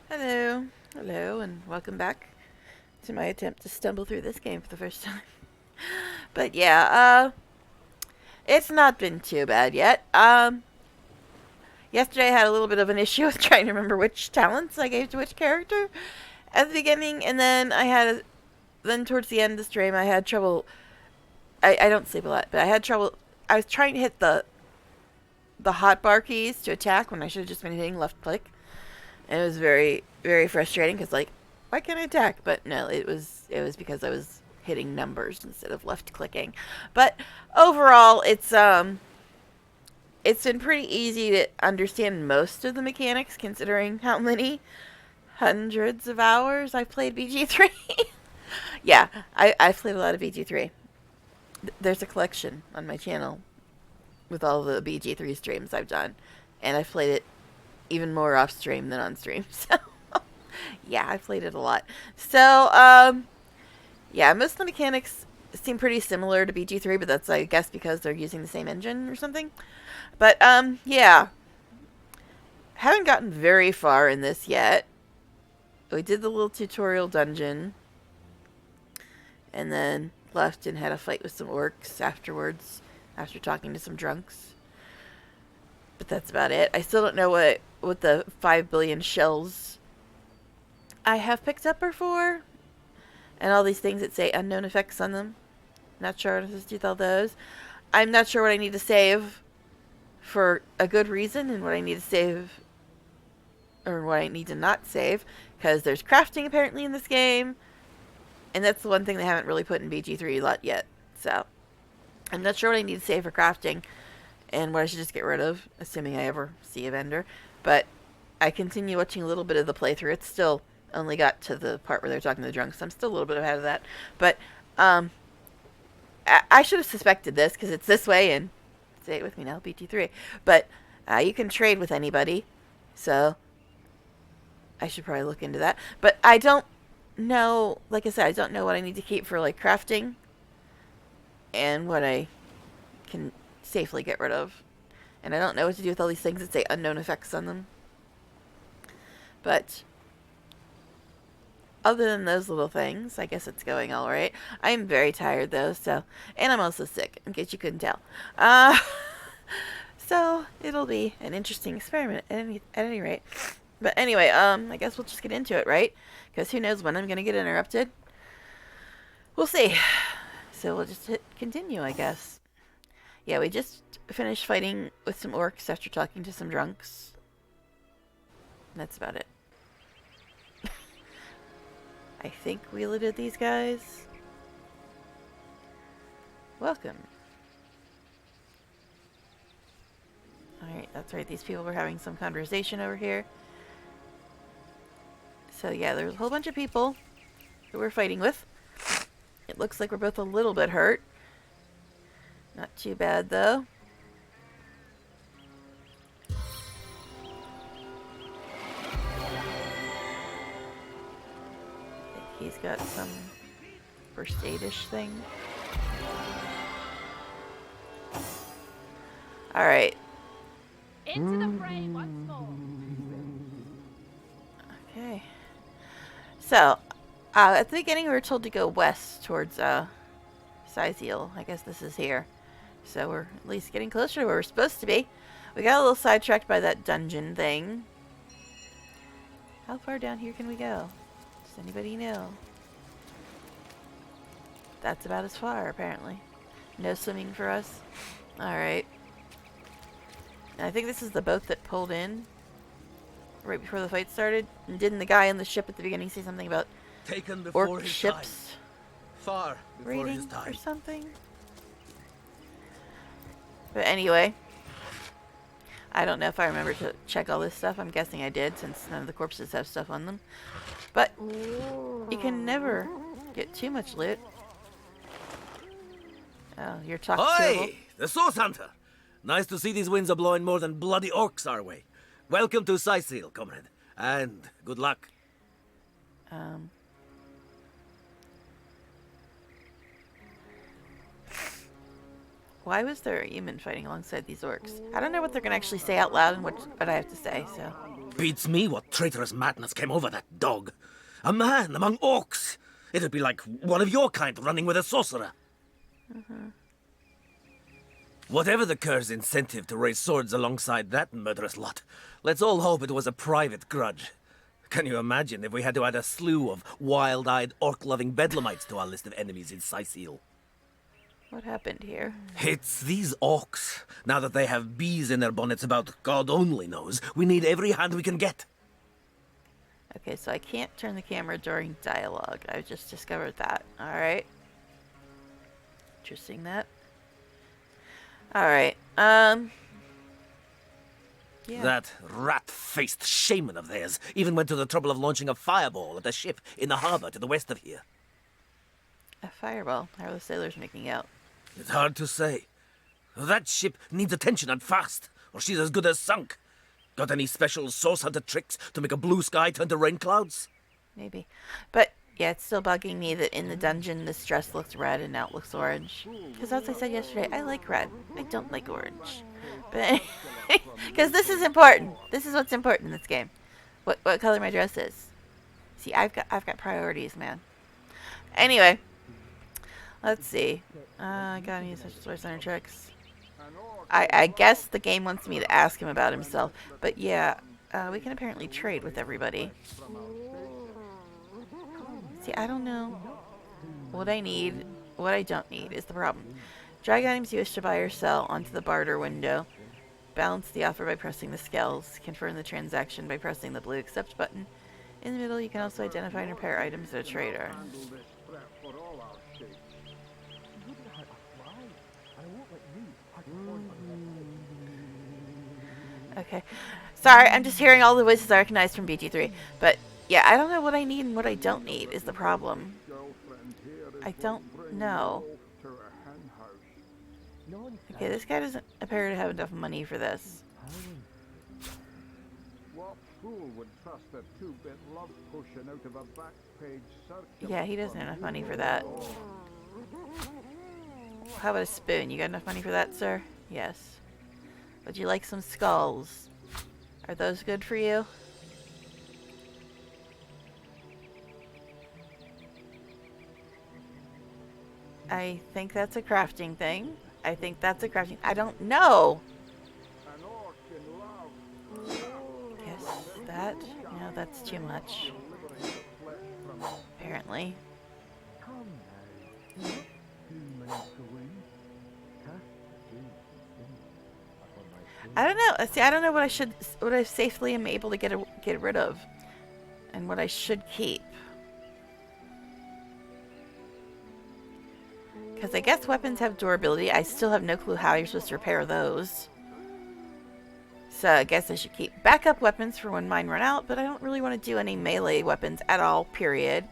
Hello, hello, and welcome back to my attempt to stumble through this game for the first time. But yeah, it's not been too bad yet. Yesterday I had a little bit of an issue with trying to remember which talents I gave to which character at the beginning, and then then towards the end of the stream I had trouble. I don't sleep a lot, but I had trouble. I was trying to hit the hotbar keys to attack when I should have just been hitting left click. And it was very, very frustrating because, like, why can't I attack? But no, it was because I was hitting numbers instead of left clicking. But overall, it's been pretty easy to understand most of the mechanics considering how many hundreds of hours I've played BG3. Yeah, I've played a lot of BG3. There's a collection on my channel with all the BG3 streams I've done, and I've played it even more off stream than on stream. So yeah, I played it a lot. So yeah, most of the mechanics seem pretty similar to BG3, but that's I guess because they're using the same engine or something. But yeah, haven't gotten very far in this yet. We did the little tutorial dungeon, and then left and had a fight with some orcs afterwards, after talking to some drunks. But that's about it. I still don't know what the 5 billion shells I have picked up are for. And all these things that say unknown effects on them. Not sure what to do with all those. I'm not sure what I need to save for a good reason and what I need to save or what I need to not save. Because there's crafting apparently in this game. And that's the one thing they haven't really put in BG3 a lot yet. So I'm not sure what I need to save for crafting and what I should just get rid of, assuming I ever see a vendor. But I continue watching a little bit of the playthrough. It's still only got to the part where they're talking to the drunks, so I'm still a little bit ahead of that. But I should have suspected this because it's this way, and say it with me now, BT3. But you can trade with anybody, so I should probably look into that. But I don't know, like I said, I don't know what I need to keep for like crafting and what I can safely get rid of. And I don't know what to do with all these things that say unknown effects on them. But other than those little things, I guess it's going alright. I'm very tired though, so, and I'm also sick, in case you couldn't tell. So it'll be an interesting experiment at any rate. But anyway, I guess we'll just get into it, right? Because who knows when I'm gonna get interrupted. We'll see. So we'll just hit continue, I guess. Yeah, we just finished fighting with some orcs after talking to some drunks. That's about it. I think we looted these guys. Welcome. Alright, that's right. These people were having some conversation over here. So yeah, there's a whole bunch of people that we're fighting with. It looks like we're both a little bit hurt. Not too bad, though. I think he's got some first aid-ish thing. Alright. Into the fray once more. Okay. So, at the beginning we were told to go west towards, Sizeal. I guess this is here. So we're at least getting closer to where we're supposed to be. We got a little sidetracked by that dungeon thing. How far down here can we go? Does anybody know? That's about as far, apparently. No swimming for us. Alright. I think this is the boat that pulled in right before the fight started. And didn't the guy on the ship at the beginning say something about Taken before orc his ships time. Far before his raiding time. or something? But anyway, I don't know if I remember to check all this stuff. I'm guessing I did, since none of the corpses have stuff on them. But you can never get too much loot. Oh, you're talking to Oi! The Source Hunter! Nice to see these winds are blowing more than bloody orcs our way. Welcome to Sizeal, comrade. And good luck. Why was there a human fighting alongside these orcs? I don't know what they're going to actually say out loud and what I have to say, so. Beats me what traitorous madness came over that dog. A man among orcs. It'd be like one of your kind running with a sorcerer. Whatever the cur's incentive to raise swords alongside that murderous lot, let's all hope it was a private grudge. Can you imagine if we had to add a slew of wild-eyed, orc-loving bedlamites to our list of enemies in Sicil? What happened here? It's these orcs. Now that they have bees in their bonnets about God only knows, we need every hand we can get. Okay, so I can't turn the camera during dialogue. I've just discovered that. Alright. Interesting that. Alright, yeah. That rat-faced shaman of theirs even went to the trouble of launching a fireball at a ship in the harbor to the west of here. A fireball. How are the sailors making out? It's hard to say. That ship needs attention and fast, or she's as good as sunk. Got any special source hunter tricks to make a blue sky turn to rain clouds? Maybe. But, yeah, it's still bugging me that in the dungeon this dress looks red and now it looks orange. Because as I said yesterday, I like red. I don't like orange. But, because this is important. This is what's important in this game. What color my dress is. See, I've got priorities, man. Anyway. Let's see. I got any such source hunter tricks? I guess the game wants me to ask him about himself. But yeah, we can apparently trade with everybody. See, I don't know what I need, what I don't need is the problem. Drag items you wish to buy or sell onto the barter window. Balance the offer by pressing the scales. Confirm the transaction by pressing the blue accept button. In the middle, you can also identify and repair items at a trader. Okay. Sorry, I'm just hearing all the voices I recognize from BG3. But, yeah, I don't know what I need and what I don't need is the problem. I don't know. Okay, this guy doesn't appear to have enough money for this. Yeah, he doesn't have enough money for that. How about a spoon? You got enough money for that, sir? Yes. Would you like some skulls? Are those good for you? I think that's a crafting thing. I think that's a crafting... I don't know! Yes, that... No, that's too much. Apparently. I don't know. See, I don't know what I safely am able to get rid of, and what I should keep. Because I guess weapons have durability. I still have no clue how you're supposed to repair those. So I guess I should keep backup weapons for when mine run out, but I don't really want to do any melee weapons at all, period.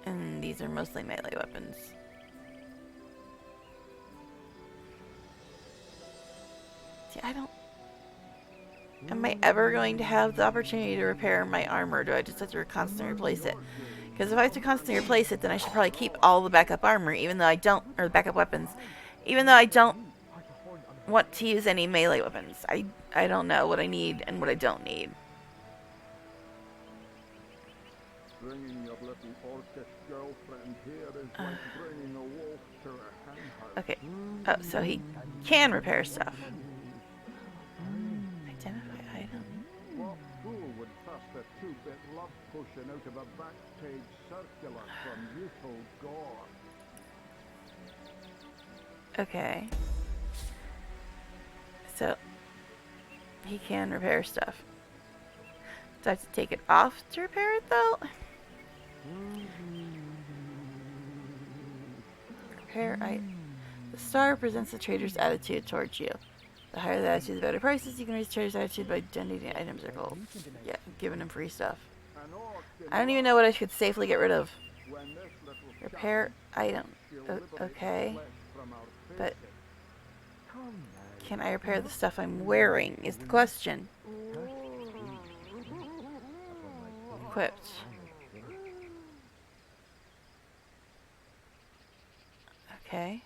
And these are mostly melee weapons. See, I don't... Am I ever going to have the opportunity to repair my armor? Do I just have to constantly replace it? Because if I have to constantly replace it, then I should probably keep all the backup armor, even though I don't... Or the backup weapons. Even though I don't want to use any melee weapons. I don't know what I need and what I don't need. Okay. Oh, so he can repair stuff. Identify item. Okay. So, he can repair stuff. Do I have to take it off to repair it, though? Repair item. The star represents the trader's attitude towards you. The higher the attitude, the better prices. You can raise the trader's attitude by donating items or gold. Yeah, giving him free stuff. I don't even know what I should safely get rid of. Repair item. Okay. But can I repair the stuff I'm wearing is the question. Equipped. Okay.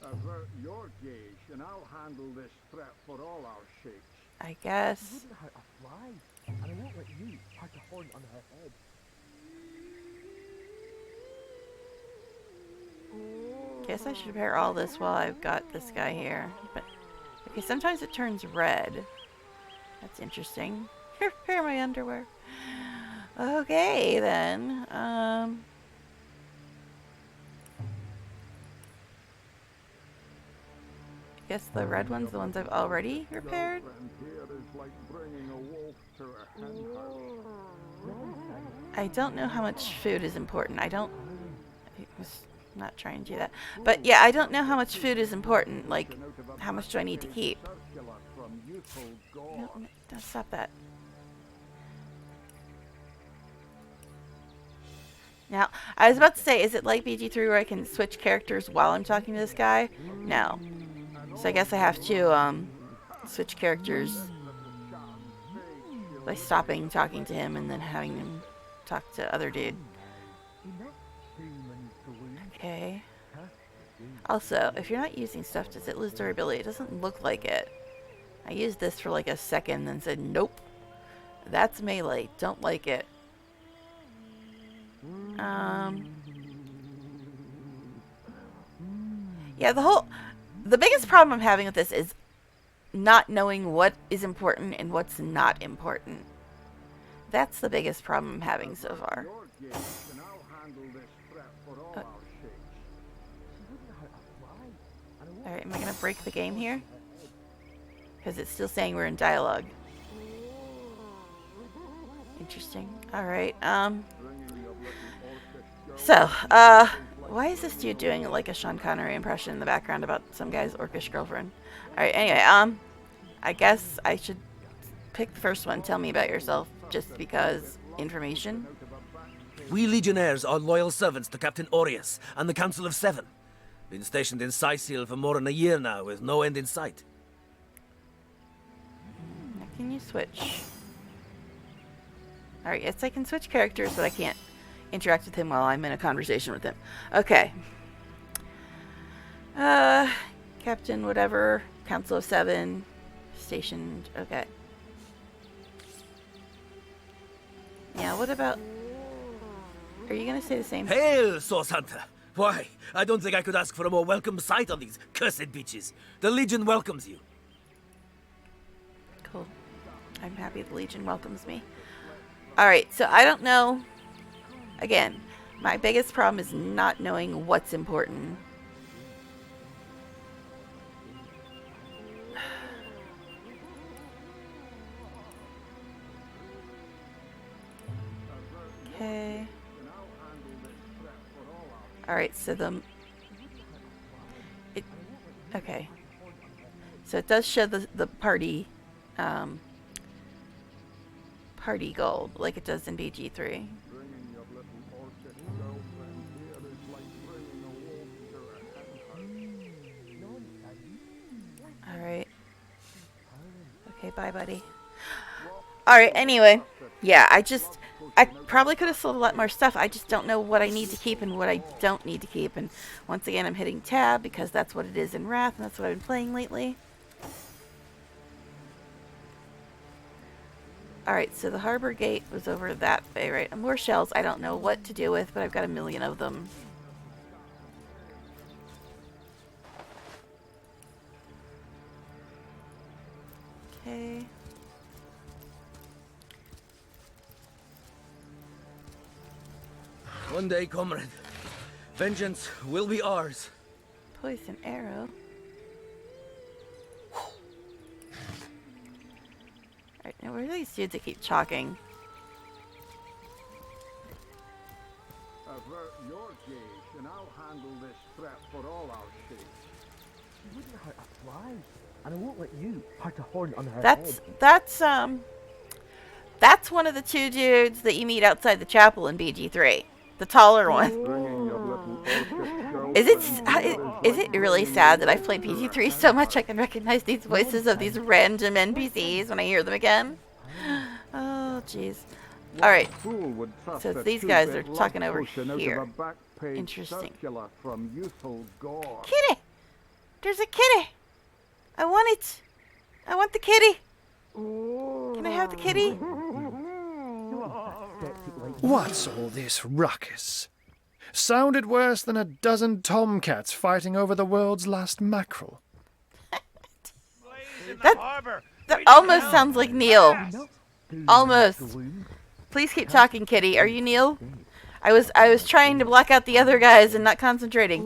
Avert your gaze, and I'll handle this threat for all our sheikhs. I guess. wouldn't hurt a fly, and I won't let you hurt a horn on her head. Guess I should repair all this while I've got this guy here. But okay, sometimes it turns red. That's interesting. Repair my underwear. Okay then. Guess the red ones, the ones I've already repaired. I don't know how much food is important. I was not trying to do that. But yeah, I don't know how much food is important. Like, how much do I need to keep? No, don't stop that. Now, I was about to say, is it like BG3 where I can switch characters while I'm talking to this guy? No. So I guess I have to switch characters by stopping talking to him and then having him talk to other dude. Okay. Also, if you're not using stuff, does it lose durability? It doesn't look like it. I used this for like a second and said, nope. That's melee. Don't like it. Yeah, the biggest problem I'm having with this is not knowing what is important and what's not important. That's the biggest problem I'm having so far. Alright, am I gonna break the game here? Because it's still saying we're in dialogue. Interesting. Alright, so, why is this dude doing like a Sean Connery impression in the background about some guy's orcish girlfriend? Alright, anyway, I guess I should pick the first one. Tell me about yourself, just because information. We Legionnaires are loyal servants to Captain Aureus and the Council of Seven. Been stationed in Sicil for more than a year now, with no end in sight. Now can you switch? Alright, yes, I can switch characters, but I can't interact with him while I'm in a conversation with him. Okay. Captain whatever, Council of Seven, stationed, okay. Yeah, what about... Are you gonna say the same? Hail, Source Hunter! Why, I don't think I could ask for a more welcome sight on these cursed beaches. The Legion welcomes you. Cool. I'm happy the Legion welcomes me. Alright, so I don't know. Again, my biggest problem is not knowing what's important. Okay. Alright, so okay. So it does show the party party gold like it does in BG3. Alright. Okay, bye buddy. Alright, anyway. Yeah, I probably could have sold a lot more stuff. I just don't know what I need to keep and what I don't need to keep. And once again, I'm hitting tab because that's what it is in Wrath, and that's what I've been playing lately. Alright, so the harbor gate was over that way, right? And more shells I don't know what to do with, but I've got a million of them. Okay. One day, comrade, vengeance will be ours. Poison arrow. Alright, now where are these dudes that keep chalking? Avert your gaze, and I'll handle this threat for all our sakes. She wouldn't hurt a fly, and I won't let you hurt a horn on her That's head. that's one of the two dudes that you meet outside the chapel in BG3. The taller one. Is it really sad that I've played BG3 so much I can recognize these voices of these random NPCs when I hear them again? Oh, jeez. Alright, so it's these guys are talking over here. Interesting. Kitty! There's a kitty! I want it! I want the kitty! Can I have the kitty? What's all this ruckus? Sounded worse than a dozen tomcats fighting over the world's last mackerel. That almost sounds like Neil. Almost. Please keep talking, kitty. Are you Neil? I was trying to block out the other guys and not concentrating.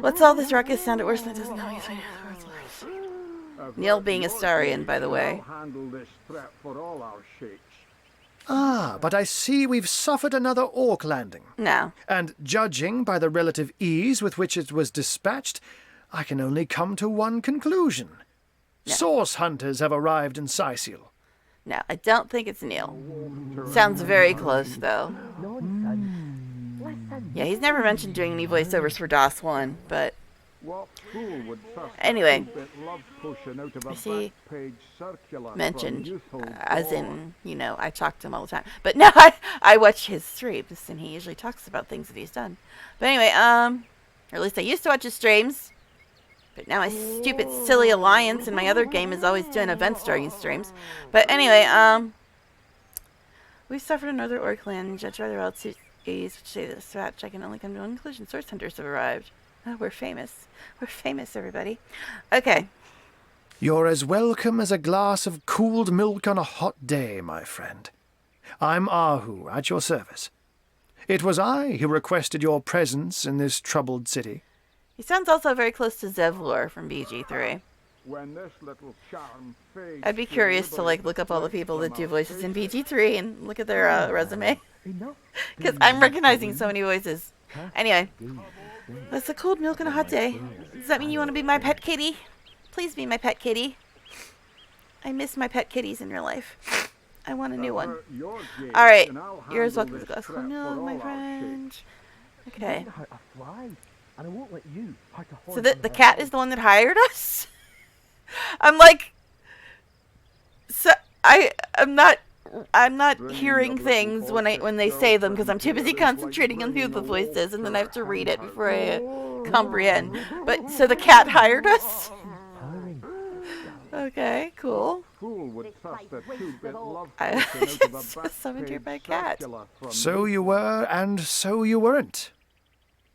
What's all this ruckus? Sounded worse than it doesn't know. Neil being a Starian, by the way. Handle this threat for all our shakes. Ah, but I see we've suffered another orc landing. No. And judging by the relative ease with which it was dispatched, I can only come to one conclusion. No. Source hunters have arrived in Sicil. No, I don't think it's Neil. Sounds very close, though. Yeah, he's never mentioned doing any voiceovers for DOS 1, but... What fool would trust Anyway, a two-bit love potion out of a I see back-page circular from mentioned, youthful as Thor? in, you know, I talk to him all the time. But now I watch his streams, and he usually talks about things that he's done. But anyway, or at least I used to watch his streams. But now my stupid, silly alliance in my other game is always doing events during streams. But anyway, we suffered another orc land, judged by the relative ease, which say this threat. I can only come to one conclusion. Source hunters have arrived. Oh, we're famous. We're famous, everybody. Okay. You're as welcome as a glass of cooled milk on a hot day, my friend. I'm Ahu, at your service. It was I who requested your presence in this troubled city. He sounds also very close to Zevlor from BG3. When this little charm fades I'd be curious to like look up all the people that do voices in BG3 and look at their resume. Because I'm recognizing so many voices. Anyway, that's a cold milk on a hot day. Does that mean you want to be my pet kitty? Please be my pet kitty. I miss my pet kitties in real life. I want a new one. Alright, you're as welcome to the glass of milk, my friend. Okay. So the cat is the one that hired us? I'm like... So, I'm not hearing things when they say them because I'm too busy concentrating on who the voice is, and then I have to read it before I comprehend. But so the cat hired us. Okay, cool. I just summoned here by a cat. So you were, and so you weren't.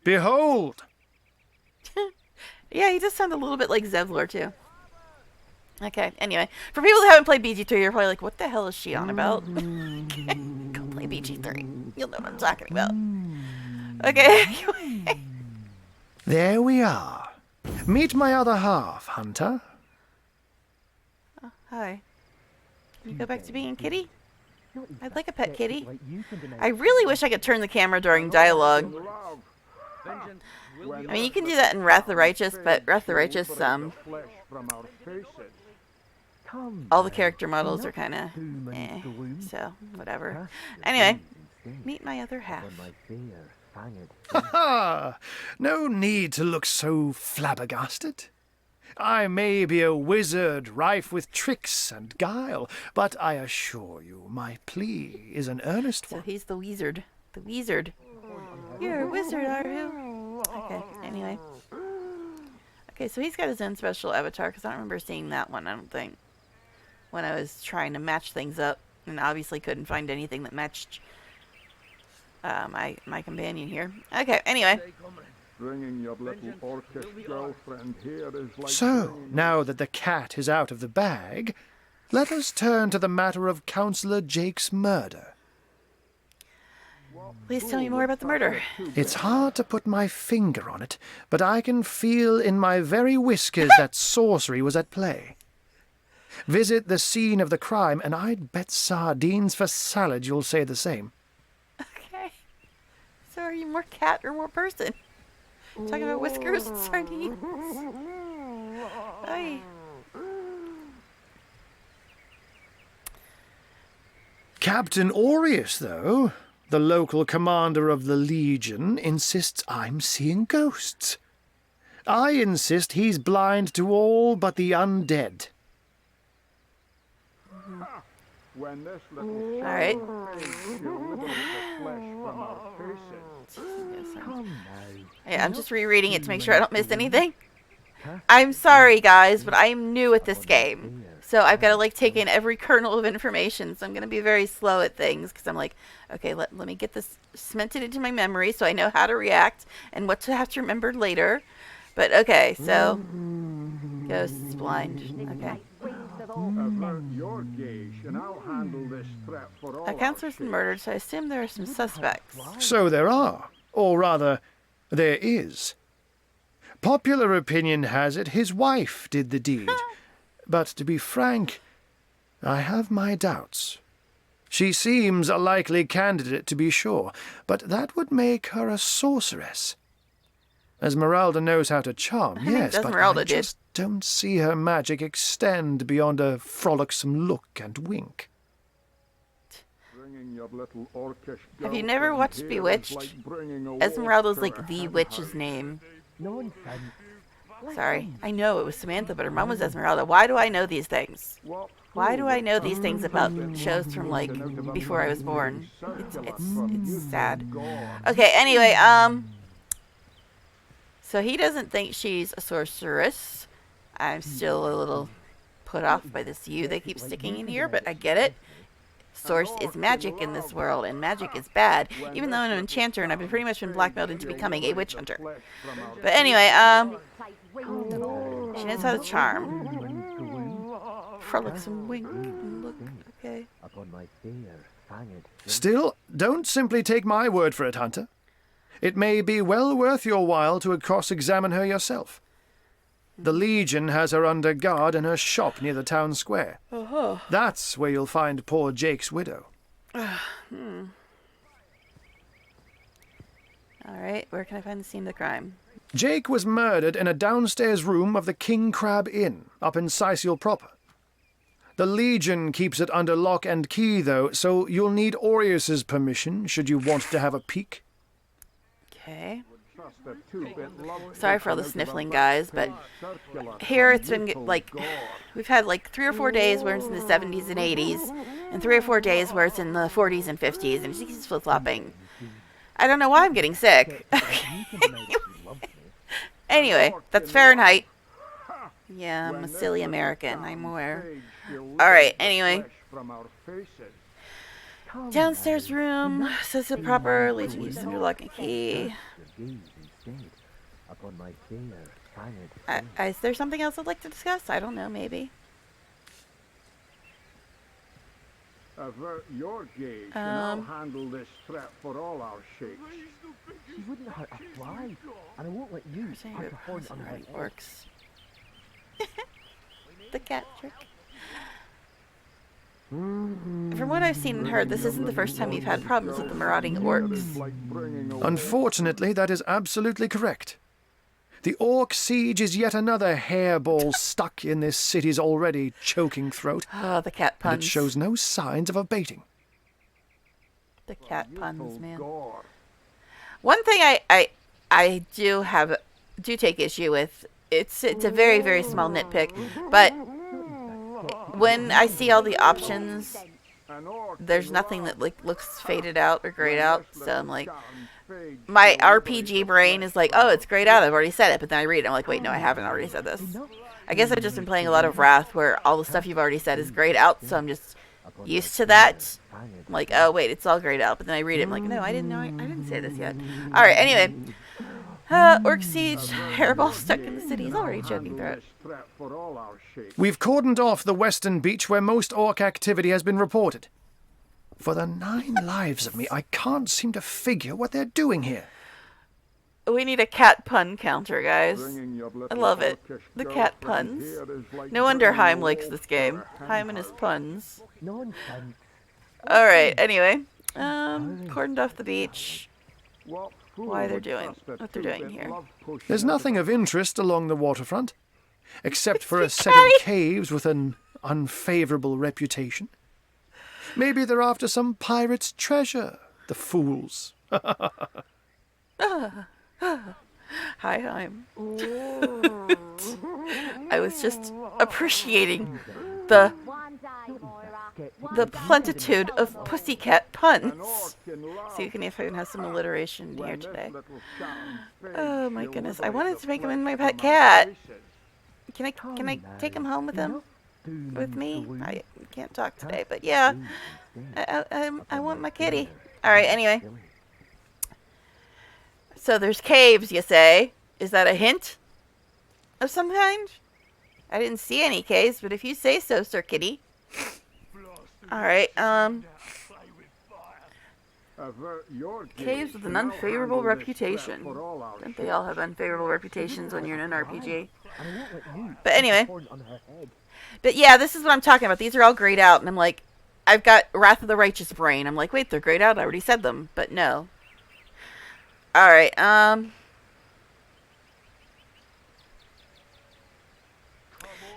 Behold! Yeah, he does sound a little bit like Zevlor too. Okay, anyway. For people that haven't played BG3, you're probably like, what the hell is she on about? Go play BG3. You'll know what I'm talking about. Okay, anyway. There we are. Meet my other half, Hunter. Oh, hi. Can you go back to being a kitty? I'd like a pet kitty. I really wish I could turn the camera during dialogue. I mean, you can do that in Wrath of the Righteous, but Wrath of the Righteous, all the character models are kind of so whatever. Anyway, meet my other half. Ha ha! No need to look so flabbergasted. I may be a wizard rife with tricks and guile, but I assure you my plea is an earnest So one. he's the wizard. The wizard. You're a wizard, are you? Okay, anyway. Okay, so he's got his own special avatar, because I don't remember seeing that one, I don't think. When I was trying to match things up, and obviously couldn't find anything that matched my companion here. Okay, anyway. Bringing your little orcish girlfriend here is like So, now that the cat is out of the bag, let us turn to the matter of Councillor Jake's murder. Please tell me more about the murder. It's hard to put my finger on it, but I can feel in my very whiskers that sorcery was at play. Visit the scene of the crime, and I'd bet sardines for salad you'll say the same. Okay. So are you more cat or more person? Talking about whiskers and sardines. Aye. Captain Aureus, though, the local commander of the Legion, insists I'm seeing ghosts. I insist he's blind to all but the undead. All right. Yeah, I'm just rereading it to make sure I don't miss anything. I'm sorry, guys, but I am new at this game. So I've got to like take in every kernel of information. So I'm going to be very slow at things because I'm like, okay, let me get this cemented into my memory so I know how to react and what to have to remember later. But okay, so ghosts blind. Okay. Avert your gaze, and I'll handle this threat for all A our counselor's been sakes. murdered, so I assume there are some suspects. So there are, or rather, there is. Popular opinion has it his wife did the deed. But to be frank, I have my doubts. She seems a likely candidate, to be sure, but that would make her a sorceress. Esmeralda knows how to charm, I think yes, but Esmeralda I did. just don't see her magic extend beyond a frolicsome look and wink. Bringing your little orcish Have you never girlfriend watched here is Bewitched? like bringing a Esmeralda's wolf to like her the hen witch's house. name. Nonsense. Sorry. I know it was Samantha, but her mom was Esmeralda. Why do I know these things? What Why do fool I would know these things about something shows from like out of a before I was magazine born? circular It's from youthful sad. gore? Okay, anyway, so he doesn't think she's a sorceress. I'm still a little put off by this "you" they keep sticking in here, but I get it. Source is magic in this world, and magic is bad. Even though I'm an enchanter and I've been pretty much been blackmailed into becoming a witch hunter. But anyway, she knows how to charm. Frolicsome wink and look. Okay. Upon my fair, fanged. Still, don't simply take my word for it, Hunter. It may be well worth your while to cross-examine her yourself. The Legion has her under guard in her shop near the town square. Oh. That's where you'll find poor Jake's widow. Alright, where can I find the scene of the crime? Jake was murdered in a downstairs room of the King Crab Inn, up in Sicil proper. The Legion keeps it under lock and key, though, so you'll need Aureus's permission should you want to have a peek. Okay. Trust a two-bit love Sorry for all the out of a sniffling, guys, but circular here from it's been youthful like gore. we've had like 3 or 4 days where it's in the 70s and 80s, and 3 or 4 days where it's in the 40s and 50s, and it just keeps flip-flopping. I don't know why I'm getting sick. Anyway, that's Fahrenheit. Yeah, I'm a silly American, I'm aware. Alright, anyway. From our faces. Downstairs room, says the proper Legion keeps under lock and key. Upon my fair, fanged. Is there something else I'd like to discuss? I don't know, maybe. Avert your gaze, and I'll Um. handle this threat for all our shakes. She wouldn't hurt a fly, and I won't let you Saying hurt good a horn person on my already head. works. The cat trick. From what I've seen and heard, this isn't the first time you've had problems with the marauding orcs. Like bringing a Unfortunately, that is absolutely correct. The Orc siege is yet another hairball stuck in this city's already choking throat, Oh, the cat and it puns. shows no signs of abating. The cat puns, man. gore. One thing I do take issue with. It's a very, very small nitpick, but when I see all the options, An orc there's nothing that like looks faded out or grayed out. So I'm like, down fades my to RPG brain is like, oh, it's grayed out. I've already said it. But then I read it. I'm like, wait, no, I haven't already said this. I guess I've just been playing a lot of Wrath where all the stuff you've already said is grayed out. So I'm just used to that. I'm like, oh, wait, it's all grayed out. But then I read it. I'm like, no, I didn't know. I didn't say this yet. All right, anyway. Orc Siege, hairball stuck in the city. He's already choking through it. this threat for all our shakes. We've cordoned off the western beach where most orc activity has been reported. For the 9 lives of me, I can't seem to figure what they're doing here. We need a cat pun counter, guys. Bringing your I little love it. orcish The cat girlfriend puns. here is like No wonder bringing a Heim likes wolf this to game. her hen Heim and his house. puns. Nonsense. Alright, anyway. Cordoned off the beach. What fool Why they're would doing, trust a what they're doing two-bit here. love potion There's out of nothing a of interest along the waterfront, except for a set of caves with an unfavorable reputation. Maybe they're after some pirate's treasure, the fools. Hi, Heim. I was just appreciating the plentitude of pussycat puns. See if I can have some alliteration here today. Oh my goodness, I wanted to make him in my pet cat. Can I take him home with him? with me. I can't talk today, but yeah, I want my kitty. All right. Anyway, so there's caves. You say? Is that a hint of some kind? I didn't see any caves, but if you say so, Sir Kitty. All right. Caves with an unfavorable reputation. Don't they all have unfavorable reputations when you're in an RPG? But anyway. But yeah, this is what I'm talking about. These are all grayed out, and I'm like, I've got Wrath of the Righteous brain. I'm like, wait, they're grayed out? I already said them, but no. Alright,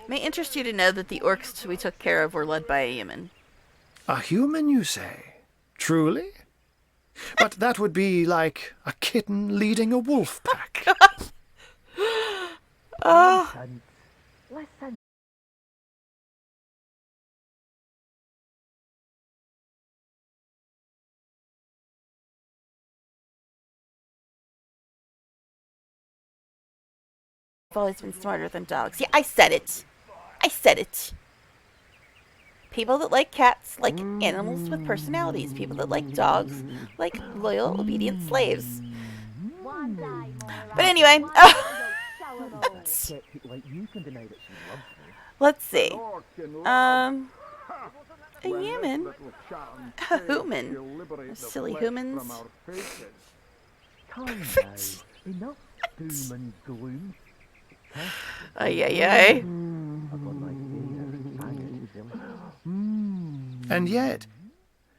may interest you to know that the orcs we took care of were led by a human. A human, you say? Truly? But that would be like a kitten leading a wolf pack. Oh. Listen. I've always been smarter than dogs. Yeah, I said it. I said it. People that like cats like animals with personalities. People that like dogs like loyal, obedient slaves. One day, Moira. But anyway, let's see. A human? A human? Silly humans? Perfect. Enough doom and gloom. Ay, ay, ay. And yet,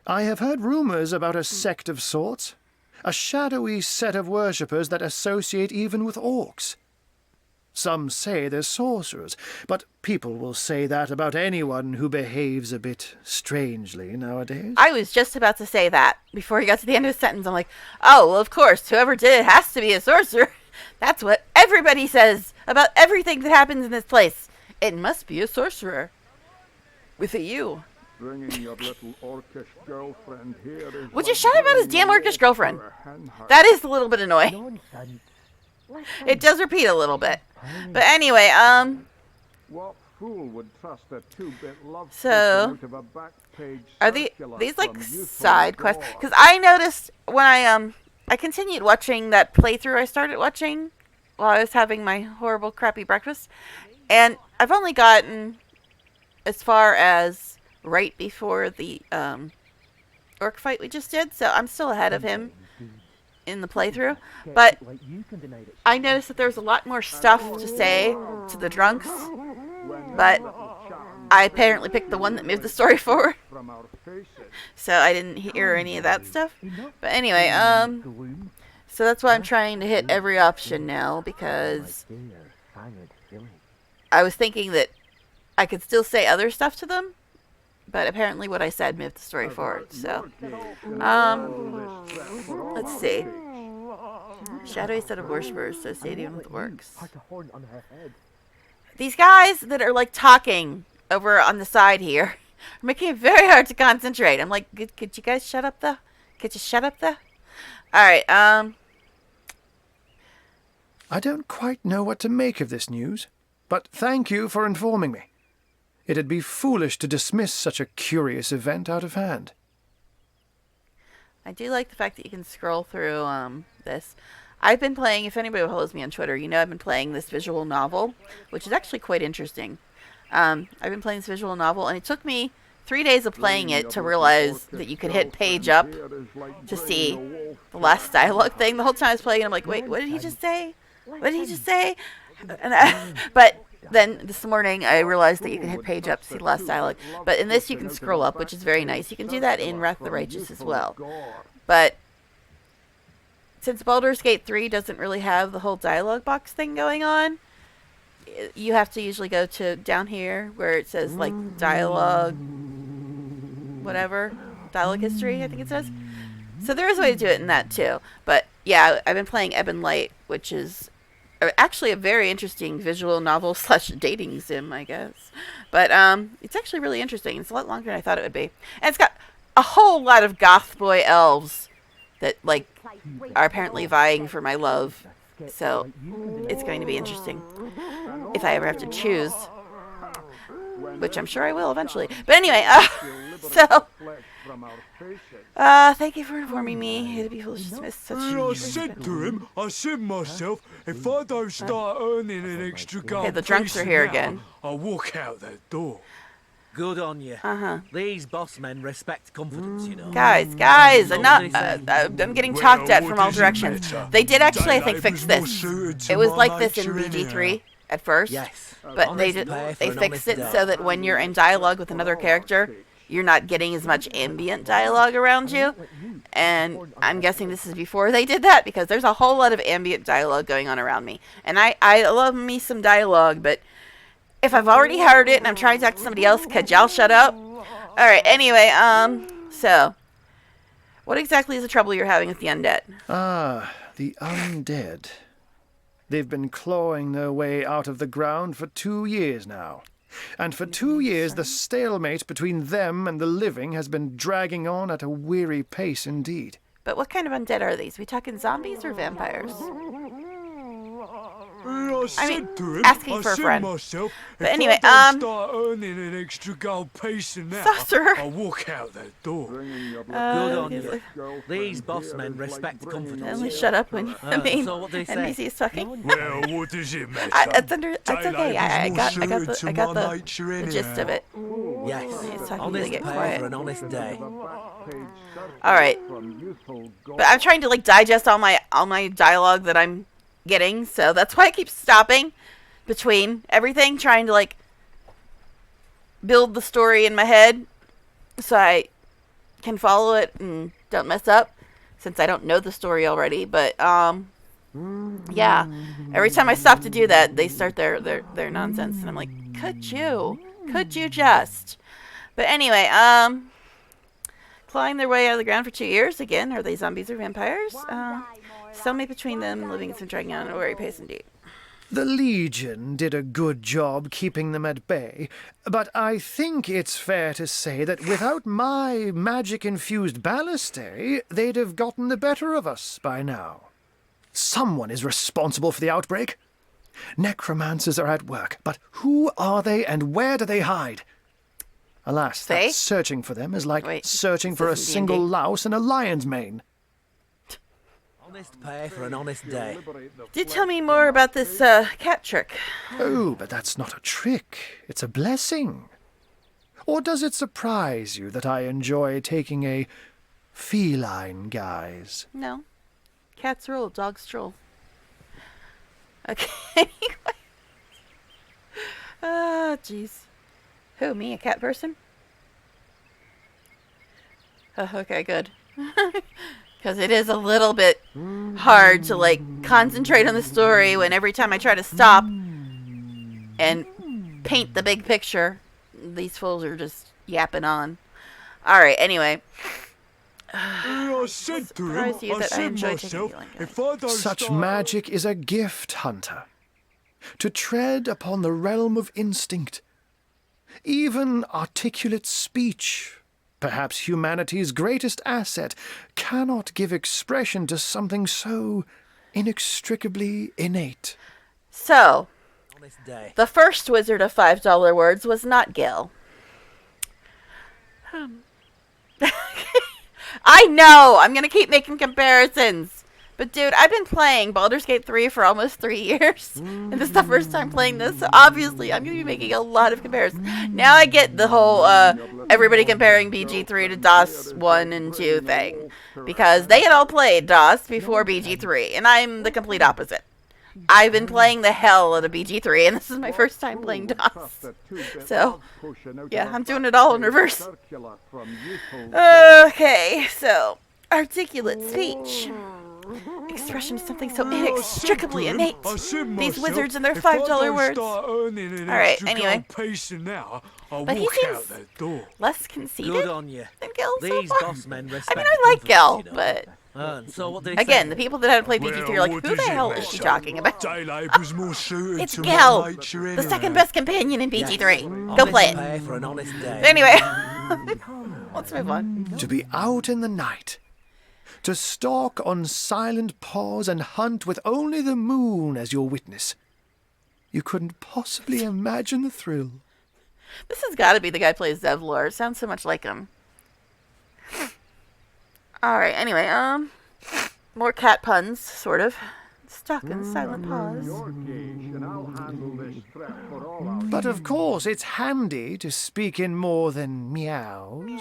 I have heard rumors about a sect of sorts. A shadowy set of worshippers that associate even with orcs. Some say they're sorcerers, but people will say that about anyone who behaves a bit strangely nowadays. I was just about to say that before he got to the end of the sentence. I'm like, oh, well, of course, whoever did it has to be a sorcerer. That's what everybody says about everything that happens in this place. It must be a sorcerer. With a U. Bringing your little orcish girlfriend here is Would you shut up about his damn orcish girlfriend? That is a little bit annoying. It does repeat a little bit. But anyway, What fool would trust a two-bit love So, out of a back page are these like side quests? Because I noticed when I continued watching that playthrough I started watching while I was having my horrible, crappy breakfast, and I've only gotten as far as right before the orc fight we just did, so I'm still ahead of him in the playthrough. But I noticed that there's a lot more stuff to say to the drunks, but I apparently picked the one that moved the story forward, so I didn't hear any of that stuff. But anyway, so that's why I'm trying to hit every option now, because I was thinking that I could still say other stuff to them, but apparently what I said moved the story forward. So, let's see. Shadowy set of worshippers associated with orcs. These guys that are like talking over on the side here are making it very hard to concentrate. I'm like, could you guys shut up though? Could you shut up though? Alright, I don't quite know what to make of this news, but thank you for informing me. It'd be foolish to dismiss such a curious event out of hand. I do like the fact that you can scroll through this. I've been playing, if anybody follows me on Twitter, you know I've been playing this visual novel, which is actually quite interesting. I've been playing this visual novel, and it took me 3 days of playing it to realize that you could hit page up to see the last dialogue thing. The whole time I was playing it, I'm like, wait, what did he just say? What did he just say? But then this morning I realized that you can hit page up to see the last dialogue. But in this you can scroll up, which is very nice. You can do that in Wrath of the Righteous as well. But since Baldur's Gate 3 doesn't really have the whole dialogue box thing going on, you have to usually go to down here where it says like dialogue, whatever, dialogue history, I think it says. So there is a way to do it in that too. But yeah, I've been playing Ebon Light, which is actually a very interesting visual novel slash dating sim, I guess. But it's actually really interesting. It's a lot longer than I thought it would be. And it's got a whole lot of goth boy elves that like are apparently vying for my love. So it's going to be interesting if I ever have to choose. which I'm sure I will eventually. But anyway, so thank you for informing me. It'd be foolish to dismiss such. I said to him, I said myself, if I don't start earning an extra gold Okay, the drunks are here again. I'll walk out that door. Good on you. Uh-huh. These boss men respect confidence, you know. Guys, I'm getting talked at from all directions. They did actually, I think, fix this. It was like this in BG3 at first, Yes. but they fixed it so that when you're in dialogue with another character, you're not getting as much ambient dialogue around you. And I'm guessing this is before they did that, because there's a whole lot of ambient dialogue going on around me. And I love me some dialogue, but if I've already heard it and I'm trying to talk to somebody else, could y'all shut up? Alright, anyway, so, what exactly is the trouble you're having with the undead? Ah, the undead. They've been clawing their way out of the ground for 2 years now. And for 2 years, the stalemate between them and the living has been dragging on at a weary pace indeed. But what kind of undead are these? We talking zombies or vampires? I mean, asking for a friend. Myself, But anyway, start earning an extra gold piece an hour, Saucer. I'll walk out that door. Good on you. These boss men respect confidence. Only shut up when the main so what they say. NPC is talking. Well, what does it matter? That's okay. I got the gist of it. Yes. It's talking Honest really get pay quiet. for an honest day. Alright. But I'm trying to like digest all my dialogue that I'm getting, so that's why I keep stopping between everything, trying to like build the story in my head so I can follow it and don't mess up, since I don't know the story already. But yeah, every time I stop to do that, they start their nonsense, and I'm like, could you just? But anyway, clawing their way out of the ground for 2 years again. Are they zombies or vampires? Somewhere between them, living some dragging on at a weary pace indeed. The Legion did a good job keeping them at bay, but I think it's fair to say that without my magic-infused ballistae, they'd have gotten the better of us by now. Someone is responsible for the outbreak. Necromancers are at work, but who are they and where do they hide? Alas, that searching for them is like searching for a single louse in a lion's mane. Honest pay for an honest day. Do tell me more about this cat trick. Oh, but that's not a trick. It's a blessing. Or does it surprise you that I enjoy taking a feline guise? No. Cats rule, dogs troll. Okay. Ah, jeez. Who, me, a cat person? Oh, okay, good. Because it is a little bit hard to, like, concentrate on the story when every time I try to stop and paint the big picture, these fools are just yapping on. Alright, anyway. I said to him, I said myself, if I don't Such magic is a gift, Hunter. To tread upon the realm of instinct. Even articulate speech, perhaps humanity's greatest asset, cannot give expression to something so inextricably innate. So, Honest day. the first wizard of $5 words was not Gil. I know! I'm gonna keep making comparisons. But dude, I've been playing Baldur's Gate 3 for almost 3 years. And this is the first time playing this, so obviously I'm gonna be making a lot of comparisons. Now I get the whole, everybody comparing BG3 to DOS 1 and 2 thing. Because they had all played DOS before BG3, and I'm the complete opposite. I've been playing the hell out of BG3, and this is my first time playing DOS. So, yeah, I'm doing it all in reverse. Okay, so, articulate speech. Expression is something so inextricably innate. These wizards and their $5 words. Alright, anyway. But he seems less conceited Good on you. than Gil so These far. boss men respect I mean, I like Gil, confidence, you know. but So what they again, say? the people that haven't played BG3 are like, who the hell is she talking about? It's It's Gil, the second best companion in BG3. Go play it. Pay for an honest day. Anyway, let's move on. To be out in the night. To stalk on silent paws and hunt with only the moon as your witness. You couldn't possibly imagine the thrill. This has got to be the guy who plays Zevlor. It sounds so much like him. Alright, anyway, more cat puns, sort of. Stuck in silent pause. Your gauge, and I'll handle this threat for all our But of course, it's handy to speak in more than meows.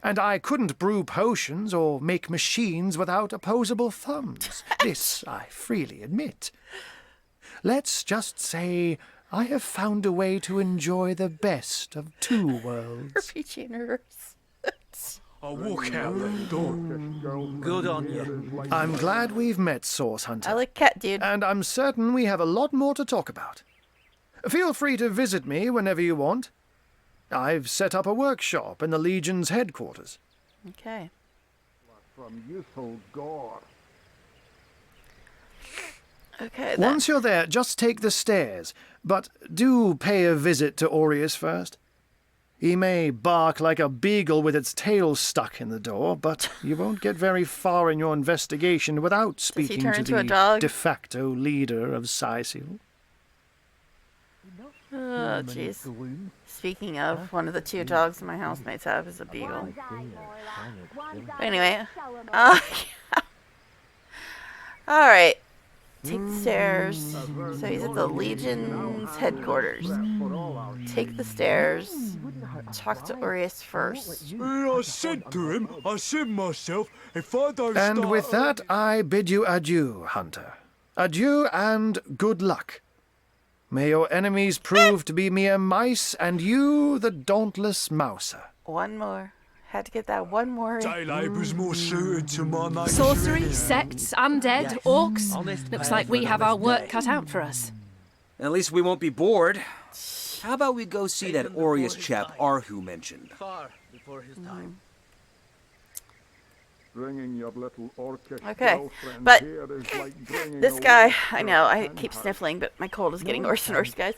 And I couldn't brew potions or make machines without opposable thumbs. This I freely admit. Let's just say I have found a way to enjoy the best of two worlds. RPG in reverse. I'll walk out that door. Good on you. I'm glad we've met, Source Hunter. I like cat dude. And I'm certain we have a lot more to talk about. Feel free to visit me whenever you want. I've set up a workshop in the Legion's headquarters. Okay. from youthful gore. Okay, then. Once you're there, just take the stairs. But do pay a visit to Aureus first. He may bark like a beagle with its tail stuck in the door, but you won't get very far in your investigation without speaking turn to into a the dog? de facto leader of Sysil. Oh, jeez. Speaking of, one of the two dogs my housemates have is a beagle. But anyway, yeah. Alright. Take the stairs. So he's at the Legion's headquarters. Take the stairs. Talk to Aureus first. I said to him, I said myself, if I don't And start with that, I bid you adieu, Hunter. Adieu and good luck. May your enemies prove to be mere mice, and you the dauntless mouser. One more. Had to get that one more in. day labour's more suited to my nature. Sorcery, anyhow. sects, undead, Yes. orcs. Honest Looks pay like for we an have our honest work day. cut out for us. At least we won't be bored. How about we go see that Aureus chap Arhu mentioned? Far before his time. Bringing your little orcish Okay, girlfriend but here is like bringing This a guy, little I know, I girl keep and her sniffling, but my cold is getting worse and worse, guys.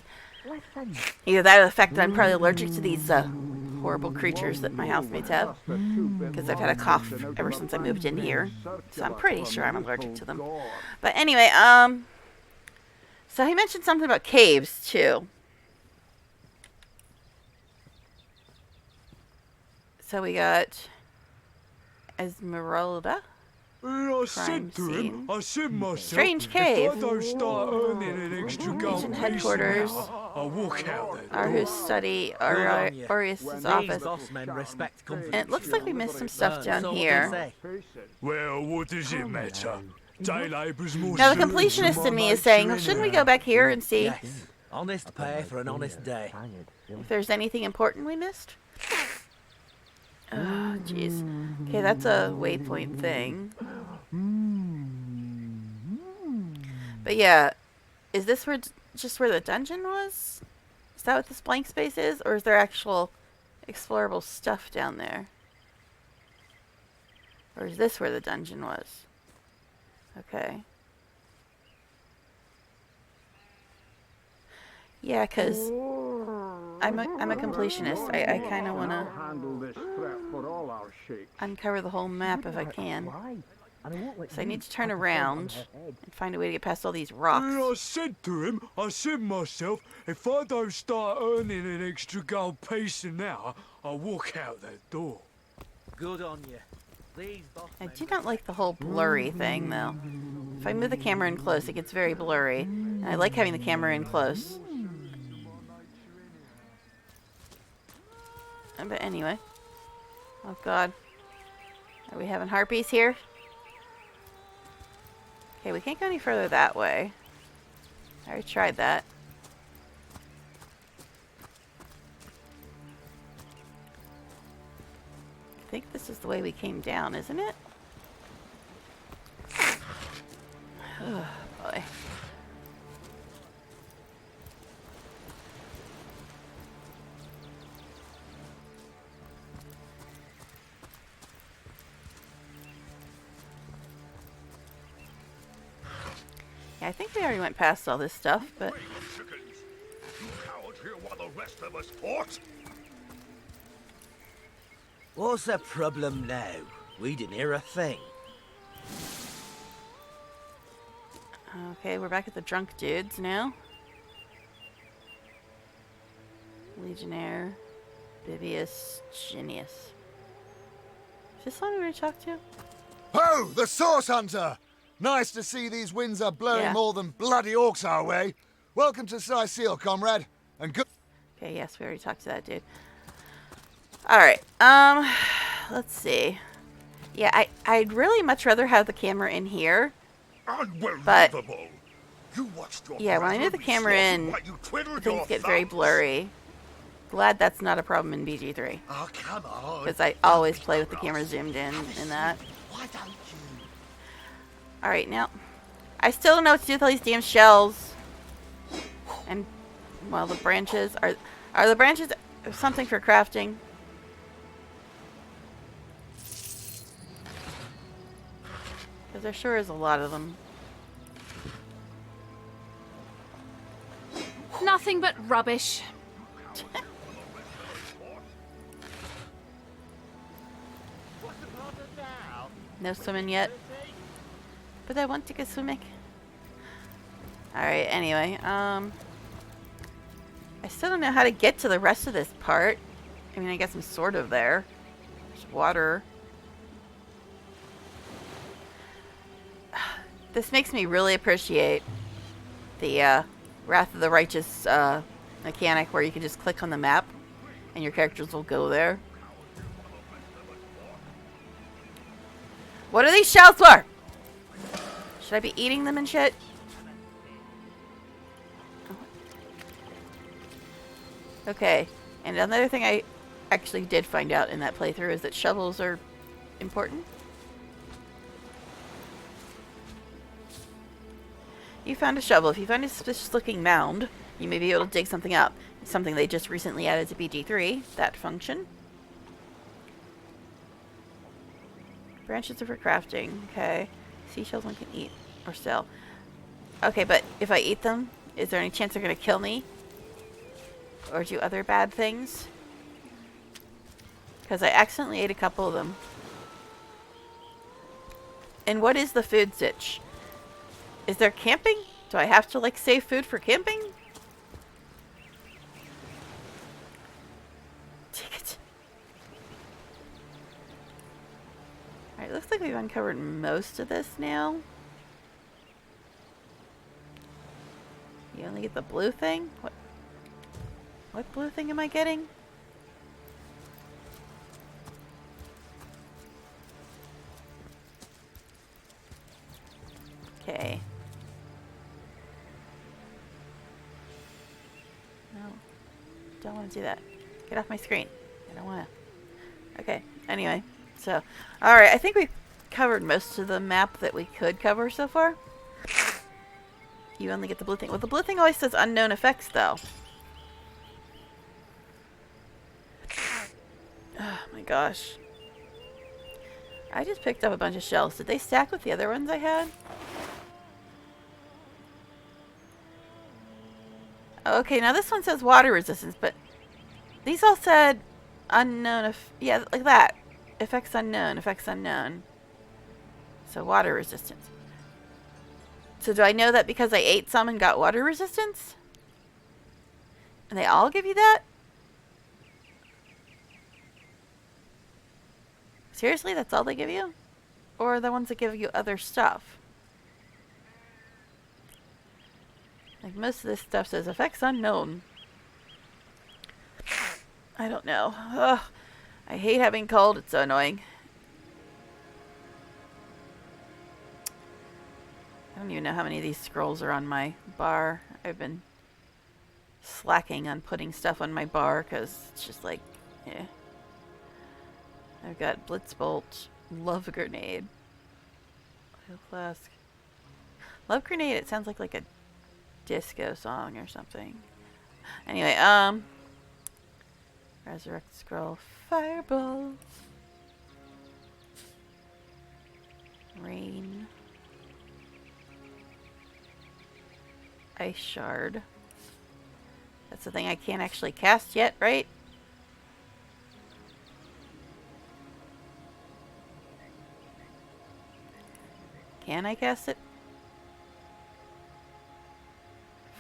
Listen. Either that or the fact that I'm probably allergic to these horrible creatures that my housemates have. Because I've had a cough ever since I moved in here. So I'm pretty sure I'm allergic to them. But anyway, so he mentioned something about caves, too. So we got Esmeralda. I Crime said to him, scene. I said myself, Strange if cave. I don't start earning an extra gold Legion piece headquarters. now, I'll walk out that door. Arhu's study, on you. Aureus' These office. boss men respect comfort. And it looks like we missed some stuff So down what they here. say. Well, what does it matter? Day labour's more Now, the suited to completionist my in me is nature saying, well, shouldn't we go anyhow. back here and see Yes. Honest pay for an honest day. if there's anything important we missed? Oh, jeez. Okay, that's a waypoint thing. But yeah, is this where just where the dungeon was? Is that what this blank space is? Or is there actual explorable stuff down there? Or is this where the dungeon was? Okay. Yeah, because I'm a completionist. I kind of want to I'll handle this threat for all our shakes. uncover the whole map if I can. So I need to turn around and find a way to get past all these I rocks. said to him, I said myself, if I don't start earning an extra gold piece an hour, I'll walk out that door. Good on you. These boss I men do not like the whole blurry thing, though. If I move the camera in close, it gets very blurry. And I like having the camera in close. But anyway. Oh, God. Are we having harpies here? Okay, we can't go any further that way. I already tried that. I think this is the way we came down, isn't it? Oh, boy. Yeah, I think we already went past all this stuff, but What's the problem now? We didn't hear a thing. okay, we're back at the drunk dudes now. Legionnaire. Bibius. Genius. Is this someone we already talked to? Ho! The Source Hunter! Nice to see these winds are blowing Yeah. more than bloody orcs our way. Welcome to Seal, comrade. And good... Okay, yes, we already talked to that dude. Alright, let's see. Yeah, I'd really much rather have the camera in here. But, You watched your yeah, when I brother move the be camera slaughtered in, while you twiddled things your get very thumbs. blurry. Glad that's not a problem in BG3. Oh, come on. Because I always play with the camera zoomed in that. Why don't you? Alright, now, I still don't know what to do with all these damn shells. And, well, the branches, are the branches something for crafting? Because there sure is a lot of them. Nothing but rubbish. No swimming yet. But I want to go swimming. Alright, anyway, I still don't know how to get to the rest of this part. I mean, I guess I'm sort of there. There's water. This makes me really appreciate the Wrath of the Righteous mechanic where you can just click on the map and your characters will go there. What are these shells for? Should I be eating them and shit? Okay, and another thing I actually did find out in that playthrough is that shovels are important. You found a shovel. If you find a suspicious looking mound, you may be able to dig something up. It's something they just recently added to BG3, that function. Branches are for crafting. Okay. Seashells one can eat or sell. Okay, but if I eat them, is there any chance they're going to kill me? Or do other bad things? Because I accidentally ate a couple of them. And what is the food sitch? Is there camping? Do I have to, like, save food for camping? Take it. Alright, looks like we've uncovered most of this now. You only get the blue thing? What blue thing am I getting? Okay. No. Don't want to do that. Get off my screen. I don't want to. Okay. Anyway. So, alright. I think we've covered most of the map that we could cover so far. You only get the blue thing. Well, the blue thing always says unknown effects, though. Oh my gosh. I just picked up a bunch of shells. Did they stack with the other ones I had? Okay, now this one says water resistance, but these all said unknown. Yeah, like that. Effects unknown, effects unknown. So water resistance. So do I know that because I ate some and got water resistance? And they all give you that? Seriously, that's all they give you? Or the ones that give you other stuff? Like, most of this stuff says effects unknown. I don't know. Ugh. I hate having cold. It's so annoying. I don't even know how many of these scrolls are on my bar. I've been slacking on putting stuff on my bar because it's just like, yeah. I've got Blitzbolt, Love Grenade, Oil Flask. Love Grenade, it sounds like a disco song or something. Anyway, Resurrect Scroll, Fireballs, Rain, Ice Shard. That's the thing I can't actually cast yet, right? Can I cast it?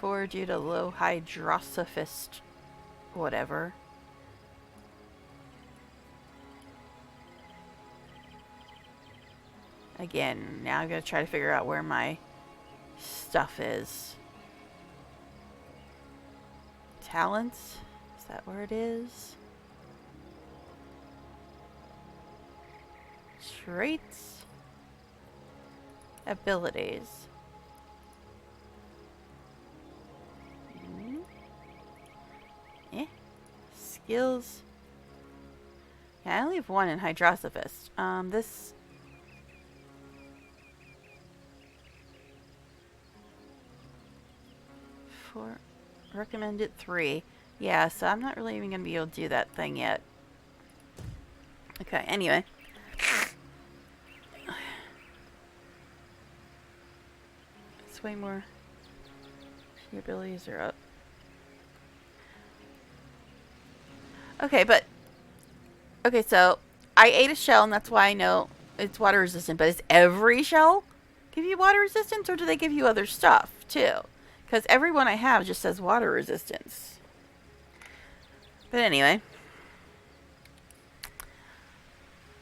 Forward due to low hydrosophist. whatever. Again, now I'm gonna try to figure out where my stuff is. Talents? Is that where it is? Traits? Abilities. Skills. Yeah, I only have one in Hydrosophist. This... Four... Recommended 3. Yeah, so I'm not really even going to be able to do that thing yet. Okay, anyway. It's way more... Your abilities are up. Okay, but... Okay, so... I ate a shell, and that's why I know it's water resistant. But is every shell give you water resistance, or do they give you other stuff, too? Because every one I have just says water resistance. But anyway.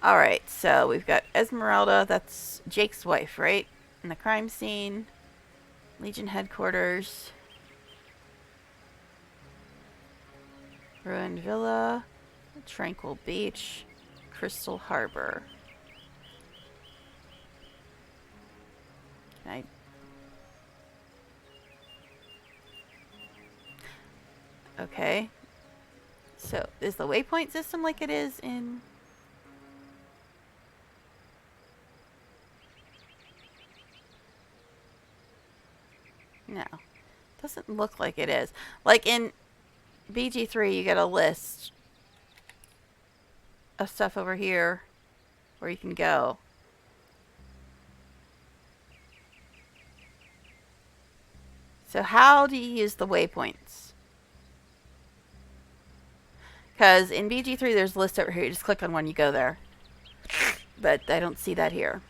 Alright, so we've got Esmeralda. That's Jake's wife, right? In the crime scene. Legion headquarters. Ruined Villa. Tranquil Beach. Crystal Harbor. Can I... Okay. So, is the waypoint system like it is in... No. Doesn't look like it is. Like in BG3, you get a list of stuff over here where you can go. So how do you use the waypoints? Because in BG3, there's a list over here. You just click on one, you go there. But I don't see that here.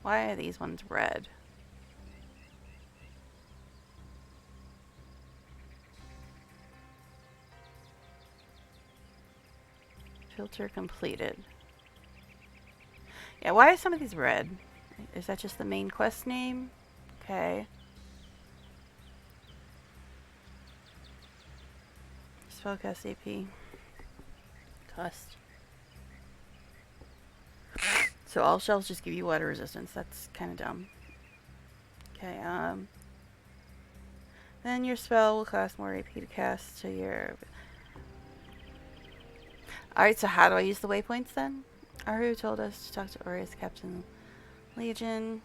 Why are these ones red? Filter completed. Yeah, why are some of these red? Is that just the main quest name? Okay. Spellcast AP. Cost. So all shells just give you water resistance. That's kind of dumb. Okay, then your spell will cost more AP to cast, so your... Alright, so how do I use the waypoints then? Aru told us to talk to Orius, Captain Legion.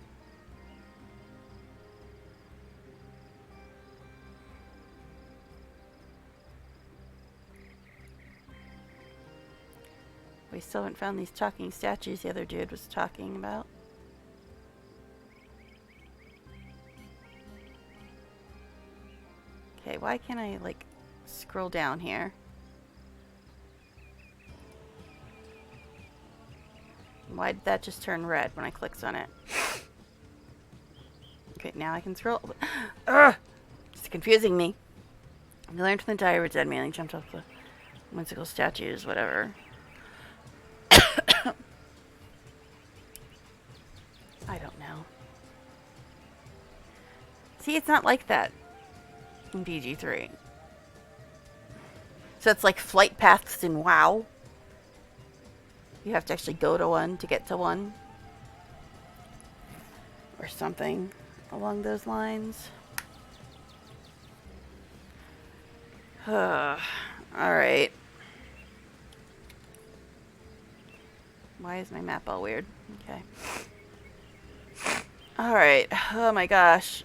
We still haven't found these talking statues the other dude was talking about. Okay, why can't I, like, scroll down here? Why did that just turn red when I clicked on it? Okay, now I can scroll. Ugh! It's confusing me. We learned from the diary of dead man. He jumped off the whimsical statues, whatever. I don't know. See, it's not like that in BG3. So it's like flight paths in WoW. You have to actually go to one to get to one. Or something along those lines. Alright. Why is my map all weird? Okay. Alright. Oh my gosh.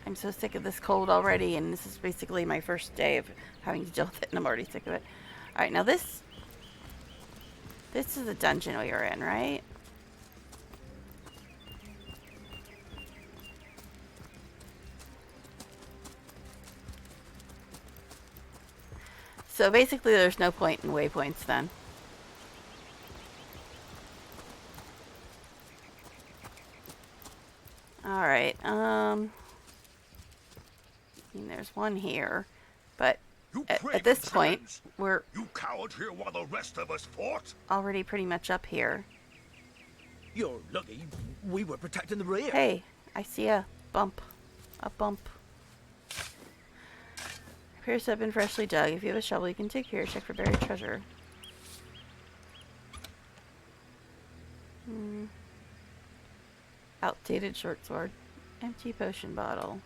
I'm so sick of this cold already, and this is basically my first day of having to deal with it, and I'm already sick of it. Alright, now this This is the dungeon we were in, right? So basically there's no point in waypoints then. Alright, I mean, there's one here, but at this point, we're You cowered here while the rest of us fought? already pretty much up here. You're lucky. We were protecting the rear. Hey, I see a bump. A bump. Appears to have been freshly dug. If you have a shovel, you can dig here. Check for buried treasure. Outdated short sword. Empty potion bottle.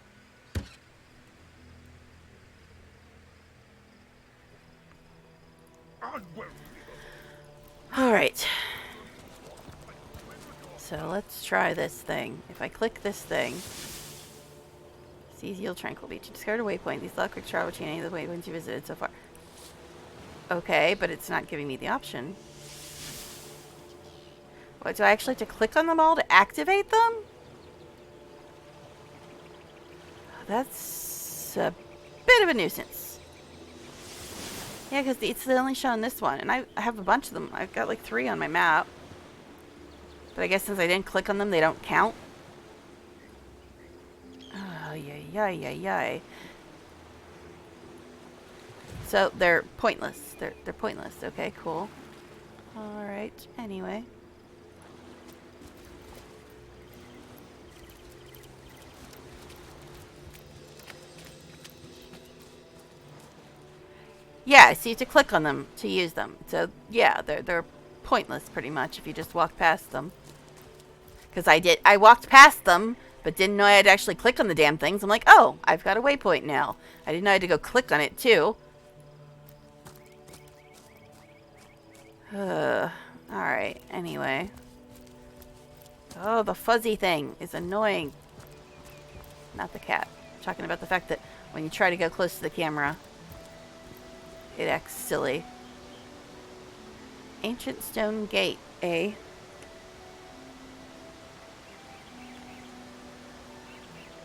Alright. So let's try this thing. If I click this thing, Seas Yield Tranquil Beach. You discovered a waypoint. These allow quick travel between any of the waypoints you visited so far. Okay, but it's not giving me the option. What, do I actually have to click on them all to activate them? That's a bit of a nuisance. Yeah, because it's only showing this one, and I have a bunch of them. I've got like 3 on my map. But I guess since I didn't click on them, they don't count. Oh, yay. So they're pointless. They're pointless. Okay, cool. Alright, anyway. Yeah, so you have to click on them to use them. So yeah, they're pointless pretty much if you just walk past them. Because I walked past them, but didn't know I had to actually click on the damn things. I'm like, oh, I've got a waypoint now. I didn't know I had to go click on it too. Alright, anyway. Oh, the fuzzy thing is annoying. Not the cat. I'm talking about the fact that when you try to go close to the camera, it acts silly. Ancient stone gate, eh?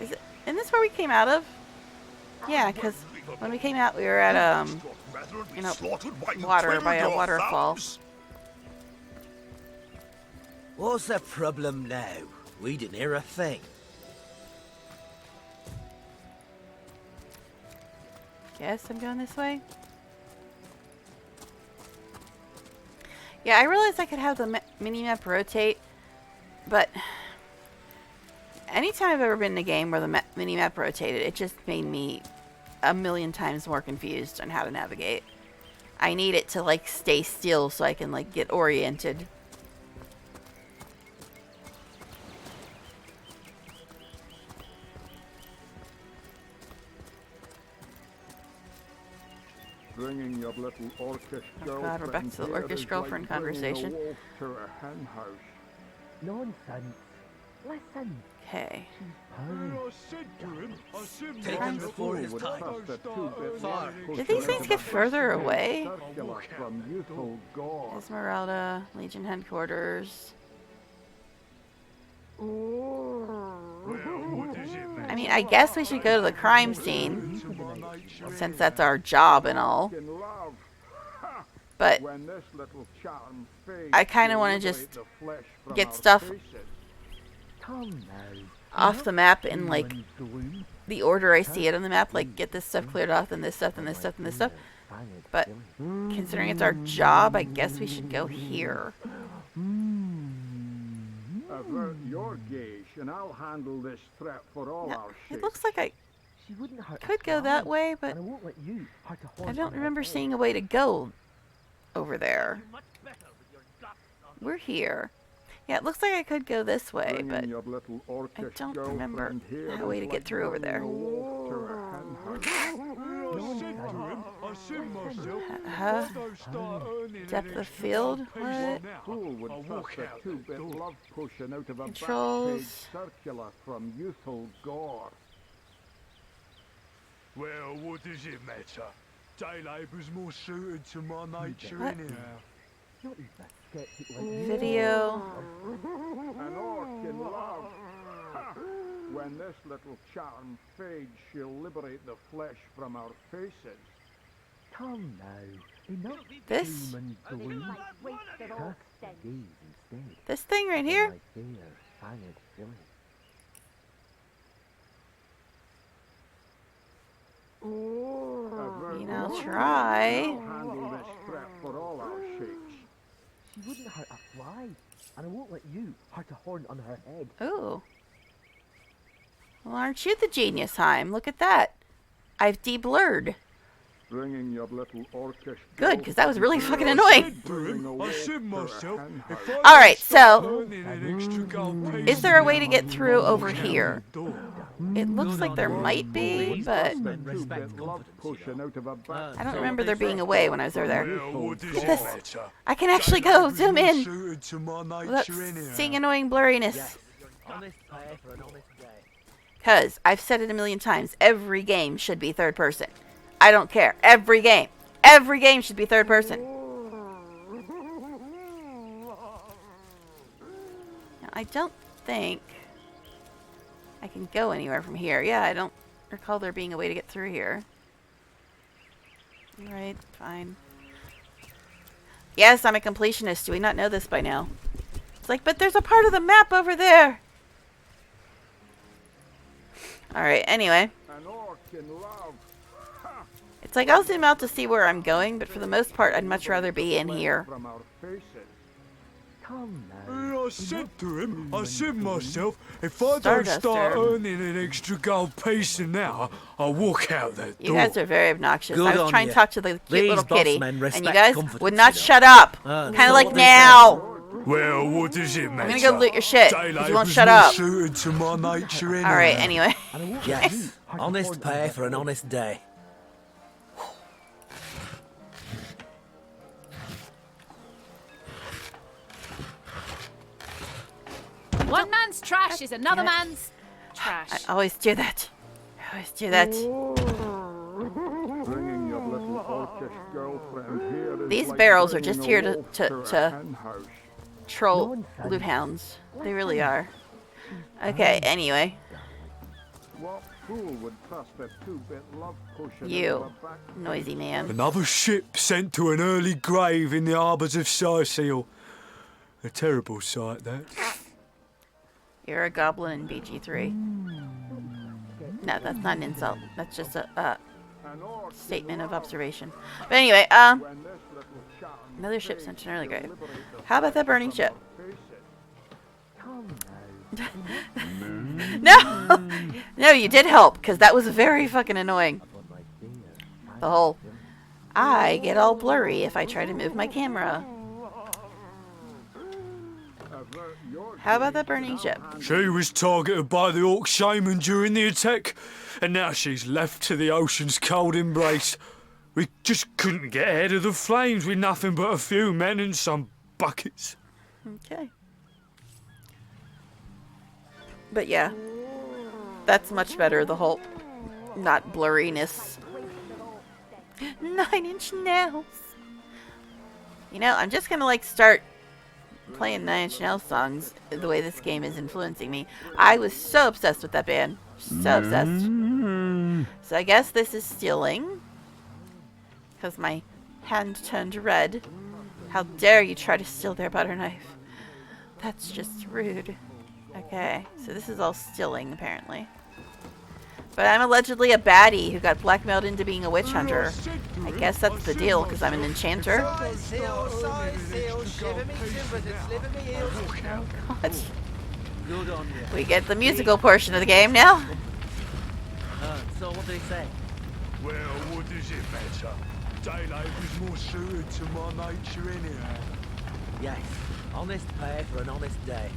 Isn't this where we came out of? Yeah, because when we came out, we were at water by a waterfall. What's the problem now? We didn't hear a thing. Guess I'm going this way. Yeah, I realized I could have the mini-map rotate, but anytime I've ever been in a game where the mini-map rotated, it just made me a million times more confused on how to navigate. I need it to, like, stay still so I can, like, get oriented. Bringing your little orcish Oh God, we're back to the orcish girlfriend conversation. Nonsense. Listen. Okay. Take him before his time. Far. Did these things get further away? Esmeralda, Legion headquarters. I mean, I guess we should go to the crime scene, since that's our job and all. But I kind of want to just get stuff off the map in, like, the order I see it on the map. Like, get this stuff cleared off, and this stuff, and this stuff, and this stuff. But considering it's our job, I guess we should go here. Avert your gaze, and I'll handle this threat for all Now, our it sakes. looks like I could go that way, but I don't remember seeing a way to go over there. We're here. Yeah, it looks like I could go this way, but I don't remember a way to get through over there. Depth of field? What? Controls. Well, what does it matter? Day labour's more suited to my nature What? anyhow. Not even a skeptic like you. Video. An orc in love. Ha! When this little charm fades, she'll liberate the flesh from our faces. Come now. Enough This? doom and gloom. Like wasted old Cast the stench. gaze instead. This thing right on here? my fair, fanged filly. You know, try. I'll handle this threat for all our shakes. She wouldn't hurt a fly, and I won't let you hurt a horn on her head. Ooh. Well, aren't you the genius, Heim? Look at that. I've de-blurred. Bringing your little orcish Good, because that was really fucking I annoying. said to him, I said myself, if I All right, start so earning an extra gold piece is there a way to get now, through I'll over walk out here? the door. It looks like there might be, but I don't remember there being a way when I was over there. Well, what does it This- matter? I can actually go zoom in Suited to my without nature anyhow. seeing annoying blurriness. Honest pay for an honest day. Because I've said it a million times, every game should be third person. I don't care. Every game. Every game should be third person. Now, I don't think I can go anywhere from here. Yeah, I don't recall there being a way to get through here. Alright, fine. Yes, I'm a completionist. Do we not know this by now? It's like, but there's a part of the map over there. Alright, anyway. An orc in love. It's like I'll zoom out to see where I'm going, but for the most part, I'd much rather be in here. From our faces. Come now. I said to him, I said myself, if I don't Starduster. start earning an extra gold piece an hour, I'll walk out that You door. guys are very obnoxious. Good I was on trying to ya. talk to the cute These little boss kitty, men and respect you guys confidence, would not you know. shut up. That's Kind of like what they now. Well, what does it matter? I'm gonna go loot your shit, 'cause Daylight you won't was shut more up. suited to my nature anyhow. Alright, anyway. And I won't let you Yes, hurt a honest horn on pay her for an head. honest day. One man's trash is another man's trash. I always do that. I always do that. Bringing your little orcish girlfriend here is These like barrels are bringing just a here to- wolf to- a to- hen house. Troll loot hounds. They really are. Okay, anyway. What fool would trust a two-bit love potion You. into a back? Noisy man. Another ship sent to an early grave in the harbours of Sicil. A terrible sight, that. You're a goblin in BG3. No, that's not an insult. That's just a An orc statement of observation. But anyway, when this little charm another ship sent to an early grave. How about that burning ship? faces. Come now. No! No, you did help, because that was very fucking annoying. On my fair, The whole, I get all blurry if I try to move my camera. Avert your How about that burning ship? She was targeted by the orc shaman during the attack, and now she's left to the ocean's cold embrace. We just couldn't get ahead of the flames with nothing but a few men and some buckets. Okay. But yeah, that's much better, the whole not blurriness. 9-inch nails. You know, I'm just gonna like start playing 9-inch nails songs the way this game is influencing me. I was so obsessed with that band. So obsessed. So I guess this is stealing. Because my hand turned red. How dare you try to steal their butter knife? That's just rude. Okay, so this is all stealing, apparently. But I'm allegedly a baddie who got blackmailed into being a witch hunter. I guess that's the deal, because I'm an enchanter. God. Good on you. We get the musical portion of the game now. So what did he say? Well, what does it matter? Daylight was more suited to my nature anyhow. Yes, honest pay for an honest day.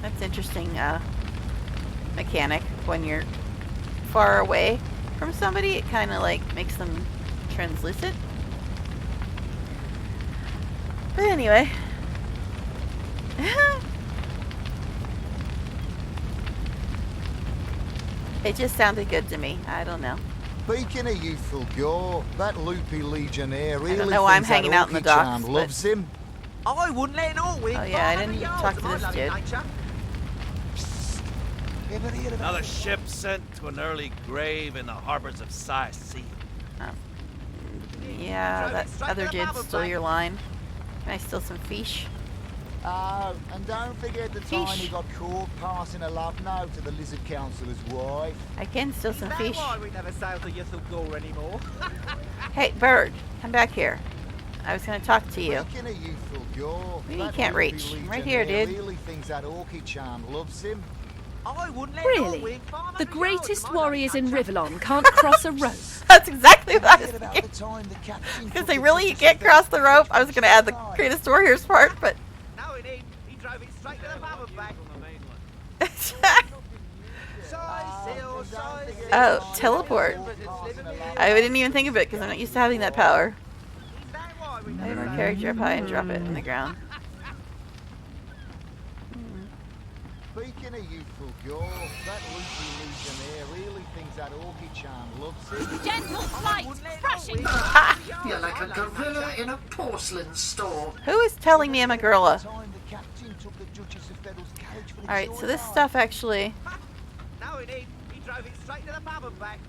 That's interesting mechanic. When you're far away from somebody, it kind of like makes them translucent. But anyway. It just sounded good to me. I don't know. Speaking of youthful gore, that loopy legionnaire really know why I'm thinks that hanging out in the Orchid docks, Charm but- loves him. I wouldn't let it all win. Oh yeah, I didn't talk to this dude. Ever hear about Another ship sent to an early grave in the harbors of Sice Sea. Yeah, that other dude stole your line. Can I steal some fish? Oh, and don't forget the time he Fish. got caught passing a love note to the Lizard Councillor's wife. I can steal some fish. we never sail to Yusuf Gore anymore? Hey, bird, come back here. I was gonna talk to you. Speaking of youthful gore, You that can't loopy reach. Right here, legionnaire dude. really thinks that Orchid Charm loves him. I wouldn't let Really? The greatest warriors in Rivellon can't cross a rope. That's exactly what I was Forget about thinking. the time the captain Because took they the really Duchess can't of cross the Edinburgh's rope. I was gonna add the carriage greatest warriors part, but No, he drove it straight to the pub back. oh, teleport. I didn't even think of it because I'm not used to having that power. Move my character up high and drop it in the ground. Speaking of youthful gore, that loopy legionnaire really thinks that Orchid Charm loves him. Gentle flight, crushing. You're like a gorilla in a porcelain store. Who is telling me I'm a gorilla? Time the captain took the Duchess of Fiddle's carriage for the Alright, so this joyride. stuff actually No, he drove it straight to the pub and back.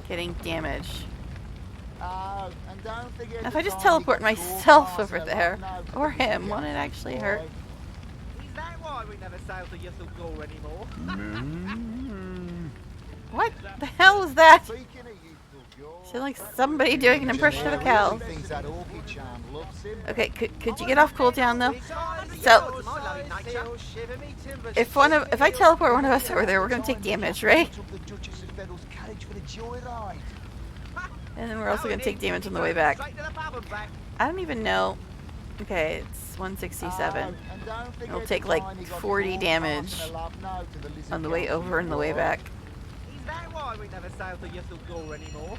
getting damaged. Oh, and don't forget If the I just time teleport he got myself caught over passing a there, love note to or the Lizard him, won't it Councillor's actually hurt? wife. Is that why we never sail to Yusuf Gore anymore? What the hell was that? Speaking of youthful gore, Sound like somebody doing an impression of a cow. really thinks that Orchid Charm loves him. Okay, could you get off cooldown though? So if I teleport one of us over there, we're gonna take damage, right? Took the Duchess of Fiddle's carriage for the joyride. And then we're also gonna take damage on the way back. I don't even know. Okay, it's 167. And don't forget It'll the take like time he got 40 caught damage passing a love note to the Lizard on the way over and the way Councillor's back. Is that why we never sail to Yusuf Gore anymore?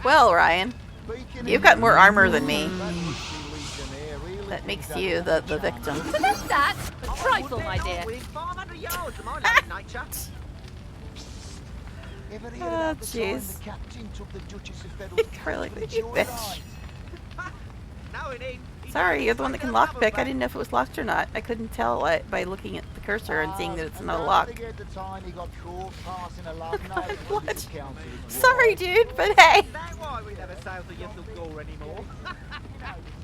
Well, Ryan, wife. Speaking you've of got more armor than me. that loopy legionnaire really That makes thinks you that the Orchid Charm victim. So that's that. A trifle, my dear. Within 500 yards of my lovely nature. Ever hear Oh, about the time jeez. the captain took the Duchess of Fiddle's We're carriage like, for the you bitch. joyride? No, he Sorry, you're the one that can lockpick. I didn't know if it was locked or not. I couldn't tell by looking at the cursor and seeing that it's And not a don't lock. forget the time he got caught passing a love note to the What? Lizard Councillor's Sorry, wife. dude, but hey. Is that why we never sail to Yusuf Gore anymore?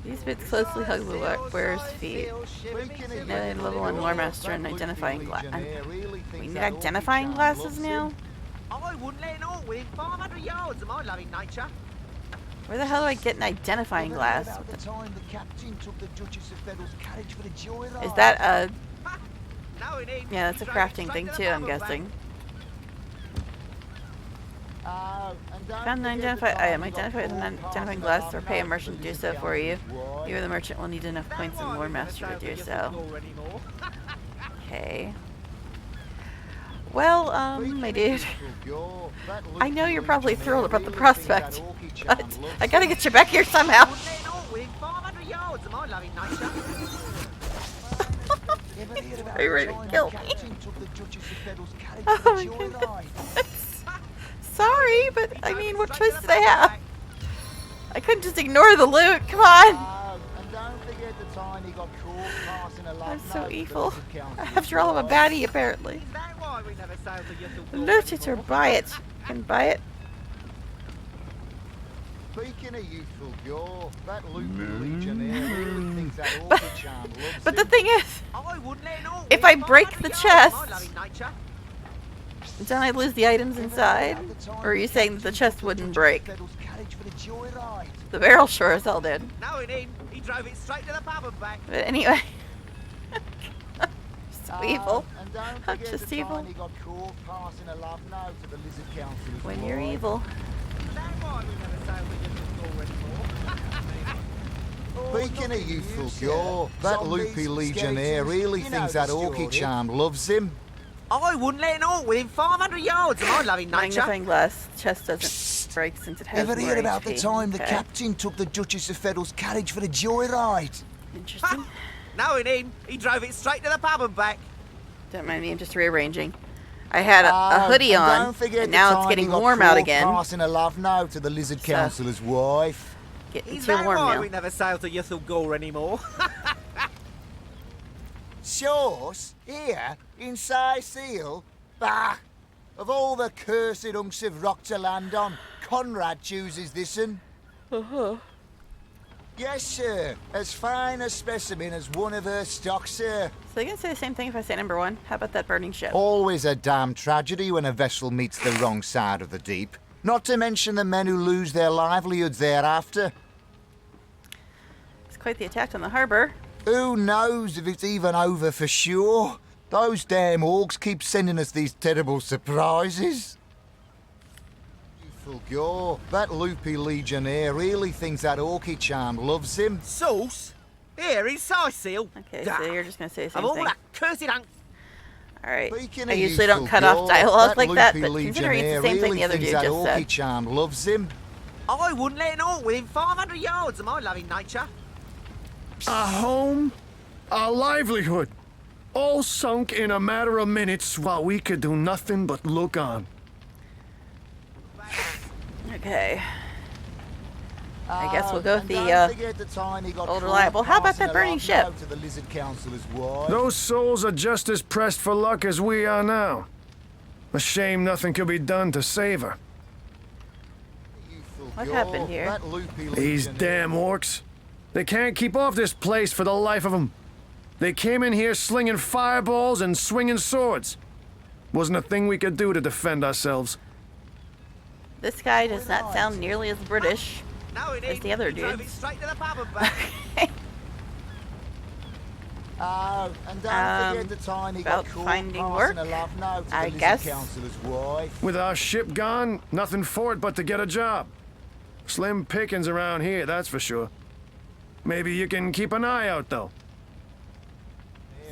These bits closely hug the wearer's feet. Speaking of Now they youthful level one gore, lore master that and loopy identifying glass. legionnaire really We thinks need that Orchid identifying Charm glasses loves now? him. I wouldn't let it all within 500 yards of my loving nature. Where the hell do I get an identifying Ever heard glass? about the time the captain took the Duchess of Fiddle's carriage for the joyride? Is that a... No, Yeah, that's a crafting thing too, I'm guessing. And don't Found an forget the identify time item. he got Identify with an caught identifying passing a glass love or pay a note merchant to to do the so Lizard for you. Councillor's wife. You or the merchant will need enough points in the lore master to do so. Okay. Well, my dude, I know you're probably thrilled about the prospect, but I gotta get you back here somehow. Are you ready to kill me? Oh my goodness. Sorry, but I mean, what choice did I have? I couldn't just ignore the loot, come on! I'm so evil. After all, I'm a baddie, apparently. Loot it or buy it. You can buy it. Speaking of youthful gore, that loopy legionnaire really thinks that Orchid Charm loves But the him. thing is, if I break the chest, don't I lose the items inside? Or are you saying that the chest wouldn't break? The barrel sure as hell did. No, he didn't. He drove it straight to the pub and back. But anyway. So evil. And don't I'm forget just the evil. time he got caught passing a love note to the Lizard Councillor's When you're wife. evil. Speaking of youthful gore, that loopy legionnaire really thinks that Orchid Charm loves him. I wouldn't let it all within 500 yards of my loving nature. Magnifying glass chest doesn't break since it has Ever more heard about the HP. time the Okay. captain took the Duchess of Fiddle's carriage for the joyride? Interesting. No, he didn't. He drove it straight to the pub and back. Don't mind me, I'm just rearranging. I had a hoodie and on, don't forget and the now time it's getting he got warm out caught again. Passing a love note to the lizard So- councillor's wife. Getting Is too that warm why now. we never sail to Yuthel Gore anymore? Sauce? Here? In Seal? Bah! Of all the cursed hunks of rock to land on, Conrad chooses this one. Uh-huh. Yes, sir. As fine a specimen as one of her stock, sir. So they're gonna say the same thing if I say number 1. How about that burning ship? Always a damn tragedy when a vessel meets the wrong side of the deep. Not to mention the men who lose their livelihoods thereafter. It's quite the attack on the harbor. Who knows if it's even over for sure? Those damn orcs keep sending us these terrible surprises. Youthful Gore, that loopy legionnaire really thinks that orky charm loves him. Sauce? Here in Seal. Okay, so you're just gonna say the same Of all thing. that cursed hunk. Alright. Speaking I of usually don't youthful cut off Gore, dialogue like that, loopy but considering it's the legionnaire same thing really the other thinks dude that just orky said. charm loves him. I wouldn't let an orc within 500 yards of my loving nature. A home, a livelihood, all sunk in a matter of minutes while we could do nothing but look on. Okay. I guess we'll go with And the don't forget the time he got old caught reliable. How about passing that burning a ship? love note to the lizard councillor's wife. Those souls are just as pressed for luck as we are now. A shame nothing could be done to save her. Youthful What Gore, happened here? that loopy These legionnaire- damn orcs. They can't keep off this place for the life of them. They came in here slinging fireballs and swinging swords. Wasn't a thing we could do to defend ourselves. This guy does not sound nearly as British No, it as ain't. the other He drove it dudes. straight to the pub and back. Oh, and don't forget the time he got about caught finding passing work, a love note to I the lizard guess. councillor's wife. With our ship gone, nothing for it but to get a job. Slim pickings around here, that's for sure. Maybe you can keep an eye out, though.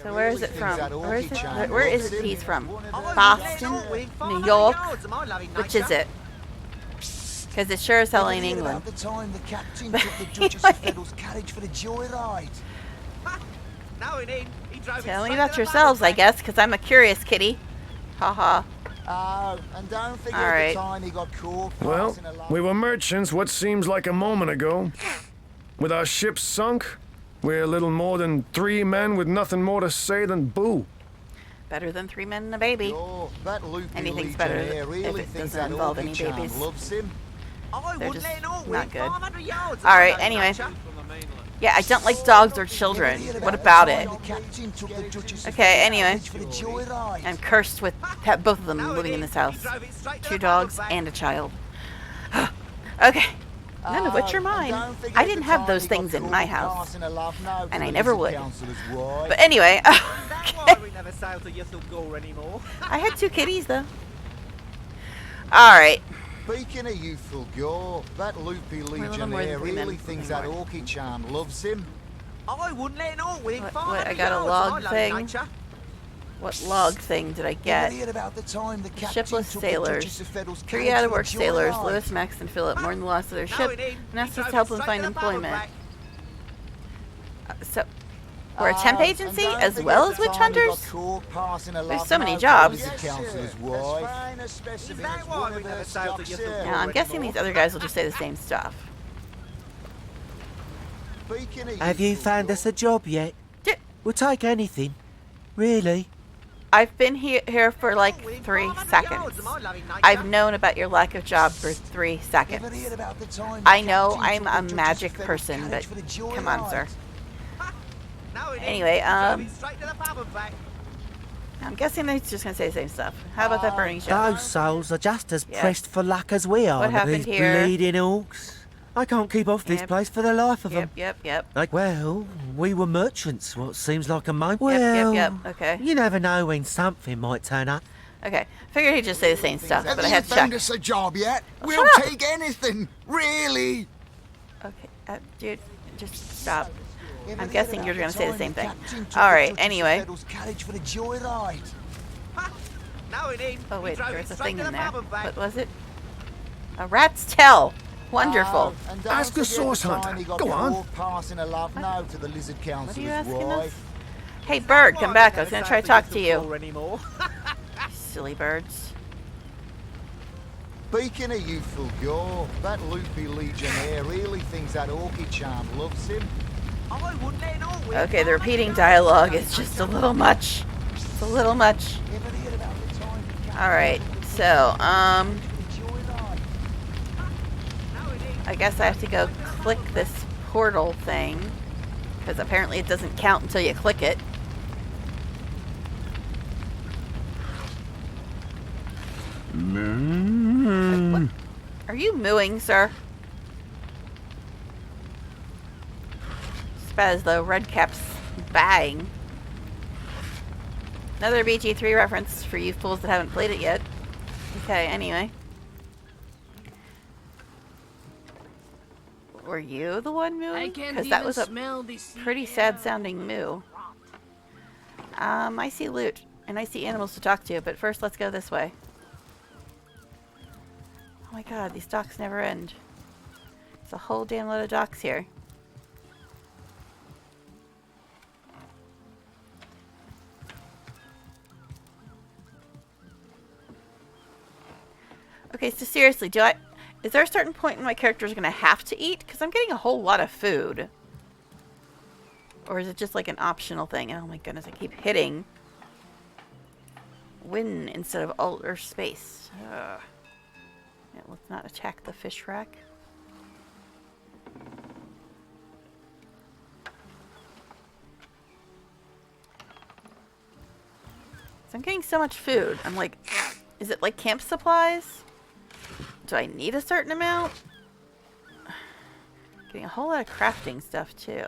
So where is it Really from? thinks that Where is orky it? charm Where loves is it him. he's from? I wouldn't Boston, let an orc within New 500 York. yards of my loving Which nature. is it? Because it sure as hell ain't Ever hear England. about the time the captain took the Duchess of Fiddle's carriage for the joyride? No, it ain't. He drove Tell it me straight about to the yourselves, pub I and guess, because I'm a curious kitty. Haha. Oh, and don't forget Alright. the time he got caught Well, passing a love we were merchants what seems like a moment ago. With our ship sunk, we're little more than 3 men with nothing more to say than boo. Better than 3 men and a baby. Oh, that loopy Anything's better legionnaire if really it thinks doesn't that involve orky any charm babies. loves him. I They're wouldn't just let an orc not within good. 500 yards of Alright, my loving anyway. nature. Yeah, I don't like dogs or children. What about it? Okay, anyway. I'm cursed with both of them No, it living in ain't. this house. He drove it straight to 2 the pub dogs back. and a child. Okay. None of which are mine. I didn't have those things in my house. And I never would. But anyway, Is that why we never sail to Yuthel Gore anymore? I had 2 kitties though. Alright. Speaking of youthful Gore, that loopy little more than legionnaire 3 men, really thinks that more. orky charm loves him. I wouldn't let an orc within What- 500 I got a yards of log my loving thing. nature. What log thing did I Ever get? hear about the time the captain Shipless took the sailors. Duchess of Fiddle's 3 carriage out of for a work sailors, joyride? Lewis, Max, and Philip mourn the loss of their No, ship it ain't. and asked He us to drove help it them straight find to the pub and employment. back. So, we're a temp And agency don't as forget well the as witch time he got hunters? caught passing a There's love so many note to jobs. the councillor's wife. Is that why we never sail to Yuthel Gore Now, I'm guessing anymore? these other guys will just say the same stuff. Have you found us a job yet? Yeah. We'll take anything. Really? I've been here for like 3 seconds. I've known about your lack of job for 3 seconds. I know I'm a magic person, but come on, sir. No, it ain't. Anyway, He drove it straight to the pub and back. I'm guessing they're just gonna say the same stuff. How about that burning ship? Those souls are just as Yeah. pressed for luck as we are. What happened these here? bleeding orcs. I can't keep off this Yep. place for the life of them. Yep. Like, well, we were merchants, what seems like a moment. Well, Yep. Okay. you never know when something might turn up. Okay. Figured he'd just say the same stuff, but I had to check. found us a job yet? Oh, We'll shut up. take anything, really. Okay, dude, just stop. I'm guessing you're gonna say the same thing. Alright, anyway. For the joyride. No, it ain't. Oh He wait, drove there's it a straight thing to in the there. pub and back. What was it? A rat's tail. Wonderful. And don't Ask the forget source time hunter. he got Go on. caught passing a love note to the lizard What are you councillor's asking us? wife. Hey, bird, come back. I was gonna try to talk to you. Anymore. silly birds. Speaking of youthful gore, that loopy legionnaire really thinks that orchid charm loves him. I wouldn't let all with Okay, the repeating dialogue is just a little much. It's a little much. Alright, so, I guess I have to go click this portal thing. Because apparently it doesn't count until you click it. What? Are you mooing, sir? It's about as though Redcap's bang. Another BG3 reference for you fools that haven't played it yet. Okay, anyway. Were you the one mooing? Because that was a pretty sad sounding moo. I see loot, and I see animals to talk to, but first let's go this way. Oh my god, these docks never end. There's a whole damn load of docks here. Okay, so seriously, is there a certain point in my character is going to have to eat? Because I'm getting a whole lot of food. Or is it just like an optional thing? Oh my goodness, I keep hitting win instead of alt or space. Ugh. Yeah, let's not attack the fish rack. So I'm getting so much food. I'm like, is it like camp supplies? Do I need a certain amount? Getting a whole lot of crafting stuff too.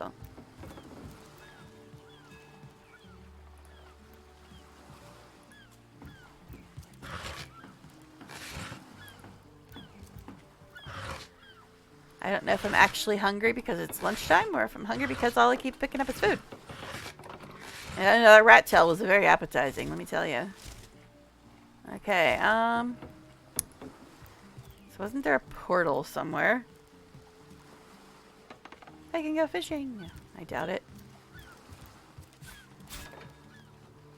I don't know if I'm actually hungry because it's lunchtime or if I'm hungry because all I keep picking up is food. And I know that rat tail was very appetizing, let me tell you. Okay, so wasn't there a portal somewhere? I can go fishing. Yeah, I doubt it.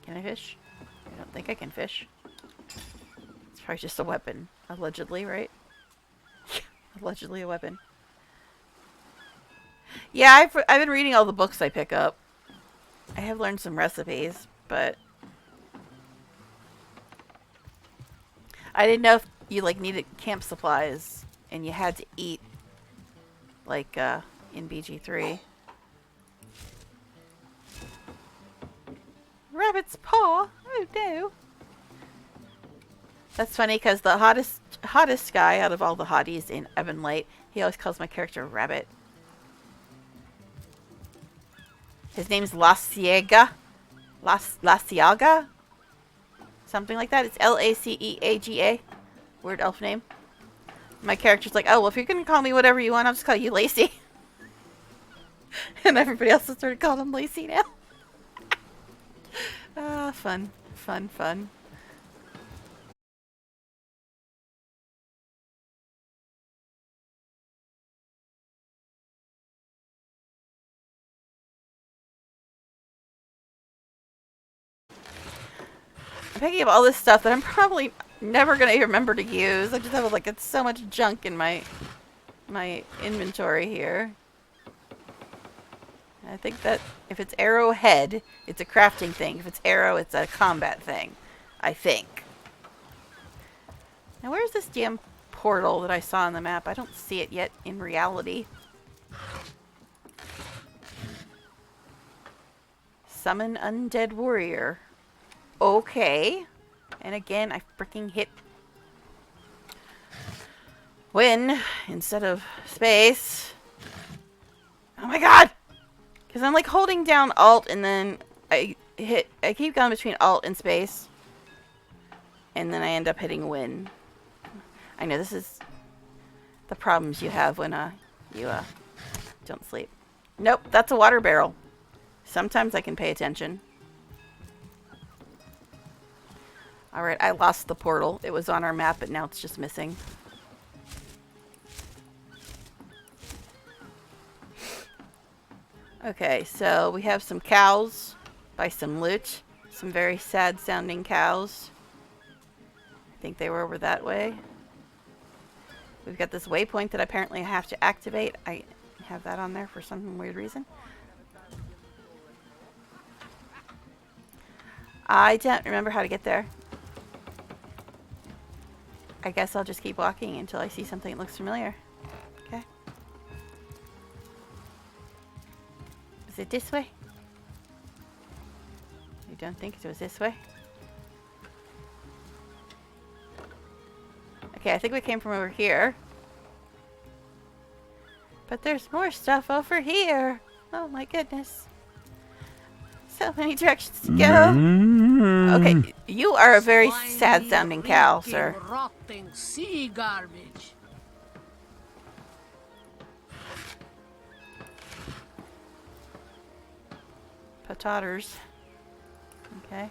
Can I fish? I don't think I can fish. It's probably just a weapon. Allegedly, right? Allegedly a weapon. Yeah, I've been reading all the books I pick up. I have learned some recipes, but I didn't know if you like needed camp supplies and you had to eat like in BG3. Rabbit's paw. Oh no. That's funny because the hottest guy out of all the hotties in Ebonlight, he always calls my character Rabbit. His name's La Ciega. La Ciaga? Something like that. It's Laceaga. Weird elf name. My character's like, oh, well, if you're going to call me whatever you want, I'll just call you Lacey. And everybody else has started calling him Lacey now. Fun. Fun, fun. I'm picking up all this stuff that I'm probably never going to remember to use. I just have like it's so much junk in my inventory here. I think that if it's arrowhead, it's a crafting thing. If it's arrow, it's a combat thing. I think. Now where's this damn portal that I saw on the map? I don't see it yet in reality. Summon undead warrior. Okay. And again, I freaking hit win instead of space. Oh my god! Because I'm like holding down alt and then I keep going between alt and space. And then I end up hitting win. I know this is the problems you have when you don't sleep. Nope, that's a water barrel. Sometimes I can pay attention. Alright, I lost the portal. It was on our map, but now it's just missing. Okay, so we have some cows by some loot. Some very sad sounding cows. think they were over that way. We've got this waypoint that apparently I have to activate. I have that on there for some weird reason. I don't remember how to get there. I guess I'll just keep walking until I see something that looks familiar. Okay. Is it this way? You don't think it was this way? Okay, I think we came from over here. But there's more stuff over here. Oh my goodness. So many directions to go. Okay, you are a very sad sounding cow, sir. Rotting sea garbage. Potatoes. Okay.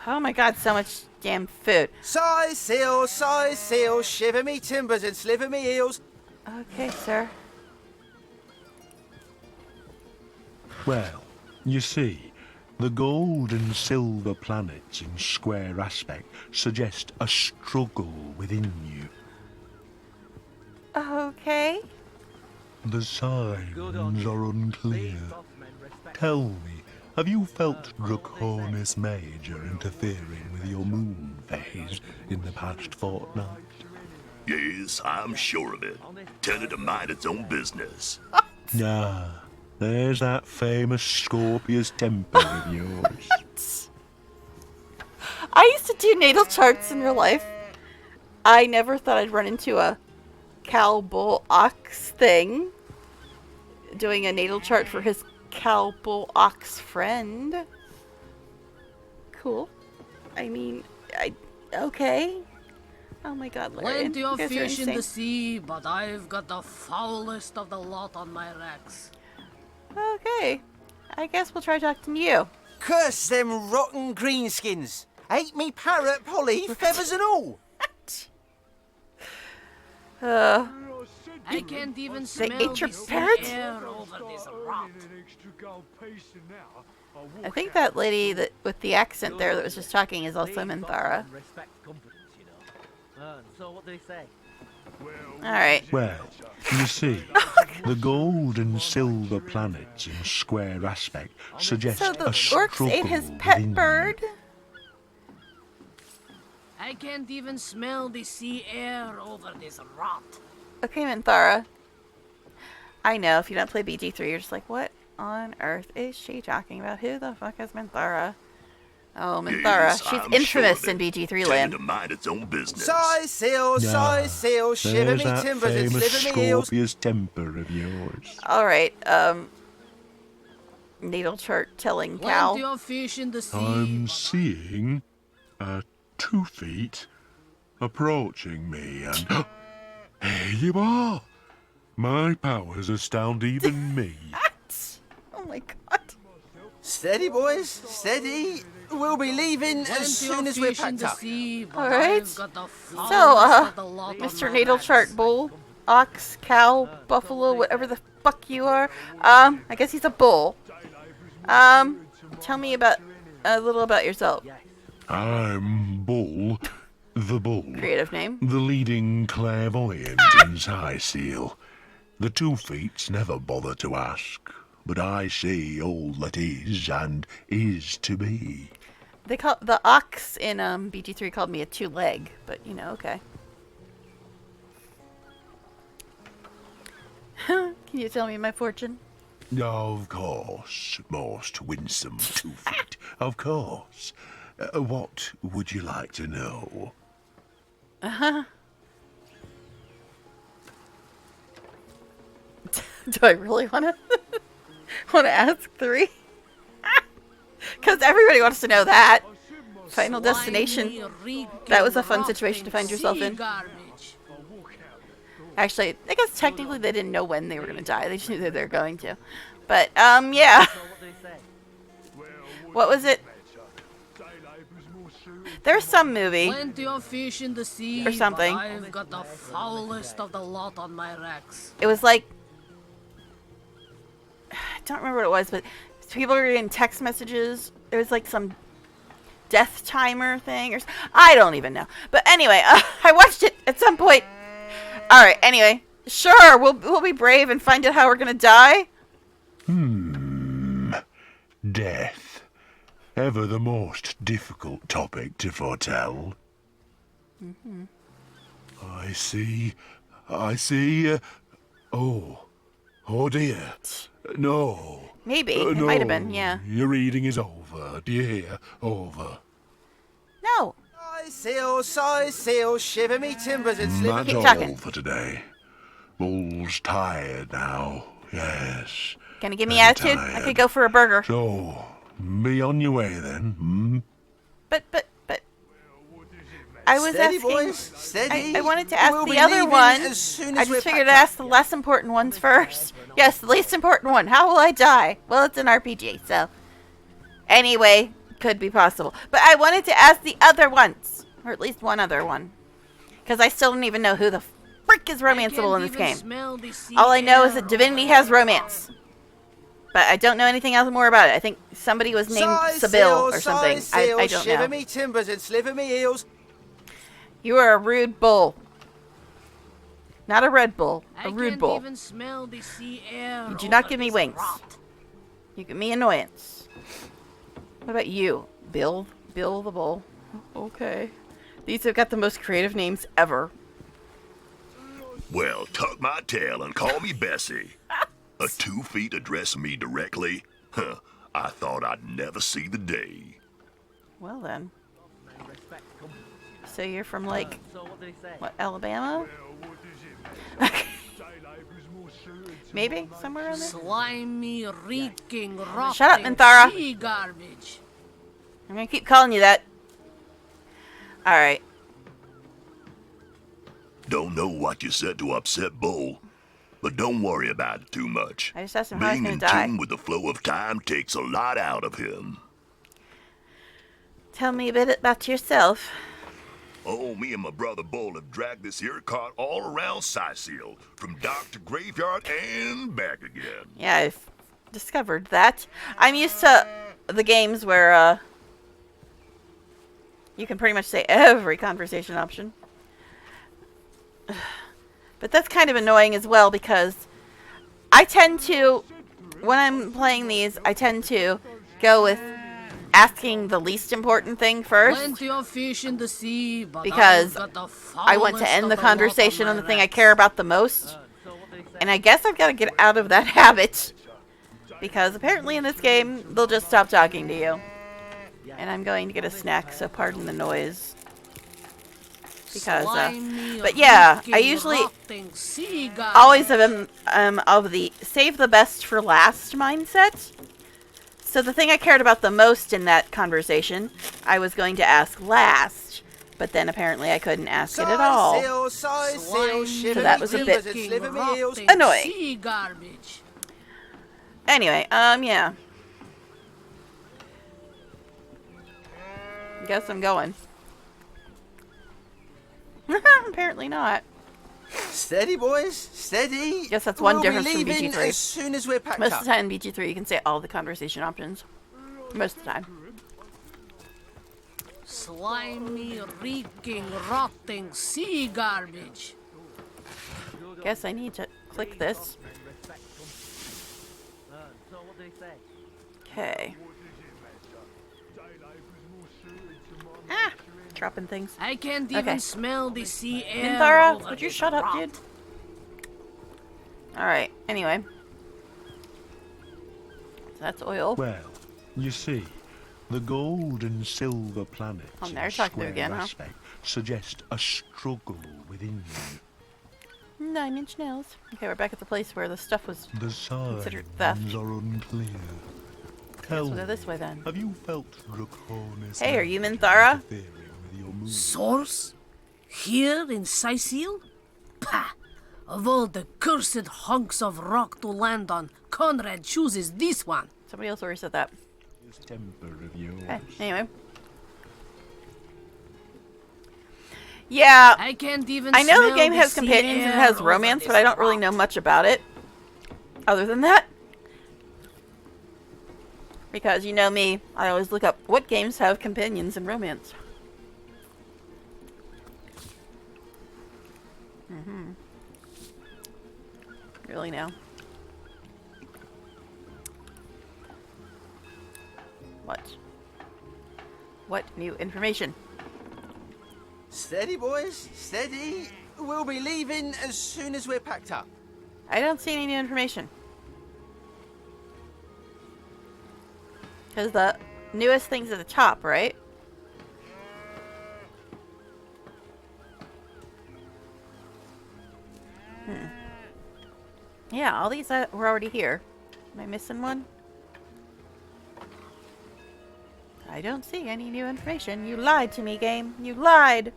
Oh my god, so much damn food. Size seal, shiver me timbers and sliver me heels. Okay, sir. Well, you see, the gold and silver planets in square aspect suggest a struggle within you. Okay. The signs are unclear. Tell me, have you felt Draconis Major interfering with your moon phase in the past fortnight? Yes, I'm sure of it. Tell it to mind its own business. Ah, there's that famous Scorpius temper of yours. I used to do natal charts in real life. I never thought I'd run into a cow, bull, ox thing doing a natal chart for his cow, bull, ox friend. Cool. I mean, okay. Oh my god, Larry. Plenty of fish in the sea, but I've got the foulest of the lot on my racks. Okay. I guess we'll try talking to you. Curse them rotten greenskins. Ate me parrot, Polly, feathers and all. I can't even They smell ate your the sea parrot? air over this rot. I think that lady that with the accent there that was just talking is also Minthara. So what did he say? Alright. Well, you see, the gold and silver planets in square aspect suggest So the a struggle orcs ate his pet within bird? I can't even smell the sea air over this rot. Okay, Minthara. I know, if you don't play BG3, you're just like, what on earth is she talking about? Who the fuck is Minthara? Oh, Minthara. Yes, She's I'm infamous sure in BG3 Tell it land. to mind its own business. Size seal, shiver There's me that timbers and famous sliver me heels. Scorpius temper of yours. Alright, natal chart telling cow. Plenty of fish in the sea. I'm seeing 2 feet approaching me, and here you are. My powers astound even me. Oh my god. Steady, boys, steady. We'll be leaving as soon as we're packed up. Alright. So, Mr. Natal Chart Bull, Ox, Cow, Buffalo, whatever the fuck you are. I guess he's a bull. Tell me about a little about yourself. I'm Bull, the Bull. Creative name. The leading clairvoyant in Seal. The 2 feets never bother to ask, but I see all that is and is to be. They call the ox in BG3 called me a 2-leg, but you know, okay. Can you tell me my fortune? Of course, most winsome 2 feet. Of course. What would you like to know? Do I really want to ask 3? Because everybody wants to know that. Final Destination. That was a fun situation to find yourself in. Actually, I guess technically they didn't know when they were going to die. They just knew that they were going to. But, yeah. What was it? There's some movie. Plenty of fish in the sea, or something. But I've got the foulest of the lot on my racks. It was like, I don't remember what it was, but people were getting text messages. There was like some death timer thing, or I don't even know. But anyway, I watched it at some point. All right. Anyway, sure, we'll be brave and find out how we're gonna die. Death. Ever the most difficult topic to foretell. Mm-hmm. I see. Oh dear. No. Maybe. It no. might have been, yeah. Your reading is over. Do you hear? Over. No. Sight sail, shiver me timbers and sliver That's me... all for today. Bull's tired now. Yes. Gonna give me Very attitude? I tired. could go for a burger. So, be on your way then. Hmm? But I was Steady, asking. boys, steady. I wanted to ask We'll the be other leaving one. as soon I as we're just figured packed to ask the less important ones first. Yes, the least important one. How will I die? Well, it's an RPG, so anyway, could be possible. But I wanted to ask the other ones, or at least one other one, because I still don't even know who the frick is romanceable in this game. All I know is that Divinity has romance. But I don't know anything else more about it. I think somebody was named Sybil or something. I don't shiver know. me timbers and sliver me heels. You are a rude bull. Not a Red Bull. A rude bull. Even smell the sea air. You do not give me wings. You give me annoyance. What about you? Bill the bull. Okay. These have got the most creative names ever. Well, tuck my tail and call me Bessie. A 2 feet addressing me directly? Huh, I thought I'd never see the day. Well then. So you're from like, what, Alabama? Maybe somewhere around there. Slimy, reeking, rotting Shut up, Minthara. sea garbage. I'm gonna keep calling you that. All right. Don't know what you said to upset Bull, but don't worry about it too much. I just asked him how he's Being gonna in die. tune with the flow of time takes a lot out of him. Tell me a bit about yourself. Oh, me and my brother Bull have dragged this here cart all around Sicil, from dock to graveyard and back again. Yeah, I've discovered that. I'm used to the games where you can pretty much say every conversation option. But that's kind of annoying as well because I tend to, when I'm playing these, I tend to go with asking the least important thing first. Plenty of fish in the sea, but Because I've got the I want to foulest end of the lot conversation my on the thing I racks. care about the most. And I guess I've got to get out of that habit. Because apparently in this game, they'll just stop talking to you. And I'm going to get a snack, so pardon the noise. Because, but yeah, I usually always have of the save the best for last mindset. So the thing I cared about the most in that conversation, I was going to ask last. But then apparently I couldn't ask it at all. So that was a bit annoying. Anyway, yeah. Guess I'm going. Apparently not. Steady, boys, steady. Guess that's one We'll difference be from leaving BG3. as soon as we're packed Most up. of the time in BG3 you can say all the conversation options. Most of the time. Slimy, reeking, rotting sea garbage. Guess I need to click this. Okay. Ah! Dropping things. I can't Okay. even smell the sea air. Minthara, over would you this shut up, rot. dude? Alright, anyway. So that's oil. Well, you see, the gold and silver planets Oh, in now you're talking square again, huh? aspect suggest a struggle within you. 9-inch nails. Okay, we're back at the place where the stuff was The considered signs theft. are unclear. Tell Let's go me, this way then. have you felt Draconis Hey, are you Minthara? interfering with your moves? Source? Here in Sicil? Pah! Of all the cursed hunks of rock to land on, Conrad chooses this one. Somebody else already said that. This temper of yours. Okay, anyway. Yeah, I can't even I know the smell game has sea companions and air has over romance, this but I don't really rot. know much about it. Other than that. Because you know me, I always look up what games have companions and romance. Really now. What? What new information? Steady, boys, steady. We'll be leaving as soon as we're packed up. I don't see any new information. Because the newest thing's at the top, right? Yeah, all these were already here. Am I missing one? I don't see any new information. You lied to me, game. You lied.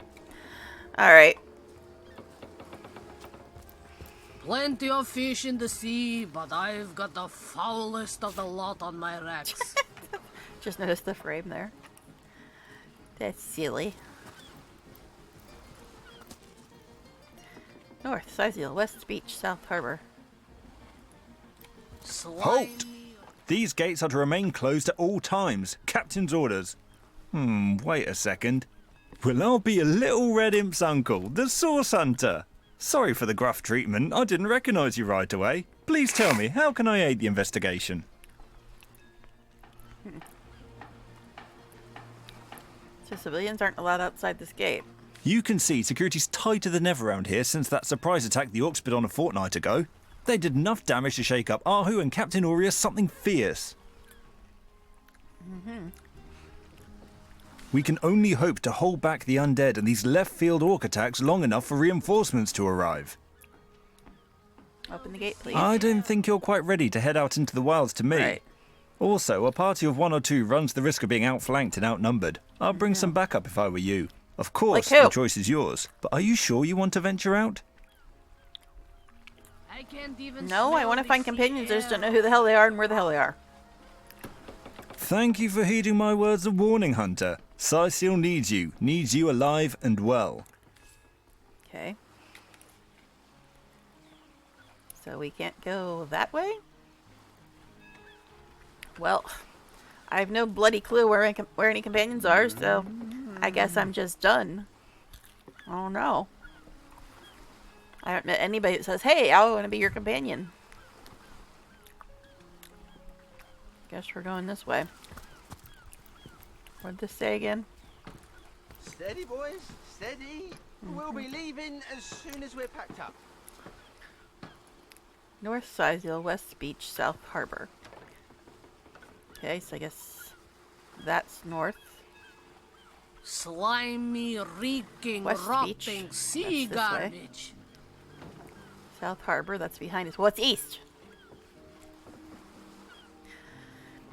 Alright. Plenty of fish in the sea, but I've got the foulest of the lot on my racks. Just noticed the frame there. That's silly. North, Sizeel, West Beach, South Harbor. Halt! These gates are to remain closed at all times. Captain's orders. Wait a second. Well, I'll be a little red imp's uncle, the Source Hunter. Sorry for the gruff treatment. I didn't recognise you right away. Please tell me, how can I aid the investigation? So civilians aren't allowed outside this gate. You can see security's tighter than ever around here since that surprise attack the Orcs did on a fortnight ago. They did enough damage to shake up Ahu and Captain Aureus something fierce. We can only hope to hold back the undead and these left-field Orc attacks long enough for reinforcements to arrive. Open the gate, please. I don't think you're quite ready to head out into the wilds to me. Right. Also, a party of 1 or 2 runs the risk of being outflanked and outnumbered. I'd bring some backup if I were you. Of course, Like who? the choice is yours. But are you sure you want to venture out? I can't even No, I smell want to the find sea companions. I just air. don't know who the hell they are and where the hell they are. Thank you for heeding my words of warning, Hunter. Sizeel needs you alive and well. Okay. So we can't go that way? Well, I have no bloody clue where any companions are, so I guess I'm just done. Oh no. I haven't met anybody that says, hey, I want to be your companion. Guess we're going this way. What'd this say again? Steady, boys, steady. We'll be leaving as soon as we're packed up. North Sizeel, West Beach, South Harbor. Okay, so I guess that's north. Slimy, reeking, West Beach. rotting sea That's this way. garbage. South Harbor, that's behind us. What's east?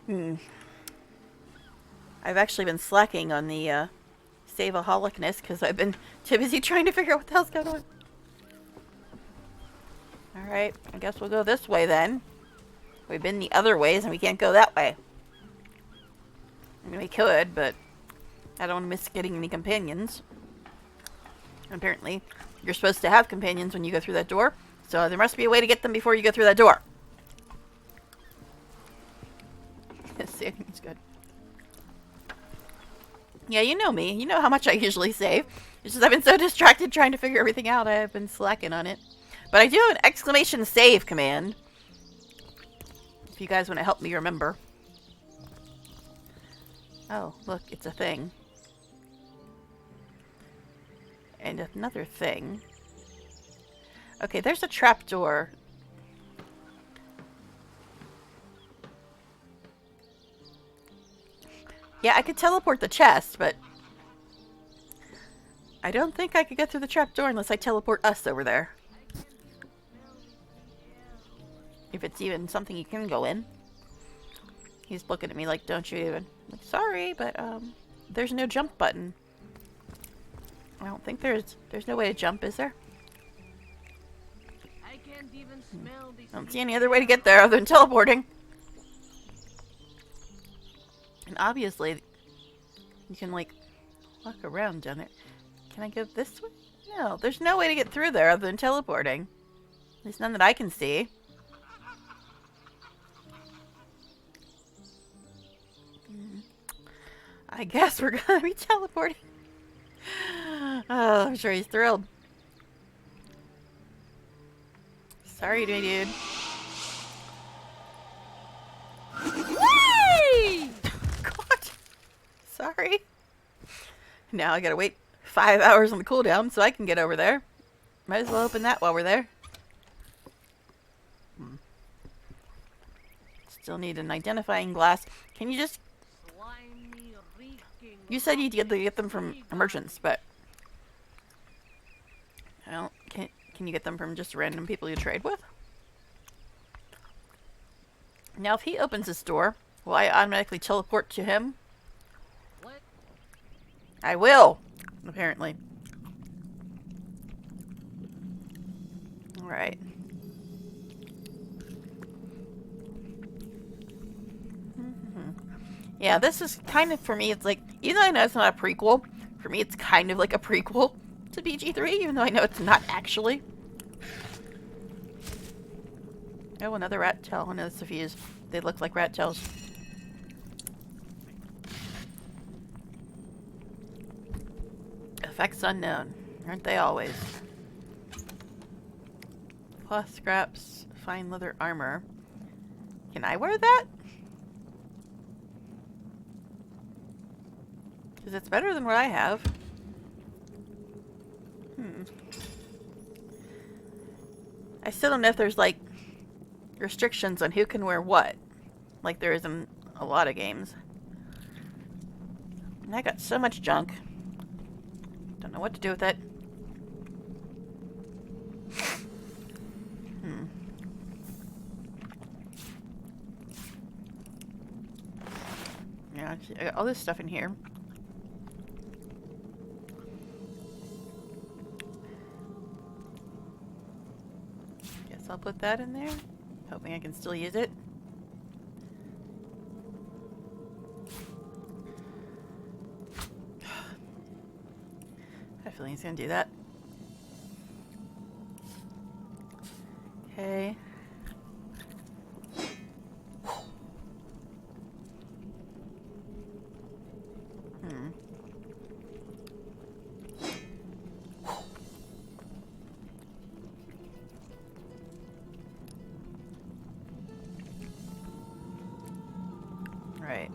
I've actually been slacking on the save-a-holicness because I've been too busy trying to figure out what the hell's going on. Alright, I guess we'll go this way then. We've been the other ways and we can't go that way. I mean, we could, but I don't want to miss getting any companions. Apparently, you're supposed to have companions when you go through that door, so there must be a way to get them before you go through that door. Saving is good. Yeah, you know me. You know how much I usually save. It's just I've been so distracted trying to figure everything out, I've been slacking on it. But I do have an exclamation save command. If you guys want to help me remember. Oh, look, it's a thing. And another thing. Okay, there's a trapdoor. Yeah, I could teleport the chest, but I don't think I could get through the trapdoor unless I teleport us over there. If it's even something you can go in. He's looking at me like, don't you even... Like, sorry, but there's no jump button. I don't think there's no way to jump, is there? I can't even smell the I don't see any other way to get there other than teleporting. And obviously, you can, like, walk around down there. Can I go this way? No, there's no way to get through there other than teleporting. There's none that I can see. I guess we're gonna be teleporting. Oh, I'm sure he's thrilled. Sorry, dude. Whee! God. Sorry. Now I gotta wait 5 hours on the cooldown so I can get over there. Might as well open that while we're there. Still need an identifying glass. Can you just... You said you get them from merchants, but... I don't... Can you get them from just random people you trade with? Now if he opens his door, will I automatically teleport to him? I will! Apparently. Alright. Yeah, this is kind of, for me, it's like, even though I know it's not a prequel, for me it's kind of like a prequel to BG3, even though I know it's not actually. Oh, another rat tail. I know it's a fuse. They look like rat tails. Effects unknown. Aren't they always? Cloth scraps, fine leather armor. Can I wear that? Because it's better than what I have. I still don't know if there's, like, restrictions on who can wear what. Like there is in a lot of games. And I got so much junk. Don't know what to do with it. Yeah, I got all this stuff in here. Guess I'll put that in there. Hoping I can still use it. I have a feeling he's gonna do that. Okay. Right.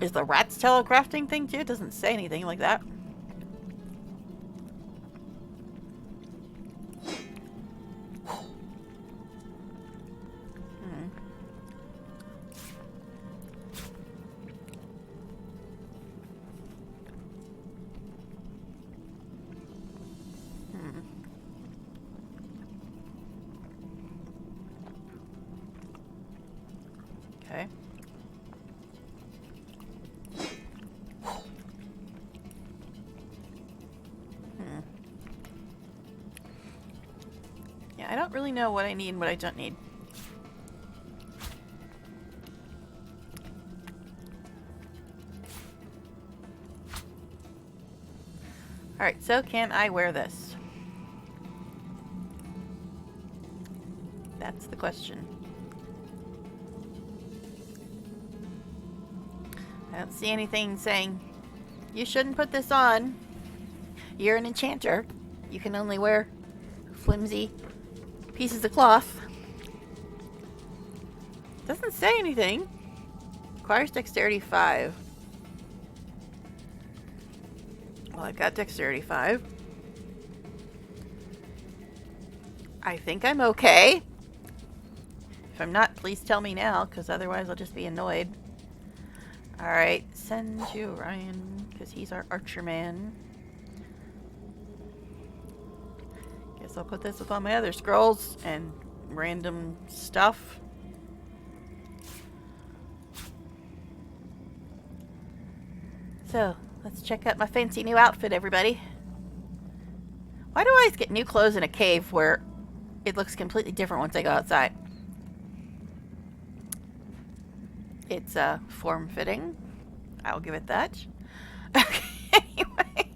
Is the rat's tail crafting thing too? It doesn't say anything like that. Okay. Yeah, I don't really know what I need and what I don't need. Alright, so can I wear this? That's the question. I don't see anything saying, you shouldn't put this on. You're an enchanter. You can only wear flimsy pieces of cloth. Doesn't say anything. Requires dexterity 5. Well, I've got dexterity 5. I think I'm okay. If I'm not, please tell me now, because otherwise I'll just be annoyed. Alright, send to Ryan, because he's our archer man. Guess I'll put this with all my other scrolls and random stuff. So, let's check out my fancy new outfit, everybody. Why do I always get new clothes in a cave where it looks completely different once I go outside? It's form-fitting. I'll give it that. Anyway.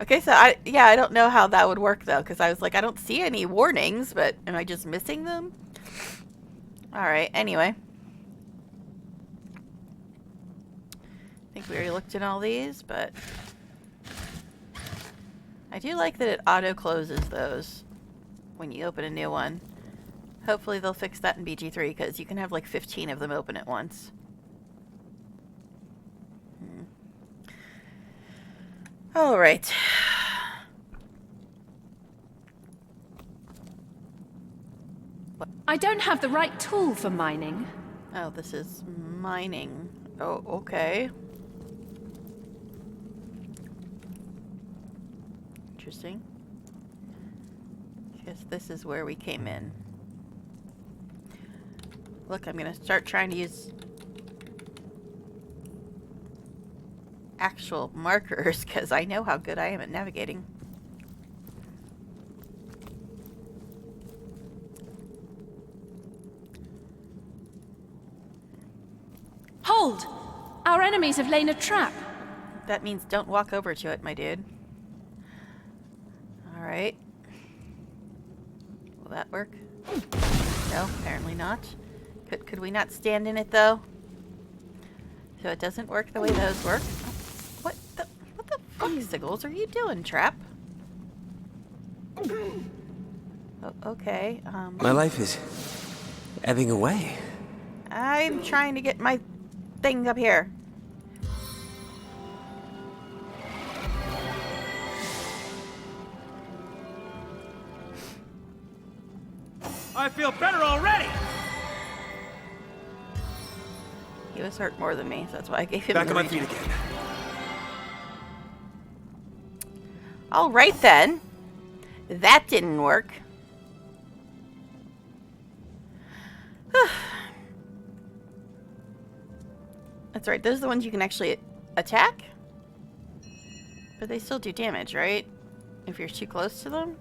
Okay, so I don't know how that would work though, because I was like, I don't see any warnings, but am I just missing them? Alright, anyway. think we already looked in all these, but I do like that it auto-closes those when you open a new one. Hopefully they'll fix that in BG3, because you can have like 15 of them open at once. Alright. I don't have the right tool for mining. Oh, this is mining. Oh, okay. Interesting. Guess this is where we came in. Look, I'm gonna start trying to use actual markers, because I know how good I am at navigating. Hold! Our enemies have laid a trap. That means don't walk over to it, my dude. Alright. Will that work? No, apparently not. Could we not stand in it, though? So it doesn't work the way those work? What the fuck, Siggles, are you doing, Trap? Oh, okay, My life is ebbing away. I'm trying to get my thing up here. I feel better already! He was hurt more than me, so that's why I gave him Back the on my region. feet again. Alright then. That didn't work. That's right, those are the ones you can actually attack? But they still do damage, right? If you're too close to them?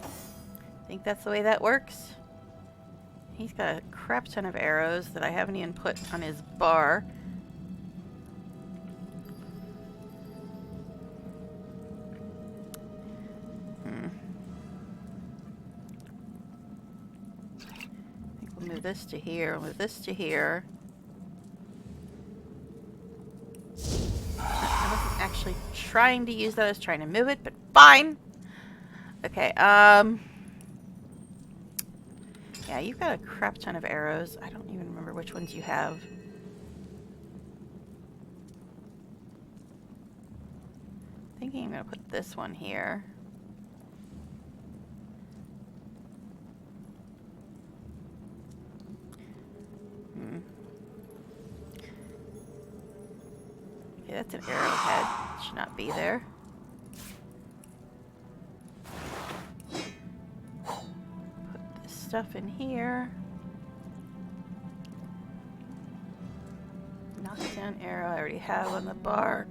I think that's the way that works. He's got a crap ton of arrows that I haven't even put on his bar. I think we'll move this to here, we'll move this to here. I wasn't actually trying to use that, I was trying to move it, but fine! Okay, yeah, you've got a crap ton of arrows. I don't even remember which ones you have. Thinking I'm gonna put this one here. Okay, that's an arrowhead. Should not be there. Stuff in here. Knockdown arrow I already have on the bar.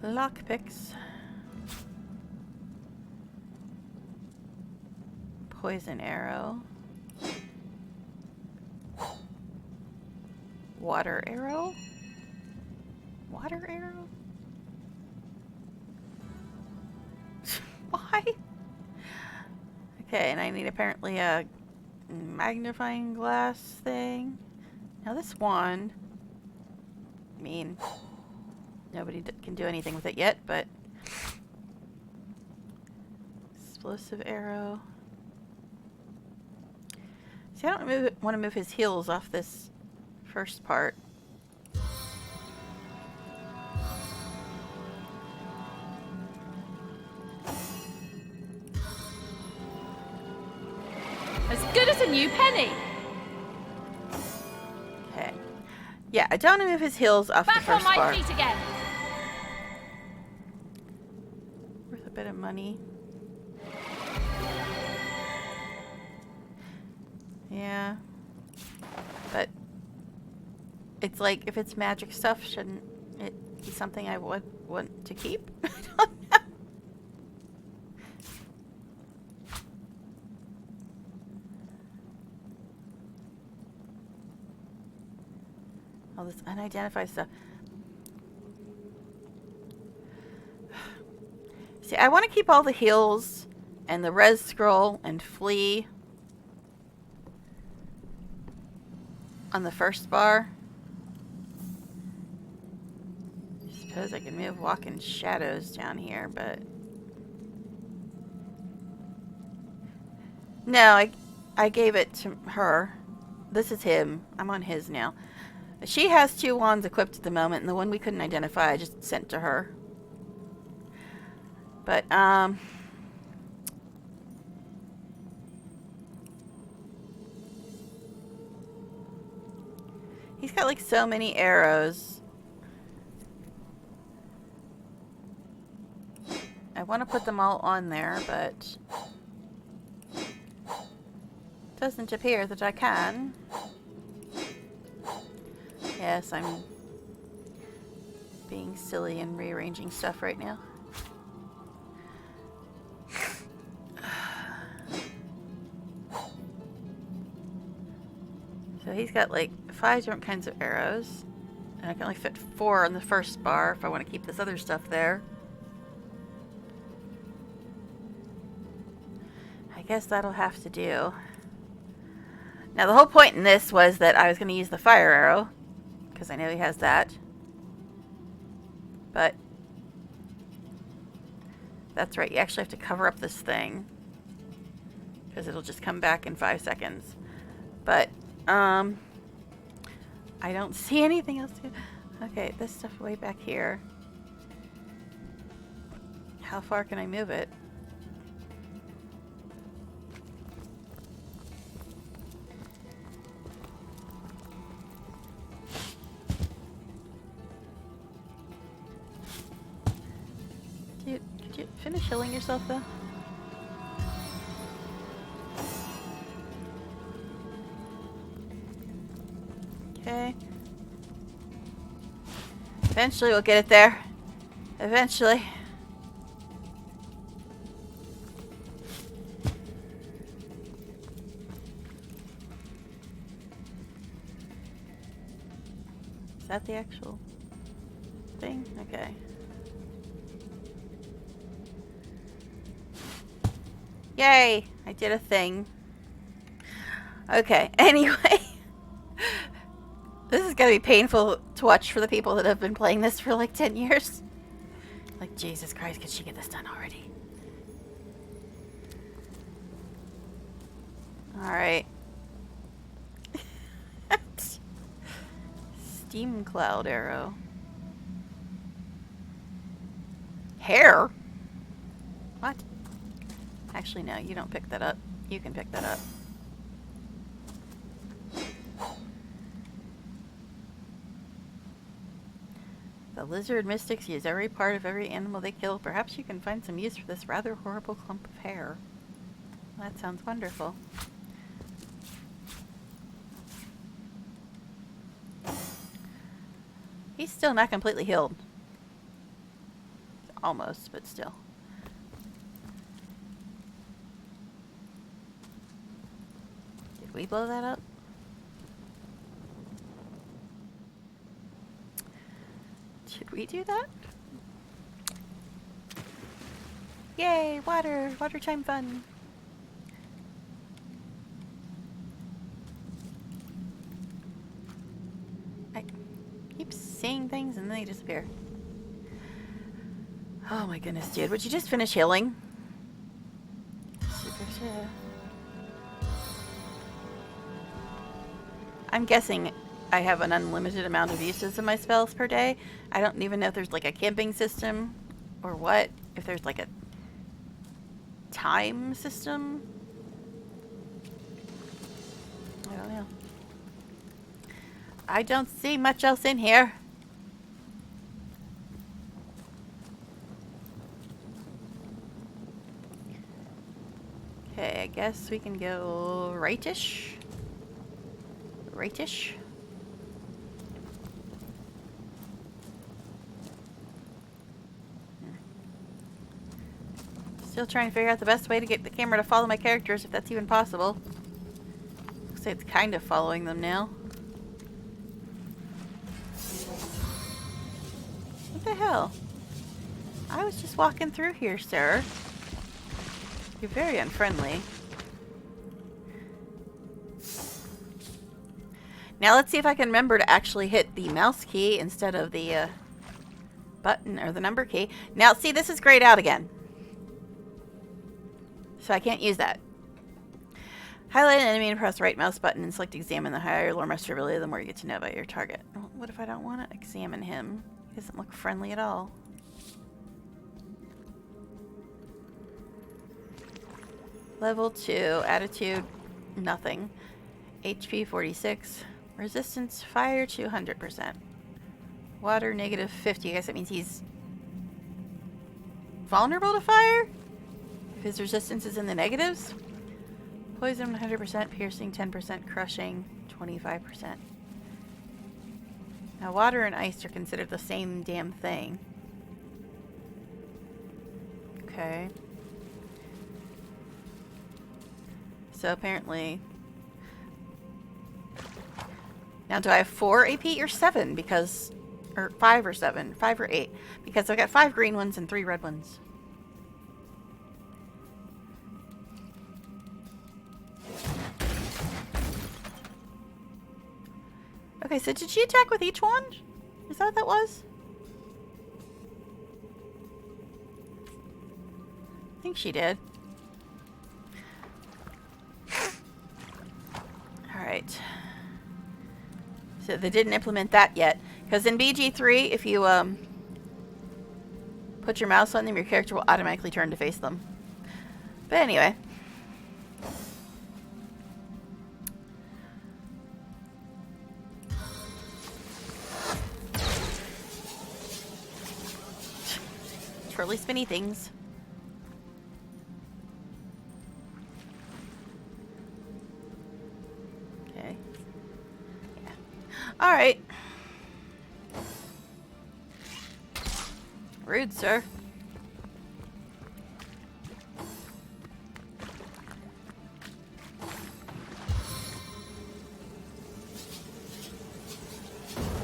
Lockpicks. Poison arrow. Water arrow? Water arrow? Why? Okay, and I need apparently a magnifying glass thing. Now this one, I mean, nobody can do anything with it yet, but explosive arrow. See, I don't want to move his heels off this first part. As good as a new penny. Okay. Yeah, I don't want to move his heels off the Back first on my part. feet again. Worth a bit of money. Yeah. But it's like, if it's magic stuff, shouldn't it be something I would want to keep? I don't know. All this unidentified stuff. See, I want to keep all the heals and the res scroll and flee. on the first bar. I suppose I can move walk in shadows down here, but no, I gave it to her. This is him. I'm on his now. She has 2 wands equipped at the moment, and the one we couldn't identify I just sent to her. But he's got like so many arrows. I want to put them all on there, but doesn't appear that I can. Yes, I'm being silly and rearranging stuff right now. So he's got like 5 different kinds of arrows. And I can only fit 4 on the first bar if I want to keep this other stuff there. I guess that'll have to do. Now the whole point in this was that I was going to use the fire arrow, because I know he has that. But that's right, you actually have to cover up this thing, because it'll just come back in 5 seconds. But I don't see anything else to... Okay, this stuff way back here. How far can I move it? Could you finish healing yourself though? Okay. Eventually we'll get it there. Eventually. Is that the actual thing? Okay. Yay! I did a thing. Okay, anyway. This is gonna be painful to watch for the people that have been playing this for like 10 years. Like, Jesus Christ, could she get this done already? Alright. Steam cloud arrow. Hair? What? Actually, no, you don't pick that up. You can pick that up. The lizard mystics use every part of every animal they kill. Perhaps you can find some use for this rather horrible clump of hair. That sounds wonderful. He's still not completely healed. Almost, but still. Did we blow that up? Should we do that? Yay, water! Water time fun! I keep seeing things and then they disappear. Oh my goodness, dude. Would you just finish healing? Super shit. I'm guessing I have an unlimited amount of uses of my spells per day. I don't even know if there's like a camping system or what. If there's like a time system. I don't know. I don't see much else in here. Okay, I guess we can go rightish. Rightish. Still trying to figure out the best way to get the camera to follow my characters, if that's even possible. Looks like it's kind of following them now. What the hell? I was just walking through here, sir. You're very unfriendly. Now let's see if I can remember to actually hit the mouse key instead of the button or the number key. Now, see, this is grayed out again. So I can't use that. Highlight an enemy and press right mouse button and select examine. The higher your lore master ability, the more you get to know about your target. Well, what if I don't want to examine him? He doesn't look friendly at all. Level 2, attitude, nothing. HP 46, resistance fire 200%. Water negative 50. I guess that means he's vulnerable to fire? If his resistance is in the negatives? Poison 100%, piercing 10%, crushing 25%. Now water and ice are considered the same damn thing. Okay. So apparently... Now do I have 4 AP or 7? Because... Or 5 or 7. 5 or 8. Because I've got 5 green ones and 3 red ones. Okay, so did she attack with each one? Is that what that was? I think she did. Alright. So they didn't implement that yet. Because in BG3, if you put your mouse on them, your character will automatically turn to face them. But anyway. Twirly spinny things. Okay. Yeah. Alright. Rude, sir.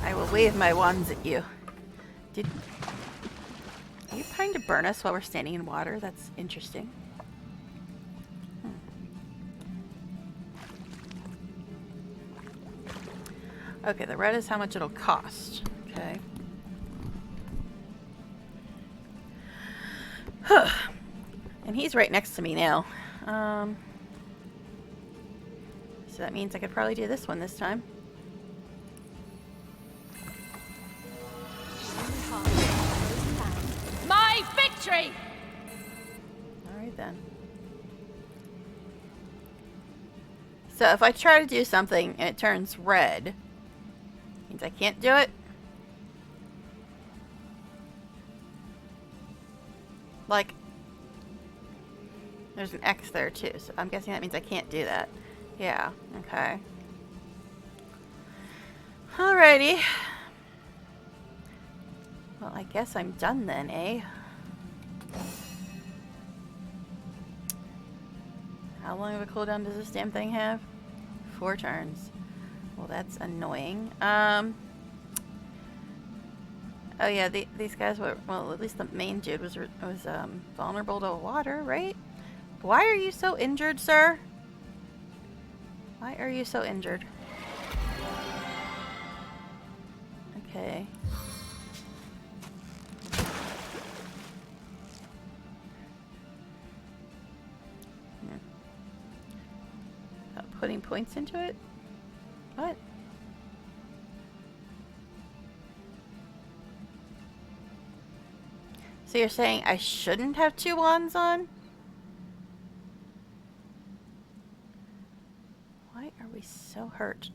I will wave my wands at you. Are you trying to burn us while we're standing in water? That's interesting. Okay, the red is how much it'll cost. Okay. And he's right next to me now. So that means I could probably do this one this time. My victory! Alright then. So if I try to do something and it turns red, means I can't do it. Like, there's an X there too, so I'm guessing that means I can't do that. Yeah, okay. Alrighty. Well, I guess I'm done then, eh? How long of a cooldown does this damn thing have? 4 turns. Well, that's annoying. Oh yeah, these guys were, well, at least the main dude was vulnerable to water, right? Why are you so injured, sir? Why are you so injured? Okay. Putting points into it? What? So you're saying I shouldn't have 2 wands on? Why are we so hurt?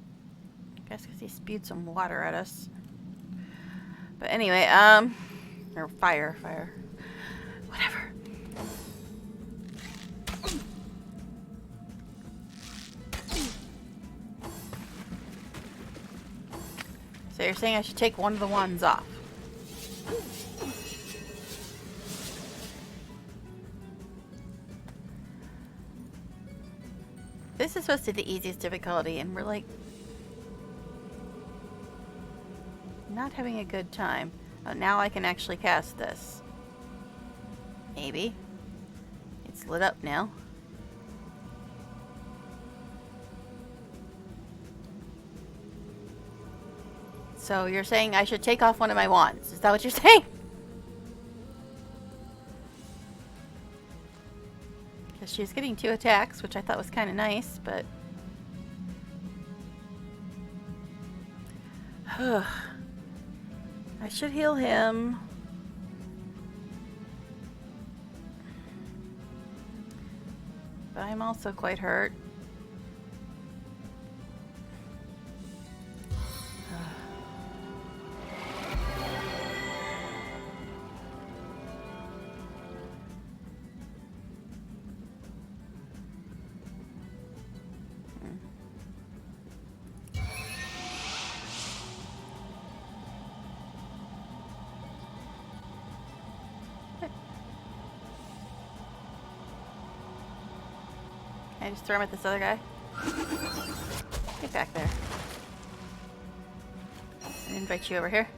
I guess because he spewed some water at us. But anyway, or fire. Whatever. So you're saying I should take one of the wands off? This is supposed to be the easiest difficulty, and we're like not having a good time. Oh, now I can actually cast this. Maybe. It's lit up now. So you're saying I should take off one of my wands? Is that what you're saying? Because she was getting 2 attacks, which I thought was kind of nice, but... I should heal him. But I'm also quite hurt. Can I just throw him at this other guy? Get back there. And invite you over here.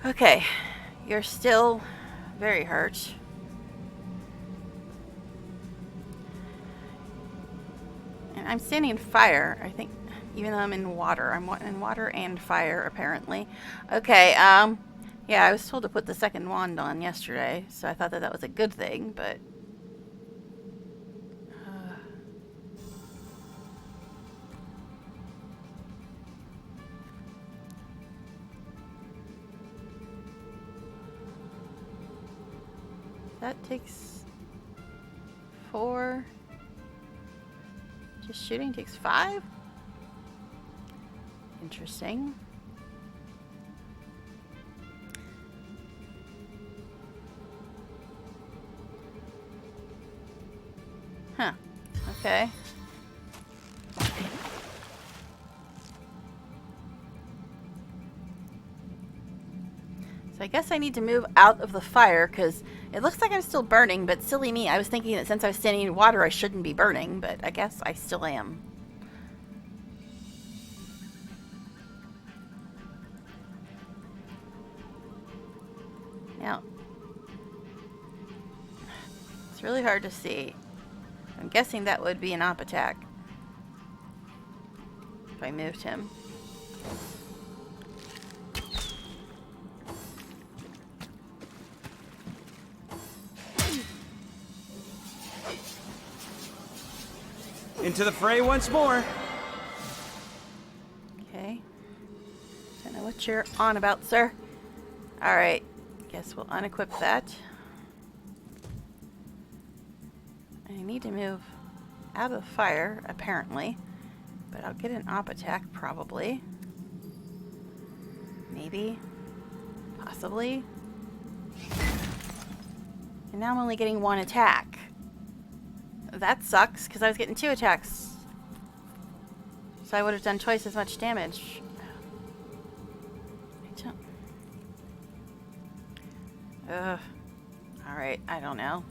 Okay. You're still very hurt. And I'm standing in fire, I think, even though I'm in water. I'm in water and fire, apparently. Okay, yeah, I was told to put the second wand on yesterday, so I thought that that was a good thing, but... That takes 4. Just shooting takes 5? Interesting. Huh. Okay. So I guess I need to move out of the fire because it looks like I'm still burning, but silly me, I was thinking that since I was standing in water I shouldn't be burning, but I guess I still am. Now, it's really hard to see. I'm guessing that would be an op attack if I moved him. Into the fray once more. Okay. Don't know what you're on about, sir. Alright. Guess we'll unequip that. I need to move out of the fire, apparently. But I'll get an op attack, probably. Maybe. Possibly. And now I'm only getting 1 attack. That sucks, because I was getting 2 attacks. So I would have done twice as much damage. Ugh. Alright, I don't know.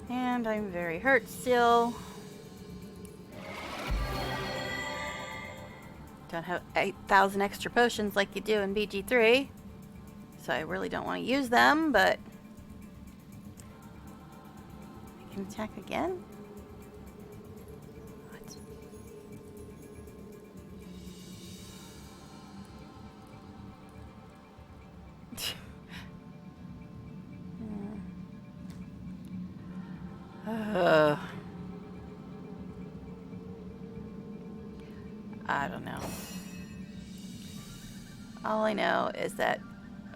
And I'm very hurt still. Don't have 8,000 extra potions like you do in BG3. So I really don't want to use them, but... I can attack again? What? I don't know. All I know is that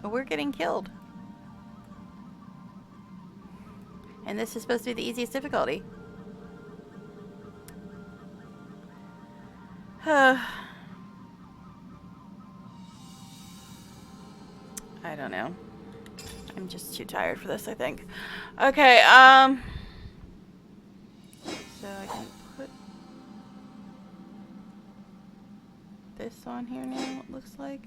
we're getting killed. And this is supposed to be the easiest difficulty. I don't know. I'm just too tired for this, I think. Okay, so I can put this on here now, it looks like.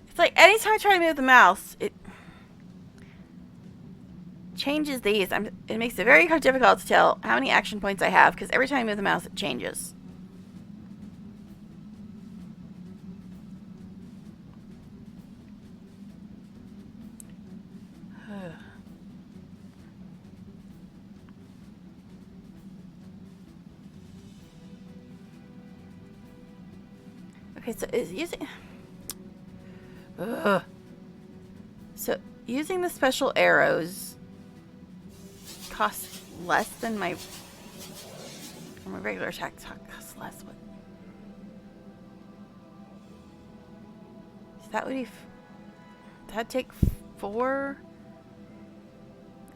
It's like anytime I try to move the mouse, it changes these. It makes it very difficult to tell how many action points I have because every time I move the mouse, it changes. Okay, so is using... Ugh. So, using the special arrows costs less than my regular attack costs less. What? So that would be... That'd take 4...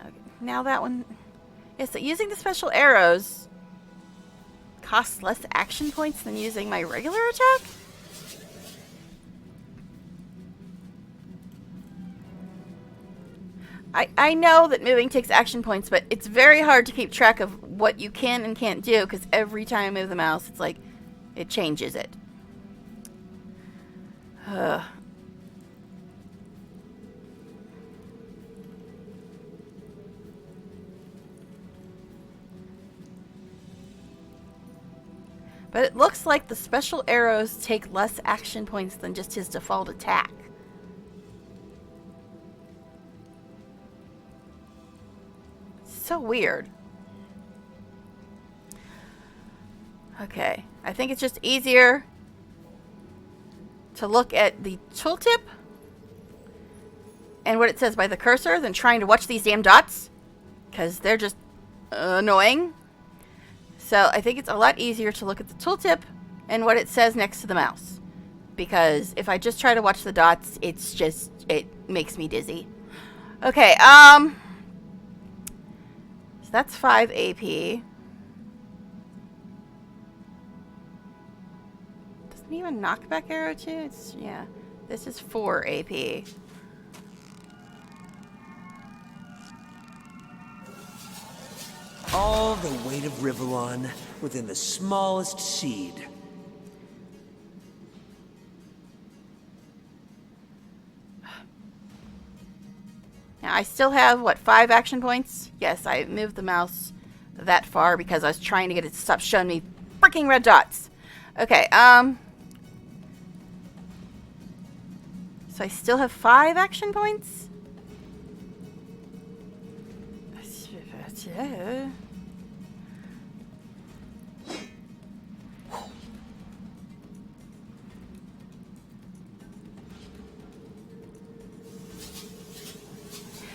Okay, now that one... Yeah, so using the special arrows costs less action points than using my regular attack? I know that moving takes action points, but it's very hard to keep track of what you can and can't do, because every time I move the mouse, it's like, it changes it. But it looks like the special arrows take less action points than just his default attack. So weird. Okay, I think it's just easier to look at the tooltip and what it says by the cursor than trying to watch these damn dots, because they're just annoying. So I think it's a lot easier to look at the tooltip and what it says next to the mouse, because if I just try to watch the dots, it's just, it makes me dizzy. Okay, so that's 5 AP. Doesn't he have a knockback arrow too? It's, yeah, this is 4 AP. All the weight of Rivalon within the smallest seed. Now I still have, what, 5 action points? Yes, I moved the mouse that far because I was trying to get it to stop showing me freaking red dots. Okay, so I still have 5 action points?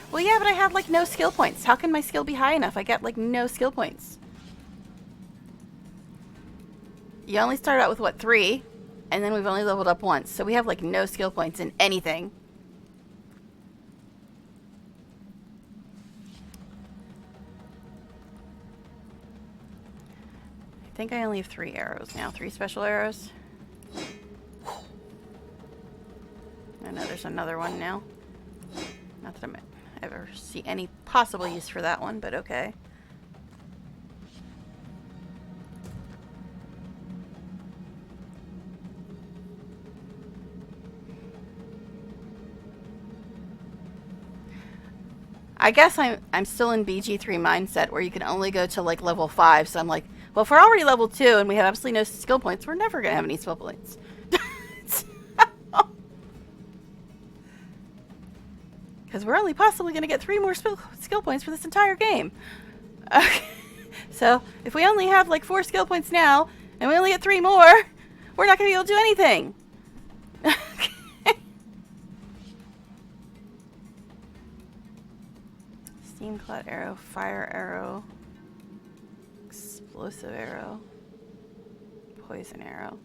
Well, yeah, but I have, like, no skill points. How can my skill be high enough? I get, like, no skill points. You only start out with, what, 3? And then we've only leveled up once. So we have, like, no skill points in anything. I think I only have 3 arrows now. 3 special arrows. I know there's another one now. Not that I ever see any possible use for that one, but okay. I guess I'm still in BG3 mindset where you can only go to like level 5, so I'm like, well, if we're already level 2 and we have absolutely no skill points, we're never gonna have any skill points. Because we're only possibly going to get 3 more skill points for this entire game. Okay. So, if we only have like 4 skill points now, and we only get 3 more, we're not going to be able to do anything. Okay. Steam cloud arrow, fire arrow, explosive arrow, poison arrow.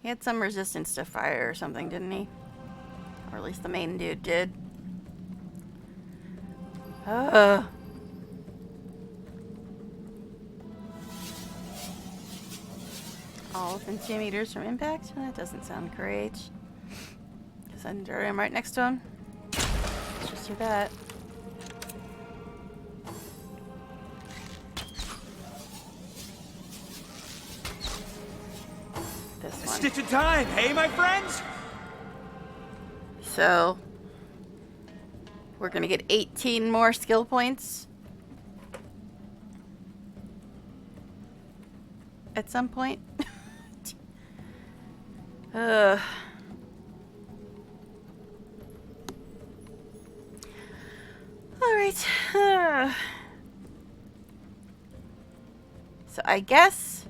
He had some resistance to fire or something, didn't he? Or at least the main dude did. All within 2 meters from impact? That doesn't sound great. Because I'm right next to him. Let's just do that. This one. Stitch of time, hey, my friends? So, we're going to get 18 more skill points at some point. Alright. So I guess...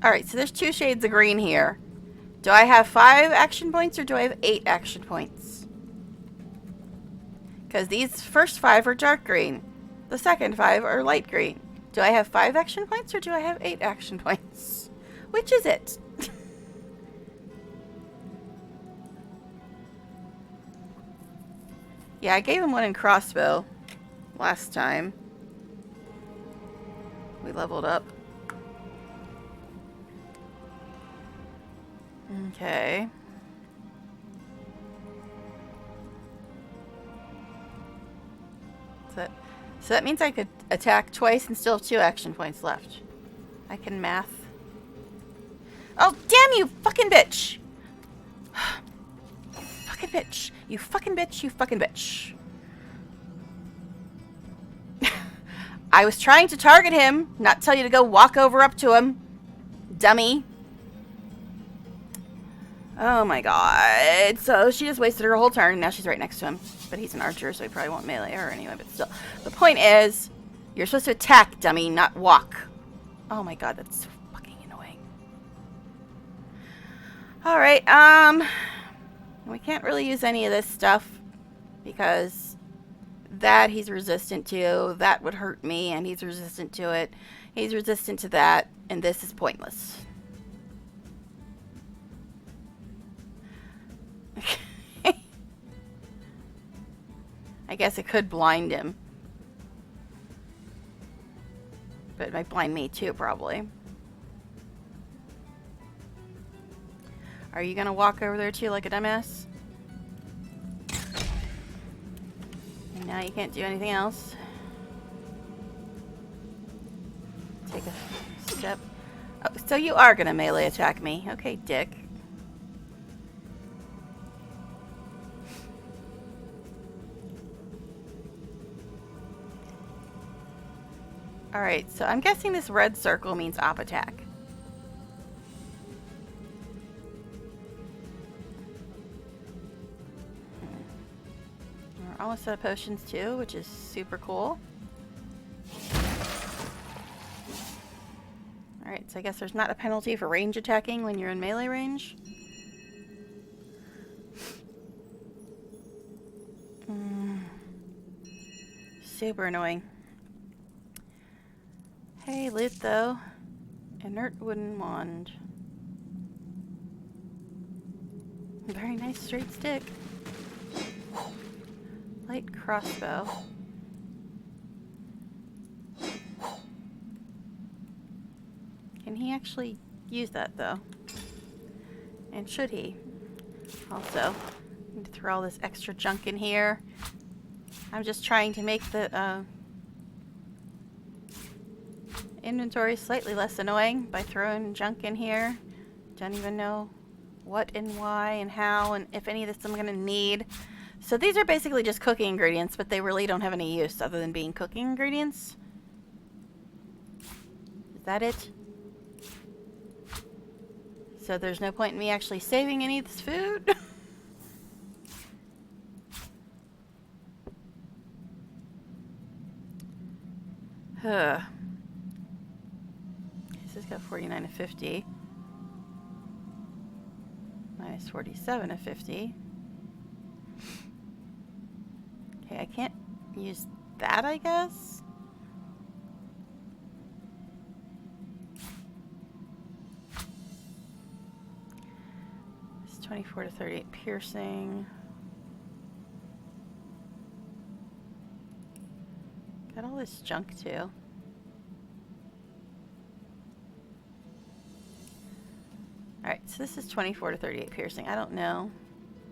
Alright, so there's 2 shades of green here. Do I have 5 action points or do I have 8 action points? Because these first 5 are dark green. The second 5 are light green. Do I have 5 action points or do I have 8 action points? Which is it? Yeah, I gave him one in crossbow last time. We leveled up. Okay. So that means I could attack twice and still have 2 action points left. I can math. Oh, damn you, fucking bitch! Fucking bitch. You fucking bitch, you fucking bitch. I was trying to target him, not tell you to go walk over up to him. Dummy. Oh my god. So she just wasted her whole turn, and now she's right next to him. But he's an archer, so he probably won't melee her anyway, but still. The point is, you're supposed to attack, dummy, not walk. Oh my god, that's so fucking annoying. Alright, we can't really use any of this stuff, because that he's resistant to, that would hurt me, and he's resistant to it. He's resistant to that, and this is pointless. I guess it could blind him. But it might blind me too, probably. Are you gonna walk over there too like a dumbass? And now you can't do anything else. Take a step. Oh, so you are gonna melee attack me. Okay, dick. Alright, so I'm guessing this red circle means op attack. We're almost out of potions too, which is super cool. Alright, so I guess there's not a penalty for range attacking when you're in melee range. Super annoying. Hey, loot though. Inert wooden wand. Very nice straight stick. Light crossbow. Can he actually use that though? And should he? Also, need to throw all this extra junk in here. I'm just trying to make the inventory slightly less annoying by throwing junk in here. Don't even know what and why and how and if any of this I'm going to need. So these are basically just cooking ingredients, but they really don't have any use other than being cooking ingredients. Is that it? So there's no point in me actually saving any of this food? Huh. This has got 49 of 50. Minus 47 of 50. Okay, I can't use that, I guess? It's 24 to 38 piercing. Got all this junk too. Alright, so this is 24 to 38 piercing. I don't know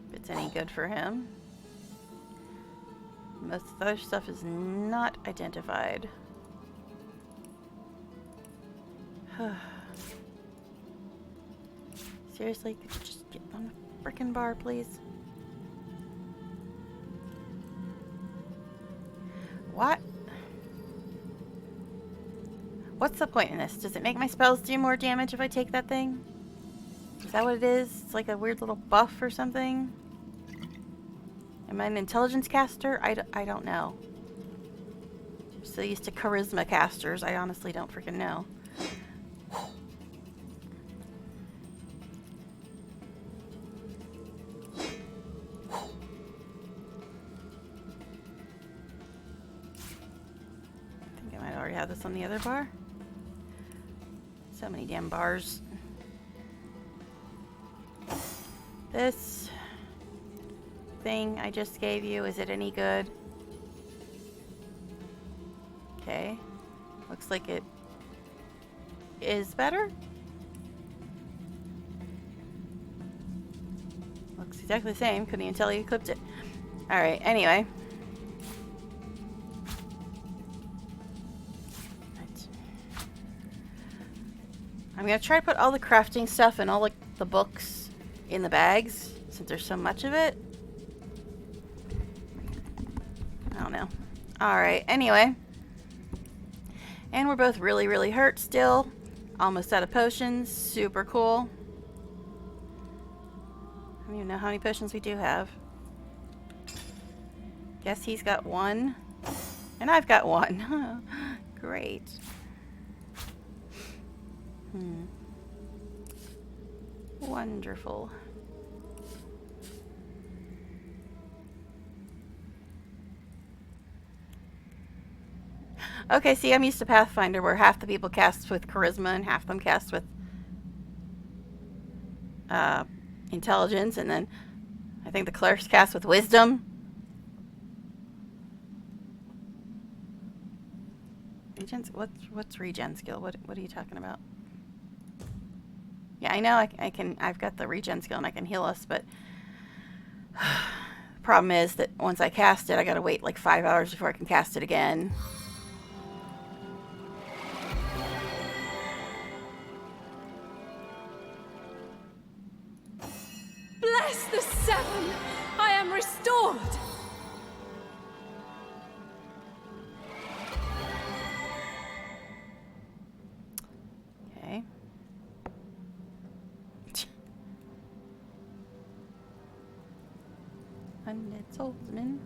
if it's any good for him. Most of the other stuff is not identified. Seriously, could you just get on the frickin' bar, please? What? What's the point in this? Does it make my spells do more damage if I take that thing? Is that what it is? It's like a weird little buff or something? Am I an intelligence caster? I don't know. So used to charisma casters, I honestly don't freaking know. I think I might already have this on the other bar. So many damn bars. This thing I just gave you, is it any good? Okay. Looks like it is better. Looks exactly the same. Couldn't even tell you clipped it. Alright, anyway. Right. I'm gonna try to put all the crafting stuff and all like the books in the bags since there's so much of it. I don't know. Alright, anyway. And we're both really, really hurt still. Almost out of potions. Super cool. I don't even know how many potions we do have. Guess he's got one. And I've got one. Great. Wonderful. Okay, see, I'm used to Pathfinder where half the people cast with charisma and half them cast with intelligence, and then I think the clerics cast with wisdom. Regen's, what's regen skill? What are you talking about? Yeah, I know I've got the regen skill and I can heal us, but problem is that once I cast it, I gotta wait like 5 hours before I can cast it again. Bless the seven! I am restored! Okay. Undead swordsman.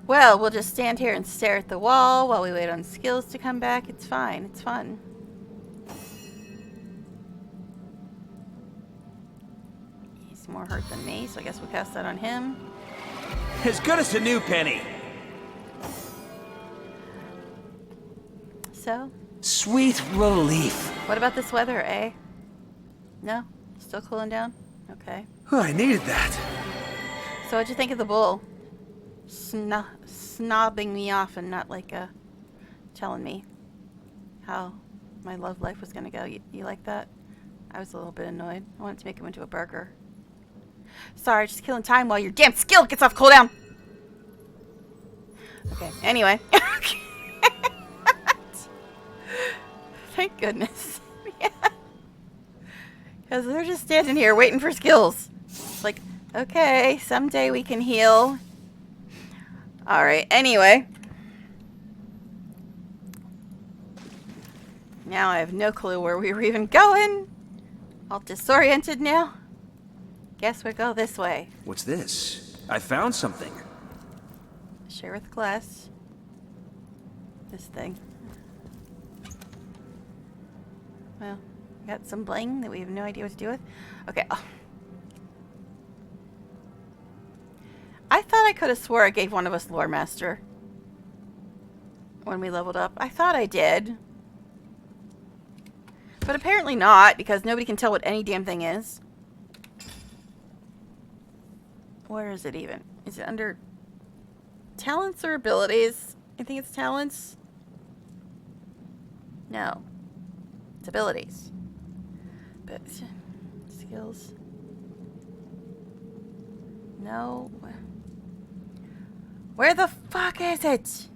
Well, we'll just stand here and stare at the wall while we wait on skills to come back. It's fine. It's fun. He's more hurt than me, so I guess we'll cast that on him. As good as a new penny. So? Sweet relief. What about this weather, eh? No? Still cooling down? Okay. I needed that. So what'd you think of the bull? Snobbing me off and not like telling me how my love life was gonna go. You like that? I was a little bit annoyed. I wanted to make him into a burger. Sorry, just killing time while your damn skill gets off cooldown. Okay, anyway. Thank goodness. Yeah. Because they're just standing here waiting for skills. It's like, okay, someday we can heal. Alright, anyway. Now I have no clue where we were even going. All disoriented now. Guess we'll go this way. What's this? I found something. Share with glass. This thing. Well, we got some bling that we have no idea what to do with. Okay. Oh. I thought I could have swore I gave one of us Lore Master when we leveled up. I thought I did. But apparently not, because nobody can tell what any damn thing is. Where is it even? Is it under talents or abilities? I think it's talents. No. It's abilities. But skills. No. Where the fuck is it?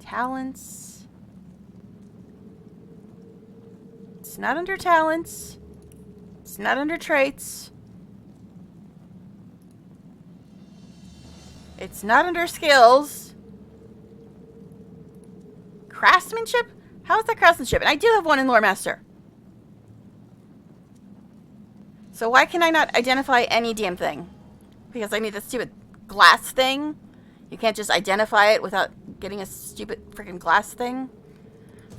Talents. It's not under talents. It's not under traits. It's not under skills. Craftsmanship? How is that craftsmanship? And I do have one in Lore Master. So why can I not identify any damn thing? Because I need this stupid glass thing? You can't just identify it without getting a stupid freaking glass thing?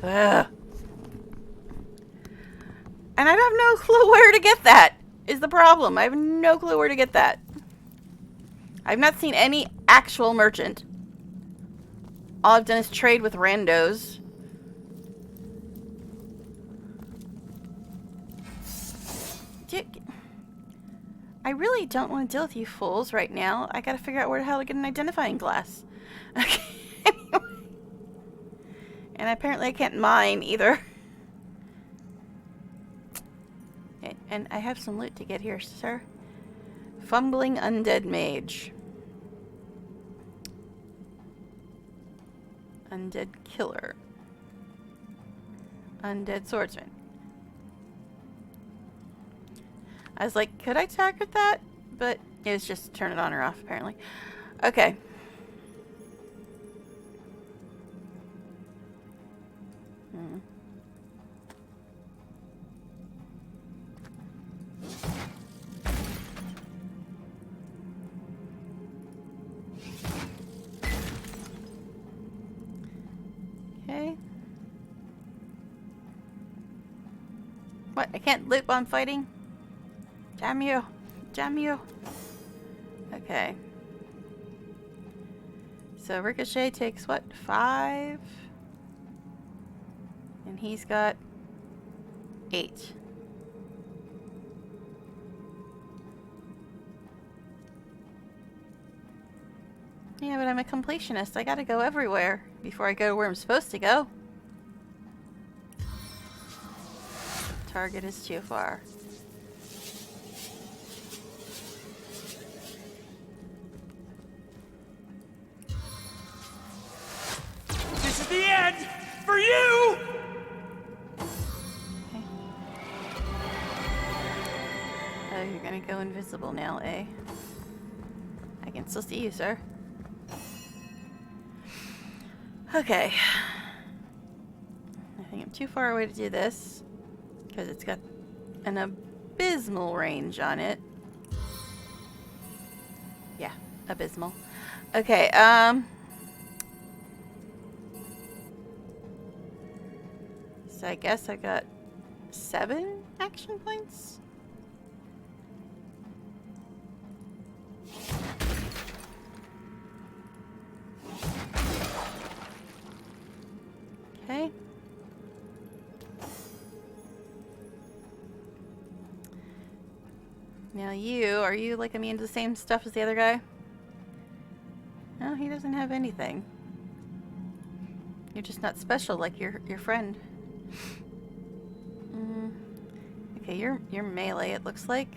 Ugh. And I have no clue where to get that, is the problem. I have no clue where to get that. I've not seen any actual merchant. All I've done is trade with randos. I really don't want to deal with you fools right now. I gotta figure out where the hell to get an identifying glass. Okay. And apparently I can't mine either. And I have some loot to get here, sir. Fumbling undead mage. Undead killer. Undead swordsman. I was like, could I target that? But it was just turn it on or off, apparently. Okay. Okay. What? I can't loot while I'm fighting? Damn you. Damn you. Okay. So Ricochet takes what? 5? And he's got 8. Yeah, but I'm a completionist. I gotta go everywhere before I go to where I'm supposed to go. Target is too far. This is the end for you! Okay. Oh, you're gonna go invisible now, eh? I can still see you, sir. Okay. I think I'm too far away to do this because it's got an abysmal range on it. Yeah, abysmal. Okay, so I guess I got 7 action points. Okay. Now are you like immune to the same stuff as the other guy? No, he doesn't have anything. You're just not special like your friend. Okay, you're melee, it looks like.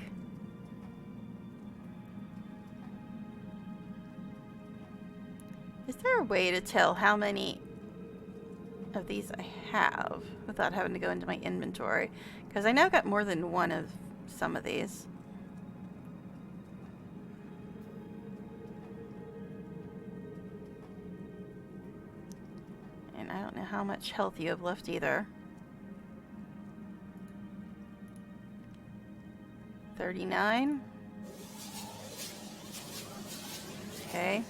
Is there a way to tell how many of these I have without having to go into my inventory? Because I know I've got more than one of some of these. And I don't know how much health you have left either. 39. Okay.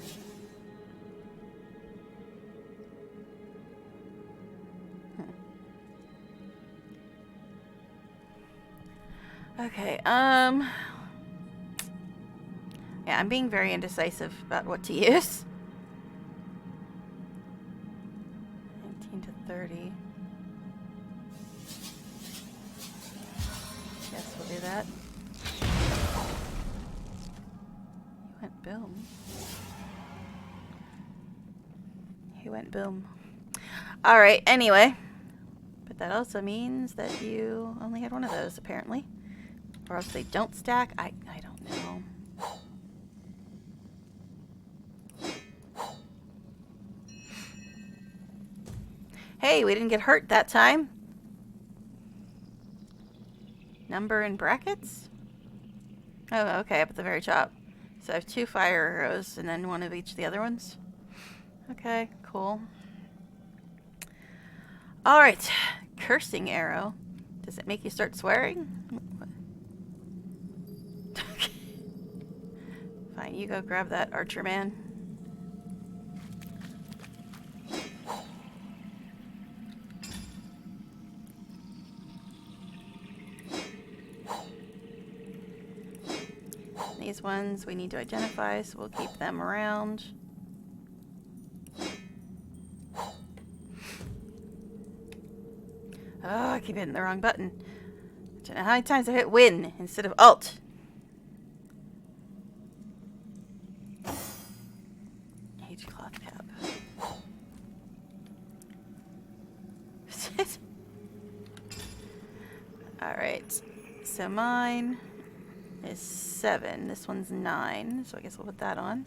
Okay, yeah, I'm being very indecisive about what to use. 19 to 30. Guess we'll do that. He went boom. He went boom. Alright, anyway. But that also means that you only had one of those, apparently. Or else they don't stack. I don't know. Hey, we didn't get hurt that time. Number in brackets? Oh, okay, up at the very top. So I have 2 fire arrows and then one of each of the other ones. Okay, cool. Alright, cursing arrow. Does it make you start swearing? Fine, you go grab that archer man. These ones we need to identify, so we'll keep them around. Oh, I keep hitting the wrong button. I don't know how many times I hit win instead of alt. Age cloth cap. Alright. So mine is 7. This one's 9. So I guess we'll put that on.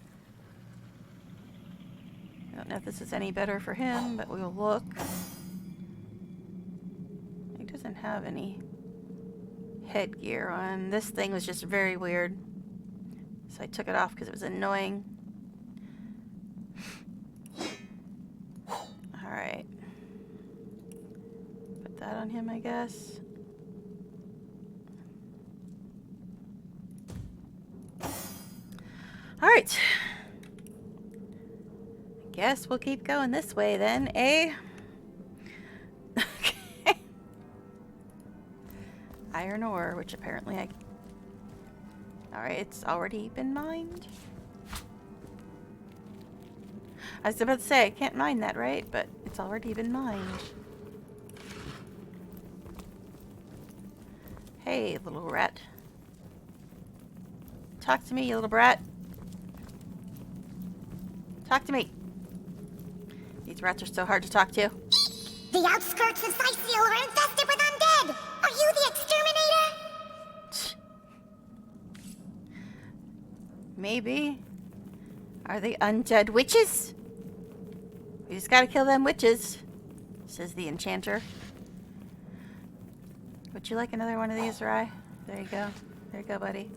I don't know if this is any better for him, but we'll look. He doesn't have any headgear on. This thing was just very weird. So I took it off because it was annoying. Alright. Put that on him, I guess. Alright. Guess we'll keep going this way then, eh? Okay. Iron ore, which apparently I... Alright, it's already been mined. I was about to say, I can't mine that, right? But it's already been mined. Hey, little rat. Talk to me, you little brat. Talk to me. These rats are so hard to talk to. The outskirts of Sicil are infested with undead! Are you the exterminator? Maybe. Are they undead witches? We just gotta kill them witches, says the enchanter. Would you like another one of these, Rye? There you go. There you go, buddy.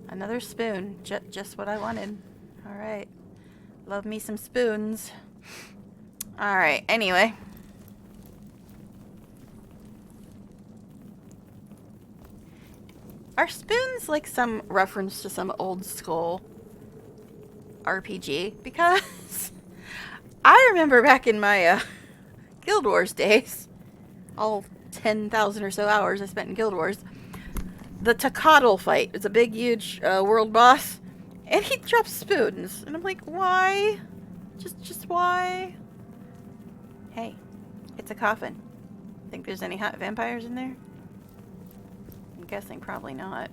Another spoon. Just what I wanted. Alright. Love me some spoons. Alright, anyway. Are spoons like some reference to some old school RPG? Because I remember back in my Guild Wars days, all 10,000 or so hours I spent in Guild Wars, the Takatl fight was a big, huge world boss, and he drops spoons, and I'm like, why? Just why? Hey, it's a coffin. Think there's any hot vampires in there? I'm guessing probably not.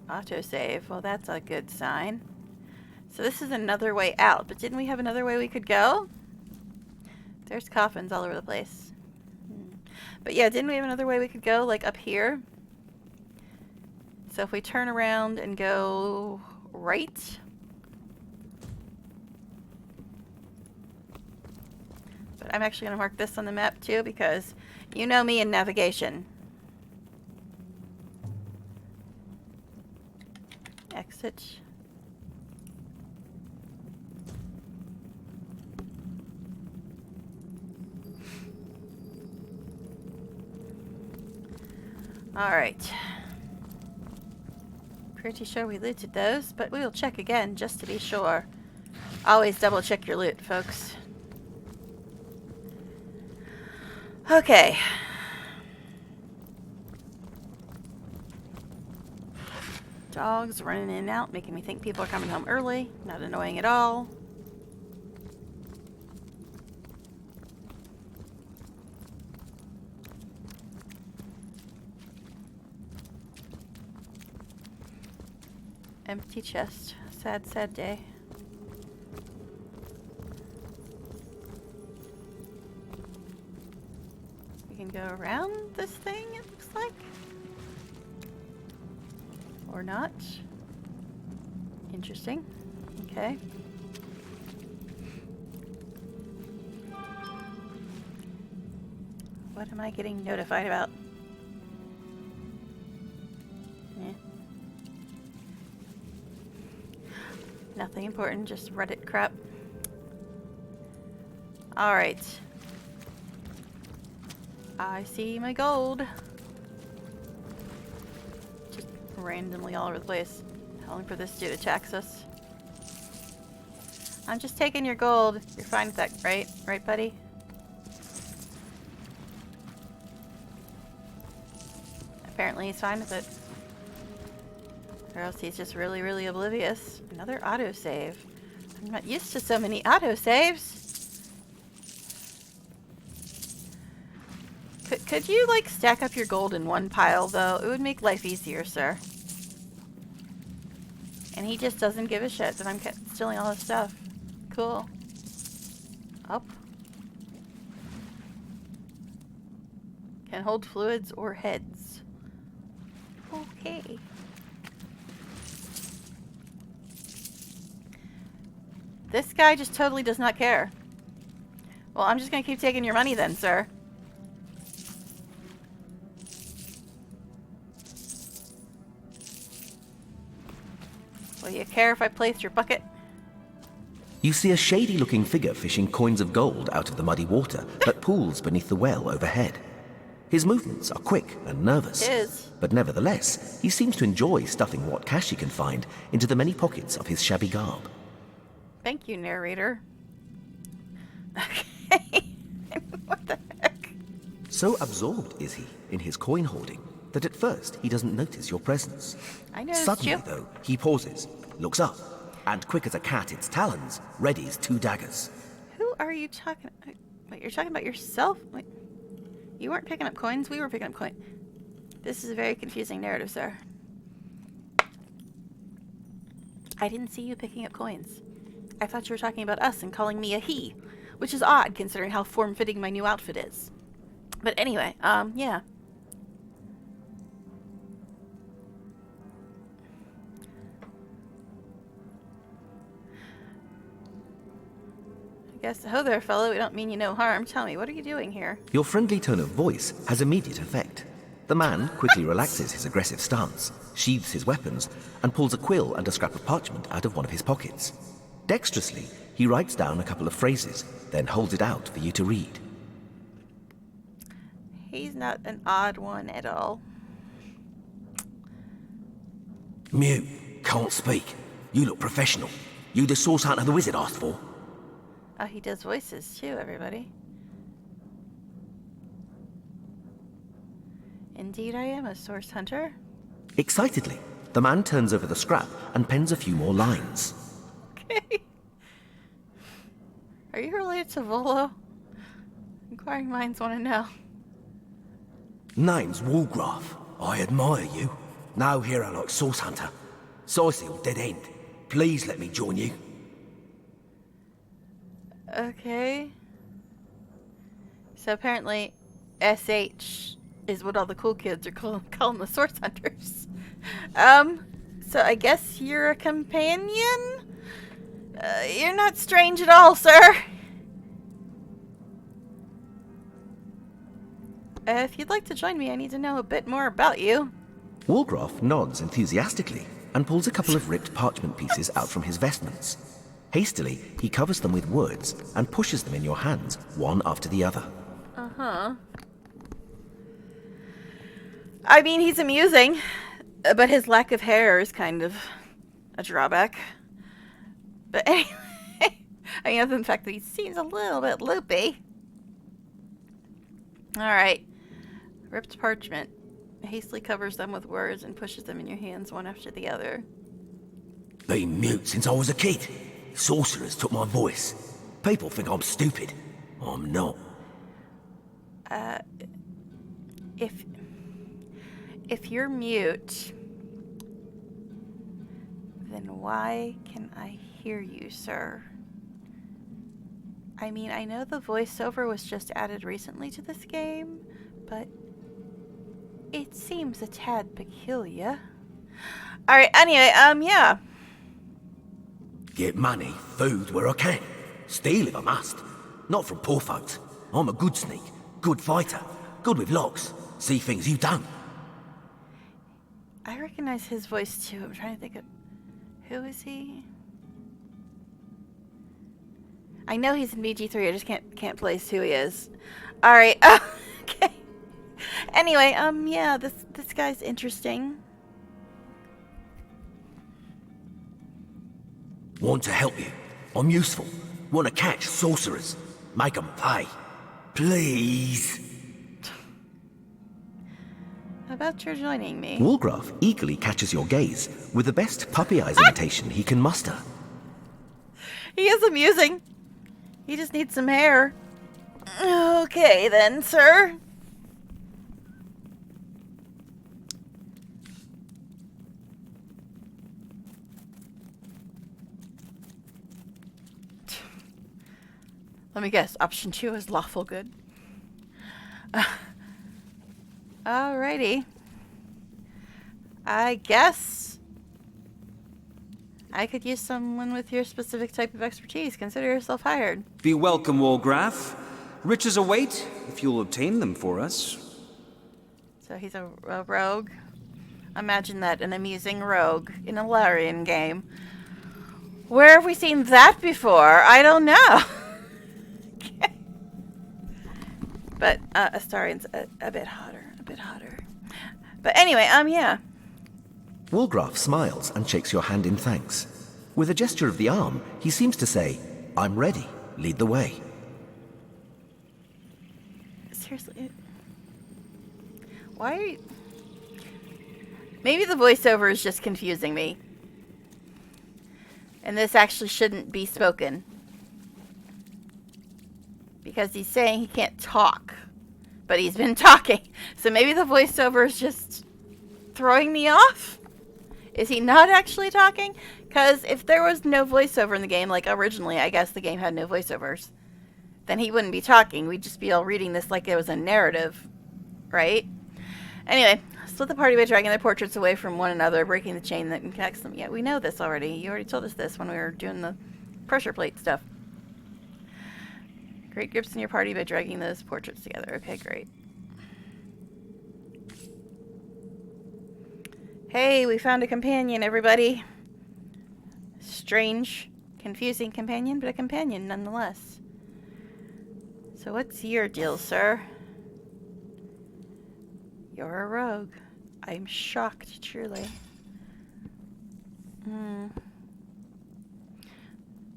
Autosave. Well, that's a good sign. So this is another way out, but didn't we have another way we could go? There's coffins all over the place. But yeah, didn't we have another way we could go, like up here? So if we turn around and go right. But I'm actually going to mark this on the map too, because you know me in navigation. Exit. Alright. Pretty sure we looted those, but we will check again just to be sure. Always double check your loot, folks. Okay. Dogs running in and out, making me think people are coming home early. Not annoying at all. Empty chest. Sad, sad day. We can go around this thing, it looks like. Or not. Interesting. Okay. What am I getting notified about? Nothing important, just Reddit crap. Alright. I see my gold. Just randomly all over the place. Calling for this dude attacks us. I'm just taking your gold. You're fine with that, right? Right, buddy? Apparently he's fine with it. Or else he's just really, really oblivious. Another autosave. I'm not used to so many autosaves. Could you, like, stack up your gold in one pile, though? It would make life easier, sir. And he just doesn't give a shit that I'm stealing all his stuff. Cool. Up. Can hold fluids or heads. Okay. This guy just totally does not care. Well, I'm just gonna keep taking your money then, sir. Will you care if I place your bucket? You see a shady-looking figure fishing coins of gold out of the muddy water that pools beneath the well overhead. His movements are quick and nervous, but nevertheless, he seems to enjoy stuffing what cash he can find into the many pockets of his shabby garb. Thank you, narrator. Okay. What the heck? So absorbed is he in his coin hoarding that at first he doesn't notice your presence. I noticed Suddenly, you. though, he pauses, looks up, and quick as a cat its talons, readies 2 daggers. Who are you talking? Wait, you're talking about yourself? Wait, you weren't picking up coins. We were picking up coins. This is a very confusing narrative, sir. I didn't see you picking up coins. I thought you were talking about us and calling me a he, which is odd considering how form-fitting my new outfit is. But anyway, yeah. I guess, ho there, fellow, we don't mean you no harm. Tell me, what are you doing here? Your friendly tone of voice has immediate effect. The man quickly relaxes his aggressive stance, sheathes his weapons, and pulls a quill and a scrap of parchment out of one of his pockets. Dexterously, he writes down a couple of phrases, then holds it out for you to read. He's not an odd one at all. Mute, can't speak. You look professional. You the source hunter the wizard asked for? Oh, he does voices too, everybody. Indeed, I am a source hunter. Excitedly, the man turns over the scrap and pens a few more lines. Okay. Are you related to Volo? Inquiring minds want to know. Name's Woolgraf. I admire you. No hero like source hunter. Sicil, dead end. Please let me join you. Okay. So apparently, SH is what all the cool kids are calling the source hunters. So I guess you're a companion? You're not strange at all, sir. If you'd like to join me, I need to know a bit more about you. Woolgraf nods enthusiastically and pulls a couple of ripped parchment pieces out from his vestments. Hastily, he covers them with words and pushes them in your hands, one after the other. Uh-huh. I mean, he's amusing, but his lack of hair is kind of a drawback. But anyway, I mean, other than the fact that he seems a little bit loopy. Alright. Ripped parchment. Hastily covers them with words and pushes them in your hands one after the other. Been mute since I was a kid. Sorcerers took my voice. People think I'm stupid. I'm not. If you're mute, then why can I hear you, sir? I mean, I know the voiceover was just added recently to this game, but it seems a tad peculiar. Alright, anyway, yeah. Get money, food where I can. Steal if I must. Not from poor folks. I'm a good sneak, good fighter, good with locks. See things you don't. I recognize his voice too. I'm trying to think of... Who is he? I know he's in BG3, I just can't place who he is. Alright, okay. Anyway, yeah, this guy's interesting. Want to help you. I'm useful. Want to catch sorcerers. Make 'em pay. Please. about your joining me? Woolgraf eagerly catches your gaze with the best puppy eyes imitation he can muster. He is amusing. He just needs some hair. Okay then, sir. Let me guess. Option 2 is lawful good. Alrighty. I guess I could use someone with your specific type of expertise. Consider yourself hired. Be welcome, Wolgraf. Riches await, if you'll obtain them for us. So he's a rogue. Imagine that, an amusing rogue in a Larian game. Where have we seen that before? I don't know. But Astarian's a bit hotter. But anyway, yeah. Woolgraf smiles and shakes your hand in thanks. With a gesture of the arm, he seems to say, I'm ready. Lead the way. Seriously? Why are you... Maybe the voiceover is just confusing me. And this actually shouldn't be spoken. Because he's saying he can't talk. But he's been talking. So maybe the voiceover is just throwing me off? Is he not actually talking? Because if there was no voiceover in the game, like originally, I guess the game had no voiceovers, then he wouldn't be talking. We'd just be all reading this like it was a narrative. Right? Anyway, split the party by dragging their portraits away from one another, breaking the chain that connects them. Yeah, we know this already. You already told us this when we were doing the pressure plate stuff. Create groups in your party by dragging those portraits together. Okay, great. Hey, we found a companion, everybody. Strange, confusing companion, but a companion nonetheless. So what's your deal, sir? You're a rogue. I'm shocked, truly.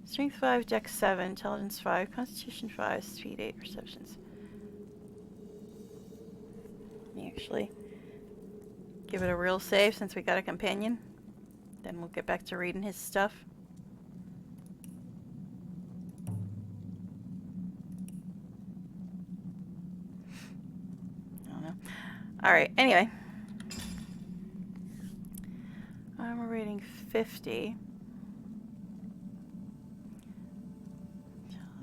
Strength 5, Dex 7, Intelligence 5, Constitution 5, Speed 8, Perceptions. Let me actually give it a real save since we got a companion. Then we'll get back to reading his stuff. I don't know. Alright, anyway. I'm rating 50.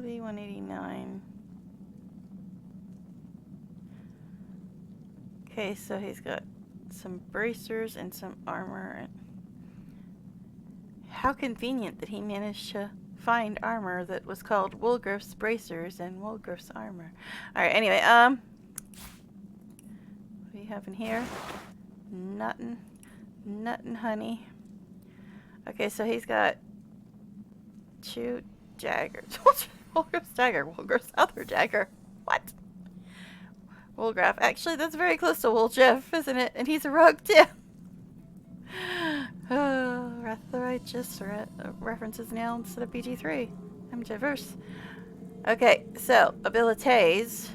189. Okay, so he's got some bracers and some armor. How convenient that he managed to find armor that was called Woolgraf's bracers and Woolgraf's armor. Alright, anyway, what do you have in here? Nothing, honey. Okay, so he's got 2 daggers. Woolgraf's dagger. Woolgraf's other dagger. What? Woolgraf. Actually, that's very close to Wooljeff, isn't it? And he's a rogue, too. Oh, Wrath of the Righteous. References now instead of BG3. I'm diverse. Okay, so, abilities.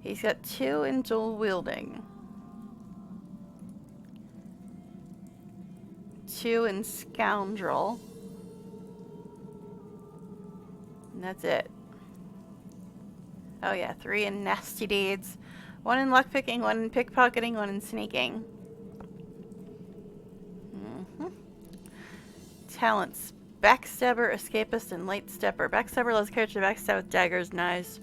He's got 2 in dual wielding. 2 in scoundrel. And that's it. Oh yeah, 3 in nasty deeds. 1 in lockpicking, 1 in pickpocketing, 1 in sneaking. Talents. Backstabber, escapist, and light stepper. Backstabber allows character to backstab with daggers, knives,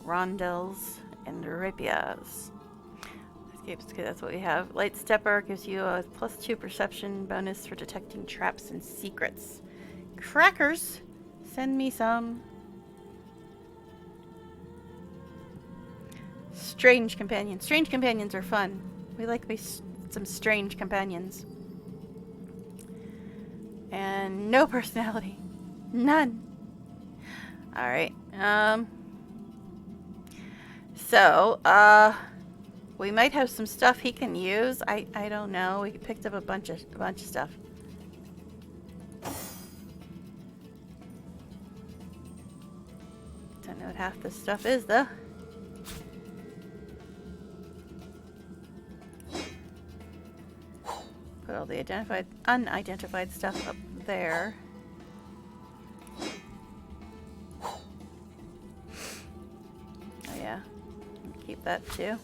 rondels, and rapiers. Escapist, okay, that's what we have. Light stepper gives you a +2 perception bonus for detecting traps and secrets. Crackers! Send me some. Strange companions. Strange companions are fun. We like some strange companions. And no personality. None. Alright. So, we might have some stuff he can use. I don't know. We picked up a bunch of stuff. Don't know what half this stuff is, though. all the unidentified stuff up there. Oh yeah, keep that too.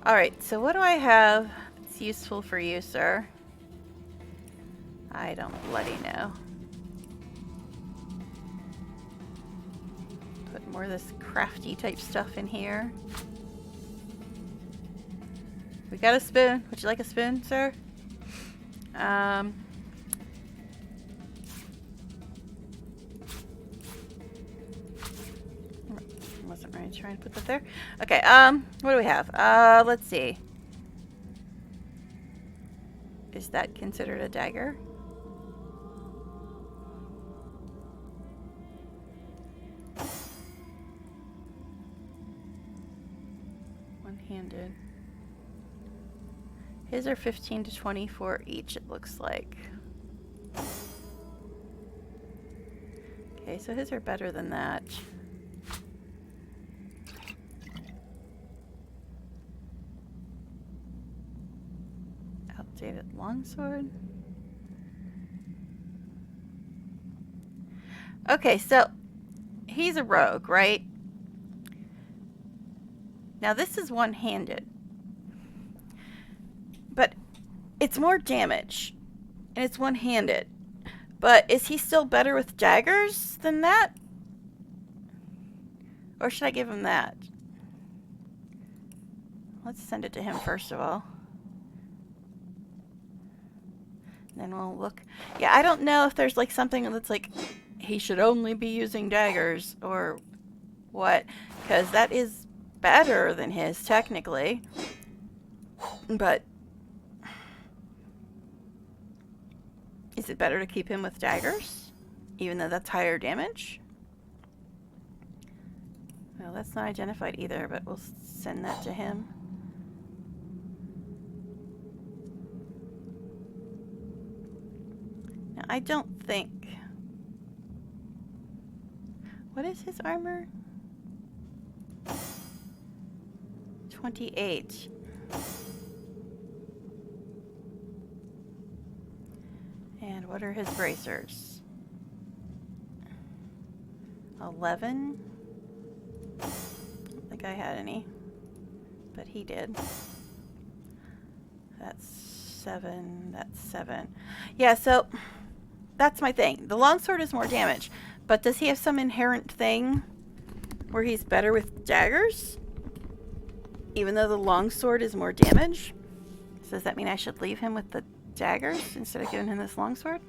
Alright, so what do I have that's useful for you, sir? I don't bloody know. Put more of this crafty type stuff in here. We got a spoon. Would you like a spoon, sir? Wasn't really trying to put that there. Okay, what do we have? Let's see. Is that considered a dagger? One-handed. His are 15 to 24 each, it looks like. Okay, so his are better than that. Outdated longsword. Okay, so he's a rogue, right? Now this is one-handed. But it's more damage. And it's one-handed. But is he still better with daggers than that? Or should I give him that? Let's send it to him first of all. Then we'll look. Yeah, I don't know if there's like something that's like he should only be using daggers or what. Because that is better than his technically. But is it better to keep him with daggers? Even though that's higher damage? Well, that's not identified either, but we'll send that to him. Now, I don't think... What is his armor? 28. And what are his bracers? 11. I don't think I had any, but he did. That's 7. That's 7. Yeah, so that's my thing. The longsword is more damage, but does he have some inherent thing where he's better with daggers? Even though the longsword is more damage? So does that mean I should leave him with the daggers instead of giving him this longsword?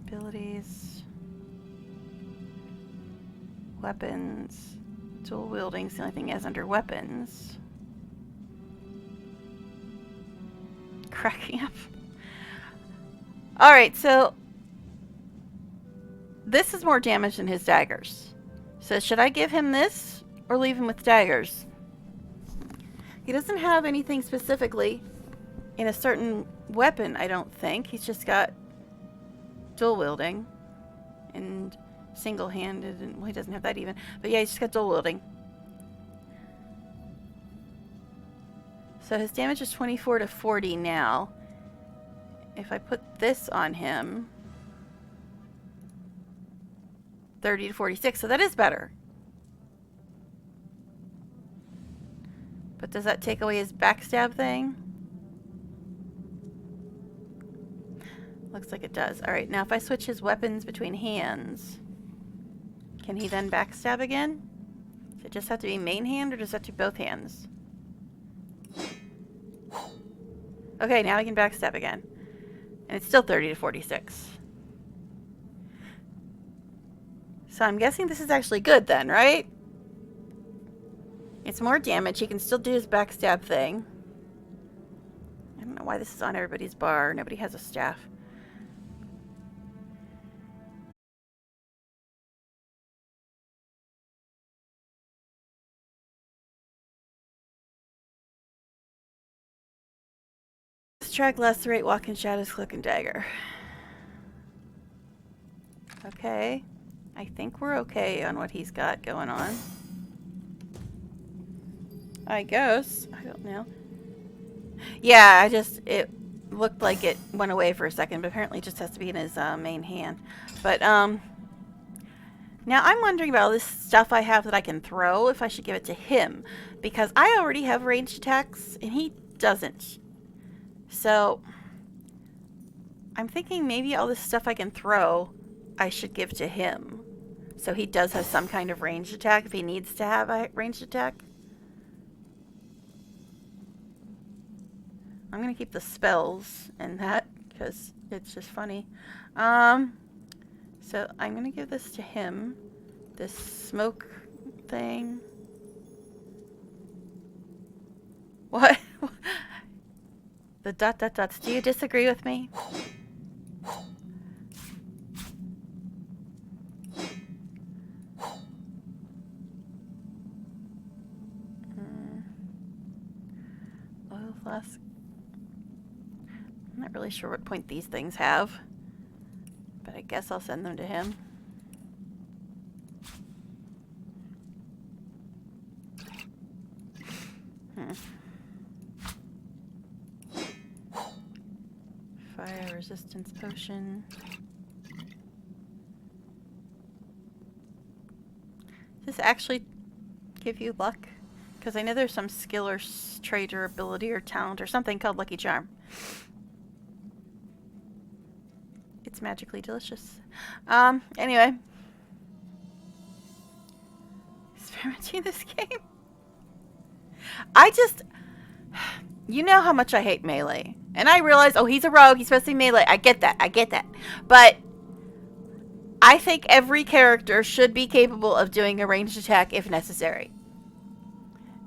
Abilities. Weapons. Dual wielding's the only thing he has under weapons. Cracking up. Alright, so this is more damage than his daggers. So should I give him this or leave him with daggers? He doesn't have anything specifically in a certain weapon, I don't think. He's just got dual wielding and single-handed, and well, he doesn't have that even. But yeah, he's just got dual wielding. So his damage is 24 to 40 now. If I put this on him, 30 to 46, so that is better. But does that take away his backstab thing? Looks like it does. Alright, now if I switch his weapons between hands, can he then backstab again? Does it just have to be main hand, or does that do both hands? Okay, now I can backstab again. And it's still 30 to 46. So I'm guessing this is actually good then, right? It's more damage. He can still do his backstab thing. I don't know why this is on everybody's bar. Nobody has a staff. Strike, lacerate, walk in shadows, cloak, and dagger. Okay. I think we're okay on what he's got going on. I guess. I don't know. Yeah, it looked like it went away for a second, but apparently it just has to be in his main hand. But, now I'm wondering about all this stuff I have that I can throw, if I should give it to him. Because I already have ranged attacks, and he doesn't. So, I'm thinking maybe all this stuff I can throw, I should give to him. So he does have some kind of ranged attack if he needs to have a ranged attack. I'm going to keep the spells and that because it's just funny. So I'm going to give this to him. This smoke thing. What? The ... Do you disagree with me? Oil flask. I'm not really sure what point these things have, but I guess I'll send them to him. Fire resistance potion. Does this actually give you luck? Because I know there's some skill or trait or ability or talent or something called Lucky Charm. It's magically delicious. Anyway. Experimenting this game. You know how much I hate melee. And I realize, oh, he's a rogue, he's supposed to be melee. I get that. But I think every character should be capable of doing a ranged attack if necessary.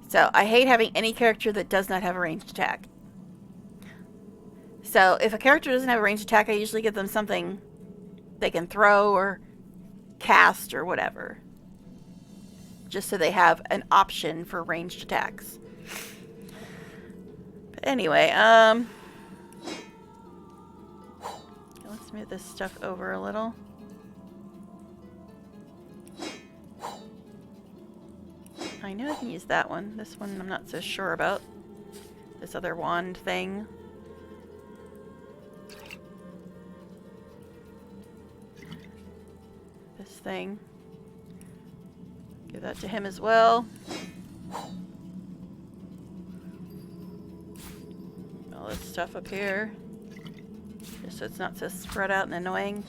So I hate having any character that does not have a ranged attack. So if a character doesn't have a ranged attack, I usually give them something they can throw or cast or whatever. Just so they have an option for ranged attacks. But anyway, let's move this stuff over a little. I know I can use that one. This one I'm not so sure about. This other wand thing. This thing. Give that to him as well. All this stuff up here. Just so it's not so spread out and annoying.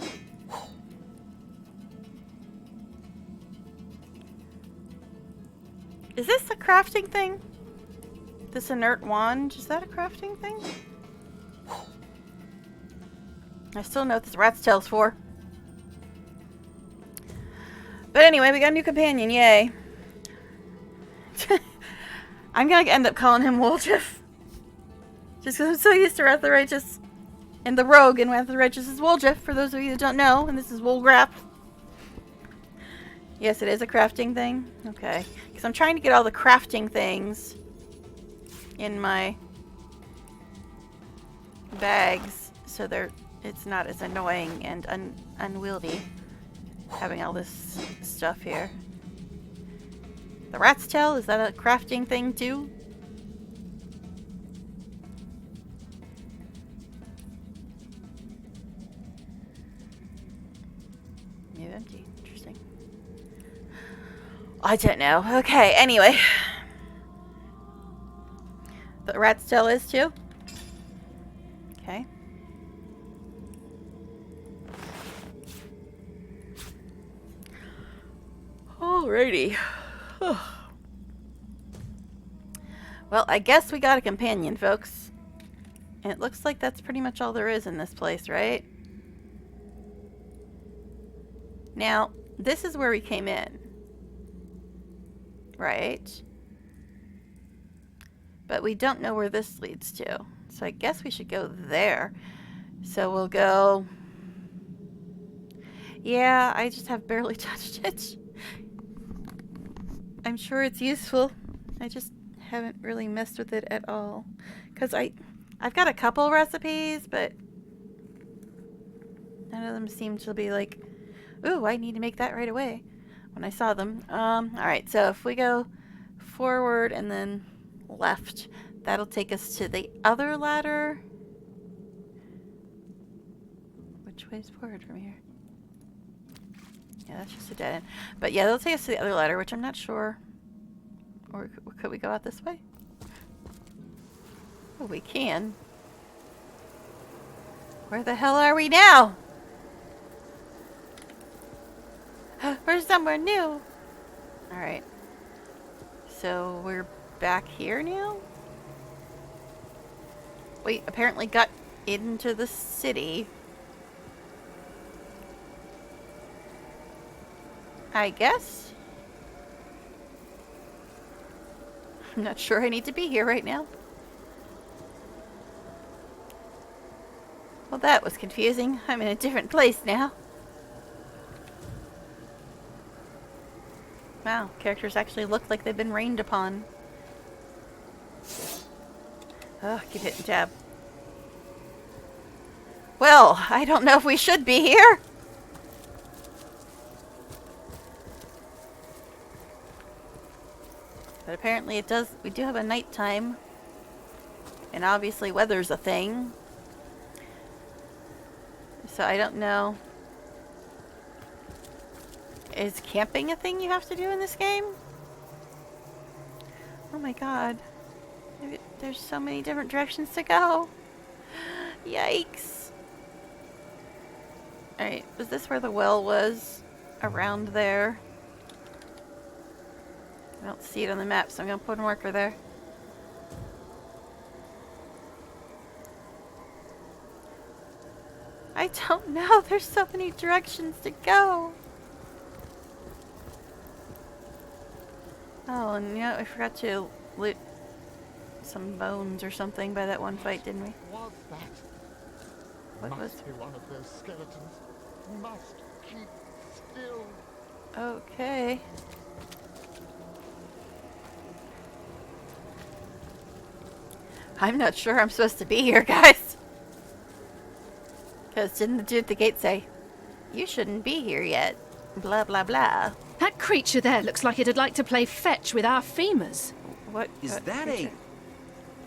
Is this a crafting thing? This inert wand? Is that a crafting thing? I still know what this rat's tail's for. But anyway, we got a new companion, yay. I'm gonna end up calling him Woljif. Just because I'm so used to Wrath of the Righteous and the Rogue, and Wrath of the Righteous is Woljif, for those of you that don't know, and this is Wolgraf. Yes, it is a crafting thing. Okay. Because I'm trying to get all the crafting things in my bags so it's not as annoying and unwieldy having all this stuff here. The rat's tail, is that a crafting thing too? New empty. Interesting. I don't know. Okay, anyway. The rat's tail is too? Okay. Alrighty. Well, I guess we got a companion, folks. And it looks like that's pretty much all there is in this place, right? Now, this is where we came in. Right? But we don't know where this leads to. So I guess we should go there. So we'll go... Yeah, I just have barely touched it. I'm sure it's useful. I just haven't really messed with it at all. Because I've got a couple recipes, but none of them seem to be like, ooh, I need to make that right away when I saw them. Alright, so if we go forward and then left. That'll take us to the other ladder. Which way's forward from here? Yeah, that's just a dead end. But yeah, that'll take us to the other ladder, which I'm not sure. Or could we go out this way? Oh, we can. Where the hell are we now? We're somewhere new. Alright. So we're back here now? We apparently got into the city. I guess. I'm not sure I need to be here right now. Well, that was confusing. I'm in a different place now. Wow, characters actually look like they've been rained upon. Ugh, keep hitting tab. Well, I don't know if we should be here. But apparently it does, we do have a nighttime. And obviously weather's a thing. So I don't know. Is camping a thing you have to do in this game? Oh my god. There's so many different directions to go. Yikes. Alright, was this where the well was? Around there? I don't see it on the map, so I'm gonna put a marker there. I don't know. There's so many directions to go. Oh, and yeah, I forgot to loot some bones or something by that one fight, didn't we? Was that? What was? Be one of those skeletons. Must keep still. Okay. I'm not sure I'm supposed to be here, guys. Because didn't the dude at the gate say, you shouldn't be here yet? Blah, blah, blah. That creature there looks like it'd like to play fetch with our femurs. What? Is what that creature?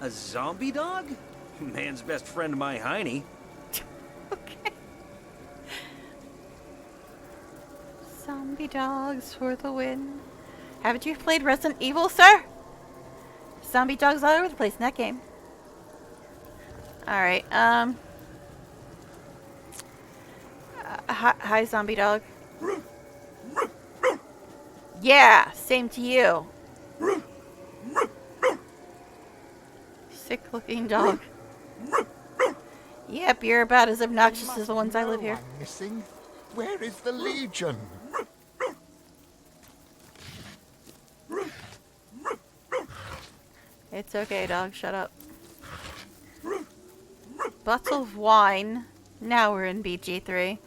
a zombie dog? Man's best friend, my hiney. Okay. Zombie dogs for the win. Haven't you played Resident Evil, sir? Zombie dogs all over the place in that game. Alright, hi, zombie dog. Yeah, same to you. Sick looking dog. Yep, you're about as obnoxious as the ones I live here. I'm missing. Where is the Legion? It's okay, dog. Shut up. Bottle of wine. Now we're in BG3.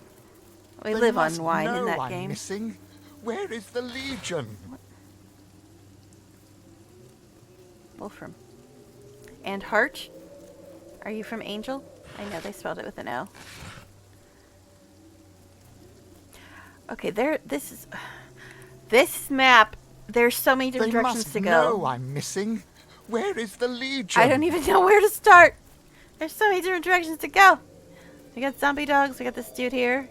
We live on wine in that game. Missing. Where is the Legion? Wolfram. And Heart? Are you from Angel? I know they spelled it with an O. Okay, this map, there's so many different directions to go. They must know I'm missing. Where is the Legion? I don't even know where to start. There's so many different directions to go. We got zombie dogs, we got this dude here.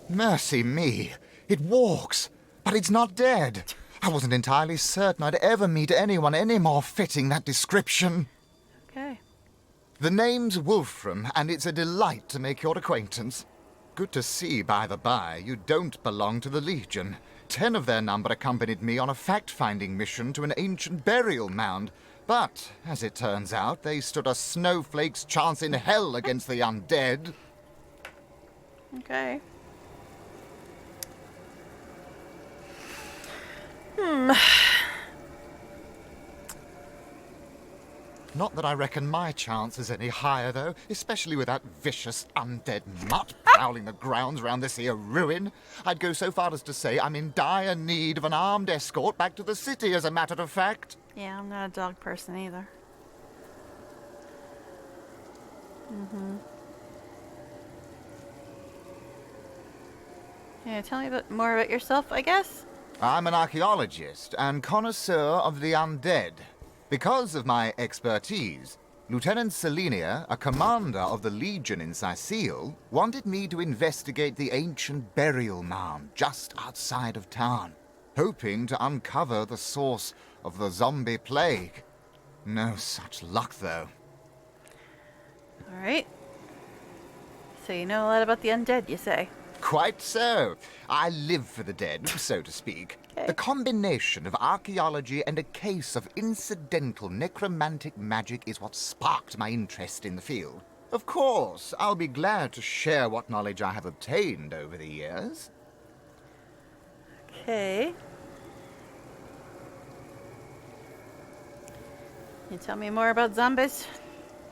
Mercy me. It walks, but it's not dead. I wasn't entirely certain I'd ever meet anyone any more fitting that description. Okay. The name's Wolfram, and it's a delight to make your acquaintance. Good to see, by the by, you don't belong to the Legion. 10 of their number accompanied me on a fact-finding mission to an ancient burial mound. But, as it turns out, they stood a snowflake's chance in hell against the undead. Okay. Not that I reckon my chance is any higher, though, especially with that vicious undead mutt prowling the grounds round this here ruin. I'd go so far as to say I'm in dire need of an armed escort back to the city, as a matter of fact. Yeah, I'm not a dog person either. Yeah, tell me more about yourself, I guess? I'm an archaeologist and connoisseur of the undead. Because of my expertise, Lieutenant Selenia, a commander of the Legion in Sicile, wanted me to investigate the ancient burial mound just outside of town, hoping to uncover the source of the zombie plague. No such luck, though. Alright. So you know a lot about the undead, you say? Quite so. I live for the dead, so to speak. The combination of archaeology and a case of incidental necromantic magic is what sparked my interest in the field. Of course, I'll be glad to share what knowledge I have obtained over the years. Okay. Can you tell me more about zombies?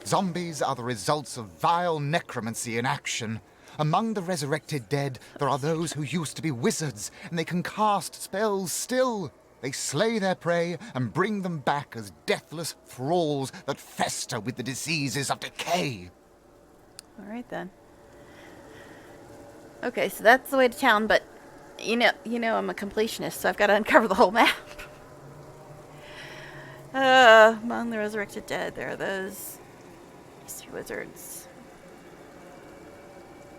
Zombies are the results of vile necromancy in action. Among the resurrected dead, there are those who used to be wizards, and they can cast spells still. They slay their prey and bring them back as deathless thralls that fester with the diseases of decay. Alright then. Okay, so that's the way to town, but you know I'm a completionist, so I've got to uncover the whole map. Among the resurrected dead, there are those wizards.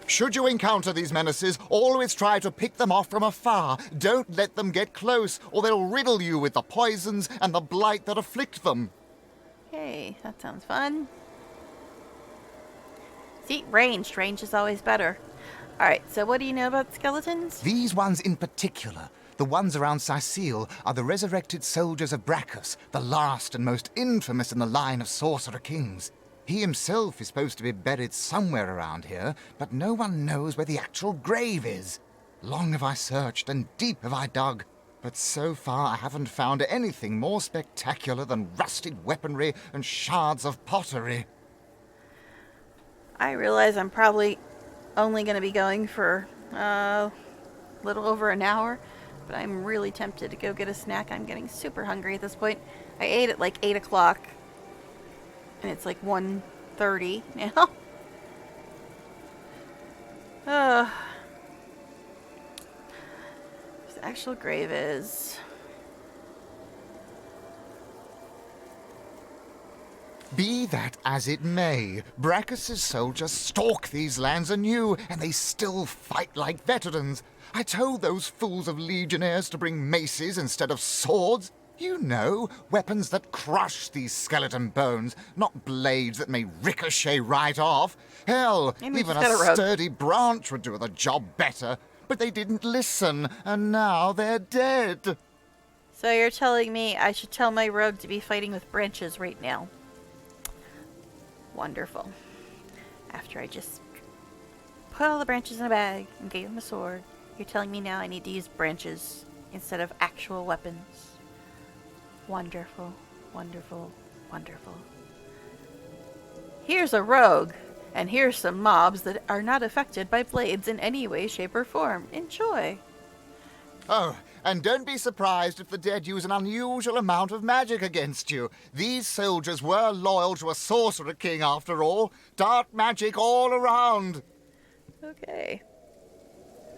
Should you encounter these menaces, always try to pick them off from afar. Don't let them get close, or they'll riddle you with the poisons and the blight that afflict them. Okay, that sounds fun. See, ranged. Range is always better. Alright, so what do you know about skeletons? These ones in particular, the ones around Sicile, are the resurrected soldiers of Brachus, the last and most infamous in the line of sorcerer kings. He himself is supposed to be buried somewhere around here, but no one knows where the actual grave is. Long have I searched and deep have I dug, but so far I haven't found anything more spectacular than rusted weaponry and shards of pottery. I realize I'm probably only going to be going for a little over an hour, but I'm really tempted to go get a snack. I'm getting super hungry at this point. I ate at like 8 o'clock. And it's like 1:30 now. The actual grave is... Be that as it may, Brachus' soldiers stalk these lands anew, and they still fight like veterans. I told those fools of legionnaires to bring maces instead of swords. You know, weapons that crush these skeleton bones, not blades that may ricochet right off. Hell, even a sturdy branch would do the job better. But they didn't listen, and now they're dead. So you're telling me I should tell my rogue to be fighting with branches right now? Wonderful. After I just put all the branches in a bag and gave him a sword, you're telling me now I need to use branches instead of actual weapons. Wonderful, wonderful, wonderful. Here's a rogue, and here's some mobs that are not affected by blades in any way, shape, or form. Enjoy. Oh, and don't be surprised if the dead use an unusual amount of magic against you. These soldiers were loyal to a sorcerer king, after all. Dark magic all around. Okay.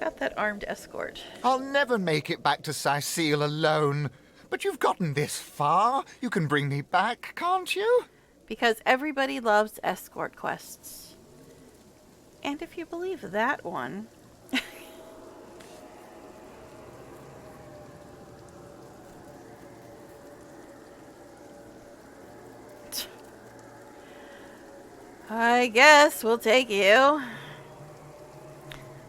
Got that armed escort. I'll never make it back to Sicile alone. But you've gotten this far. You can bring me back, can't you? Because everybody loves escort quests. And if you believe that one... I guess we'll take you.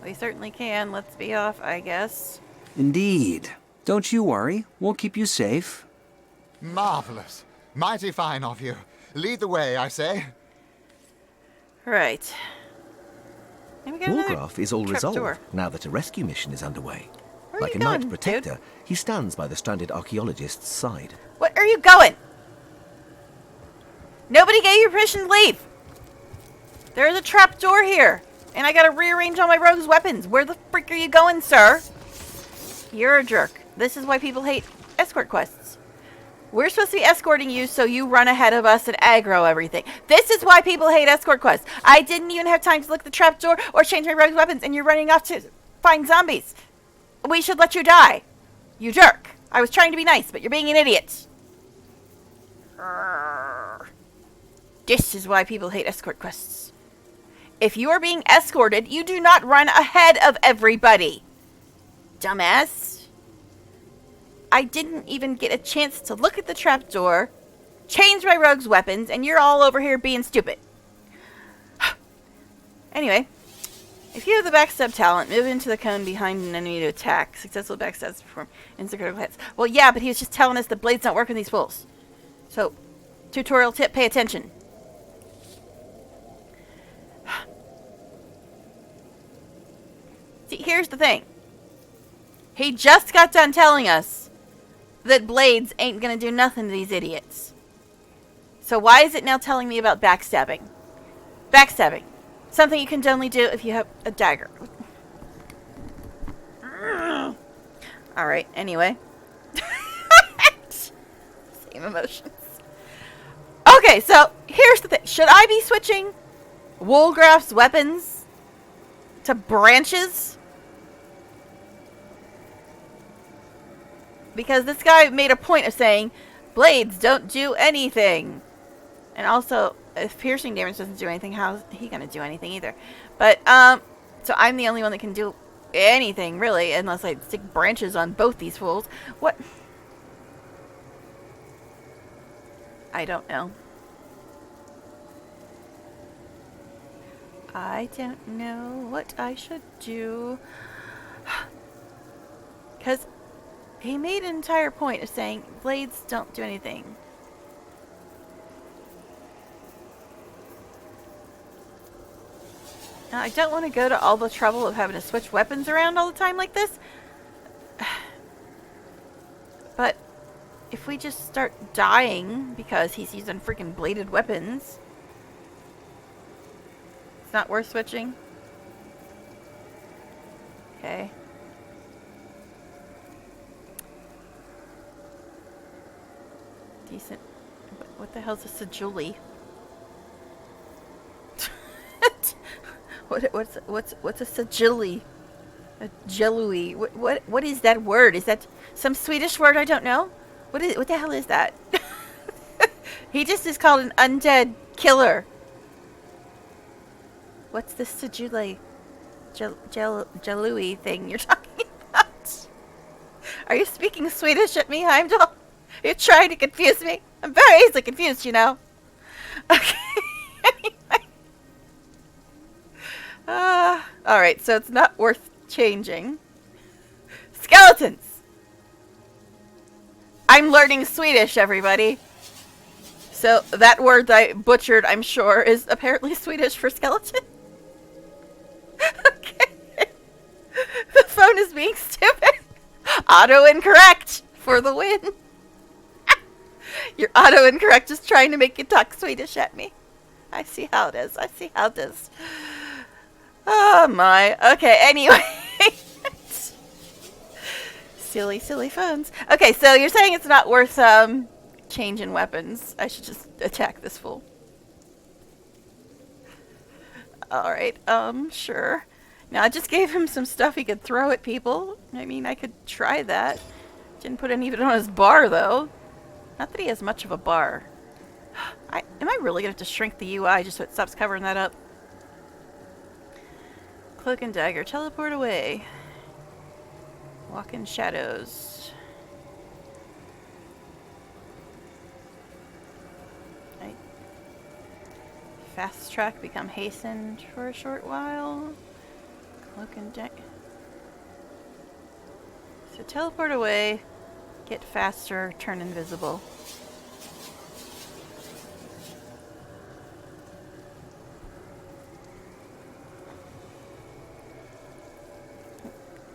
We certainly can. Let's be off, I guess. Indeed. Don't you worry. We'll keep you safe. Marvelous. Mighty fine of you. Lead the way, I say. Right. Wargraf is all resolved door. now that a rescue mission is underway. Where Like are a you knight going, protector, dude? he stands by the stranded archaeologist's side. Where are you going? Nobody gave you permission to leave. There's a trap door here. And I gotta rearrange all my rogue's weapons. Where the frick are you going, sir? You're a jerk. This is why people hate escort quests. We're supposed to be escorting you so you run ahead of us and aggro everything. This is why people hate escort quests. I didn't even have time to look at the trapdoor or change my rogue's weapons, and you're running off to find zombies. We should let you die. You jerk. I was trying to be nice, but you're being an idiot. This is why people hate escort quests. If you are being escorted, you do not run ahead of everybody. Dumbass. I didn't even get a chance to look at the trapdoor, change my rogue's weapons, and you're all over here being stupid. Anyway, if you have the backstab talent, move into the cone behind an enemy to attack. Successful backstabs perform instant critical hits. Well, yeah, but he was just telling us the blades don't work on these fools. So, tutorial tip, pay attention. See, here's the thing. He just got done telling us that blades ain't gonna do nothing to these idiots. So why is it now telling me about backstabbing? Backstabbing. Something you can only do if you have a dagger. Alright, anyway. Same emotions. Okay, so here's the thing. Should I be switching Woolgraph's weapons to branches? Because this guy made a point of saying blades don't do anything. And also, if piercing damage doesn't do anything, how's he going to do anything either? But, so I'm the only one that can do anything, really, unless I stick branches on both these fools. What? I don't know. I don't know what I should do. Because he made an entire point of saying blades don't do anything. Now, I don't want to go to all the trouble of having to switch weapons around all the time like this. But if we just start dying because he's using freaking bladed weapons, it's not worth switching. Okay. Decent. What the hell's a sajuli? What's a sajili? A jelui? What is that word? Is that some Swedish word I don't know? What the hell is that? He just is called an undead killer. What's the sajuli jelui thing you're talking about? Are you speaking Swedish at me, Heimdall? You're trying to confuse me? I'm very easily confused, you know. Okay. Alright, so it's not worth changing. Skeletons! I'm learning Swedish, everybody. So that word that I butchered, I'm sure, is apparently Swedish for skeleton. Okay. The phone is being stupid. Auto-incorrect for the win. Your auto-incorrect is trying to make you talk Swedish at me. I see how it is. I see how it is. Oh my. Okay, anyway. Silly phones. Okay, so you're saying it's not worth changing weapons. I should just attack this fool. Alright, sure. Now I just gave him some stuff he could throw at people. I mean, I could try that. Didn't put any of it on his bar, though. Not that he has much of a bar. Am I really going to have to shrink the UI just so it stops covering that up? Cloak and dagger. Teleport away. Walk in shadows. Right. Fast track. Become hastened for a short while. Cloak and dagger. So teleport away. Get faster. Turn invisible.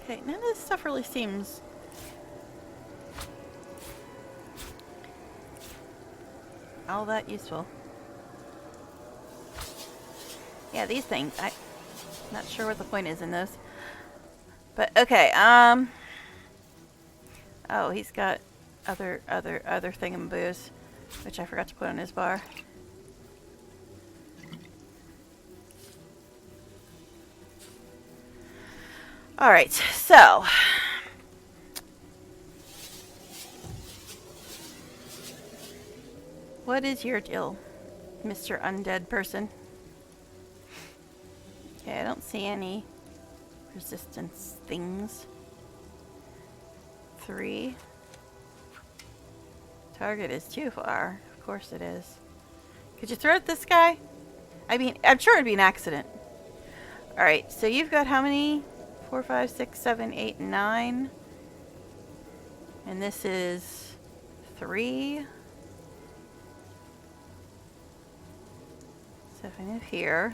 Okay, none of this stuff really seems all that useful. Yeah, these things, I'm not sure what the point is in those. But okay, oh, he's got other thingamaboos, which I forgot to put on his bar. Alright, so What is your deal, Mr. Undead person? Okay, I don't see any resistance things. 3. Target is too far. Of course it is. Could you throw at this guy? I mean, I'm sure it'd be an accident. Alright, so you've got how many? 4, 5, 6, 7, 8, 9. And this is 3. 7 of here.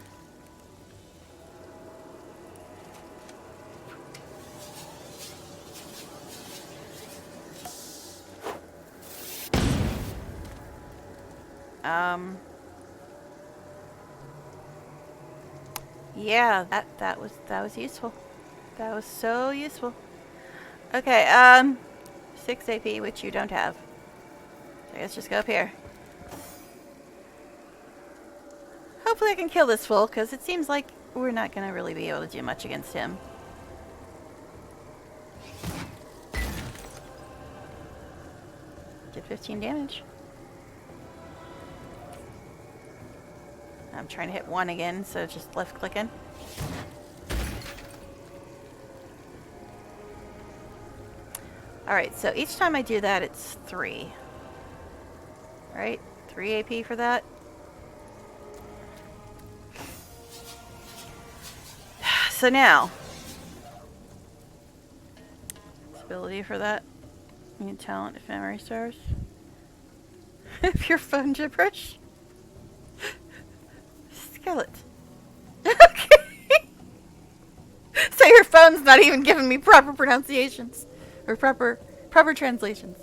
Yeah, that was useful. That was so useful. Okay, 6 AP, which you don't have. So let's just go up here. Hopefully I can kill this fool, because it seems like we're not going to really be able to do much against him. Did 15 damage. I'm trying to hit 1 again, so just left clicking. Alright, so each time I do that, it's 3. Right? 3 AP for that. So now, ability for that. You need talent if memory stars. Pure phone gibberish. Skillet. Okay. So your phone's not even giving me proper pronunciations. Or proper translations.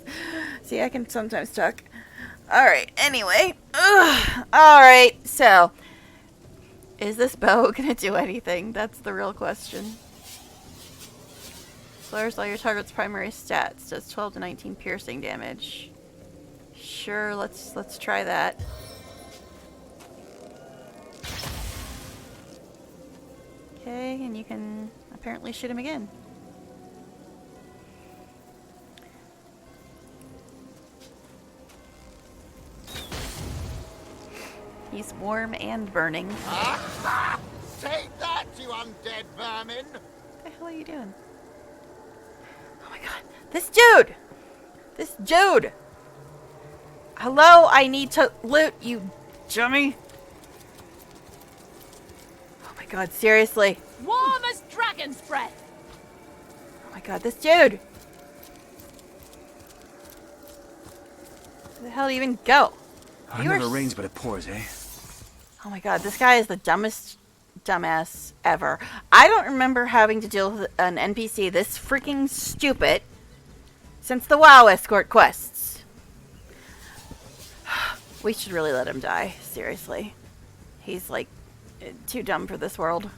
See, I can sometimes talk. Alright, anyway. Alright, so. Is this bow gonna do anything? That's the real question. Flares all your target's primary stats. Does 12 to 19 piercing damage. Sure, let's try that. Okay, and you can apparently shoot him again. He's warm and burning. Take that, you undead vermin! What the hell are you doing? Oh my god. This dude! This dude! Hello, I need to loot, you dummy! Oh my god, seriously. Warm as dragon's breath! Oh my god, this dude! Where the hell do you even go? It never rains but it pours, eh? Oh my god, this guy is the dumbest dumbass ever. I don't remember having to deal with an NPC this freaking stupid since the WoW escort quests. We should really let him die, seriously. He's like too dumb for this world.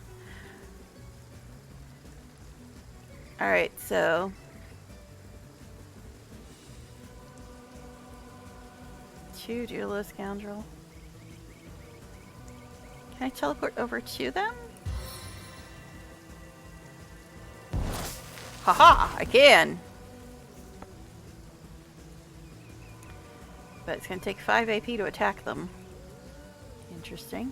Alright, so two Dulo Scoundrel. Can I teleport over to them? Haha, I can. But it's going to take 5 AP to attack them. Interesting.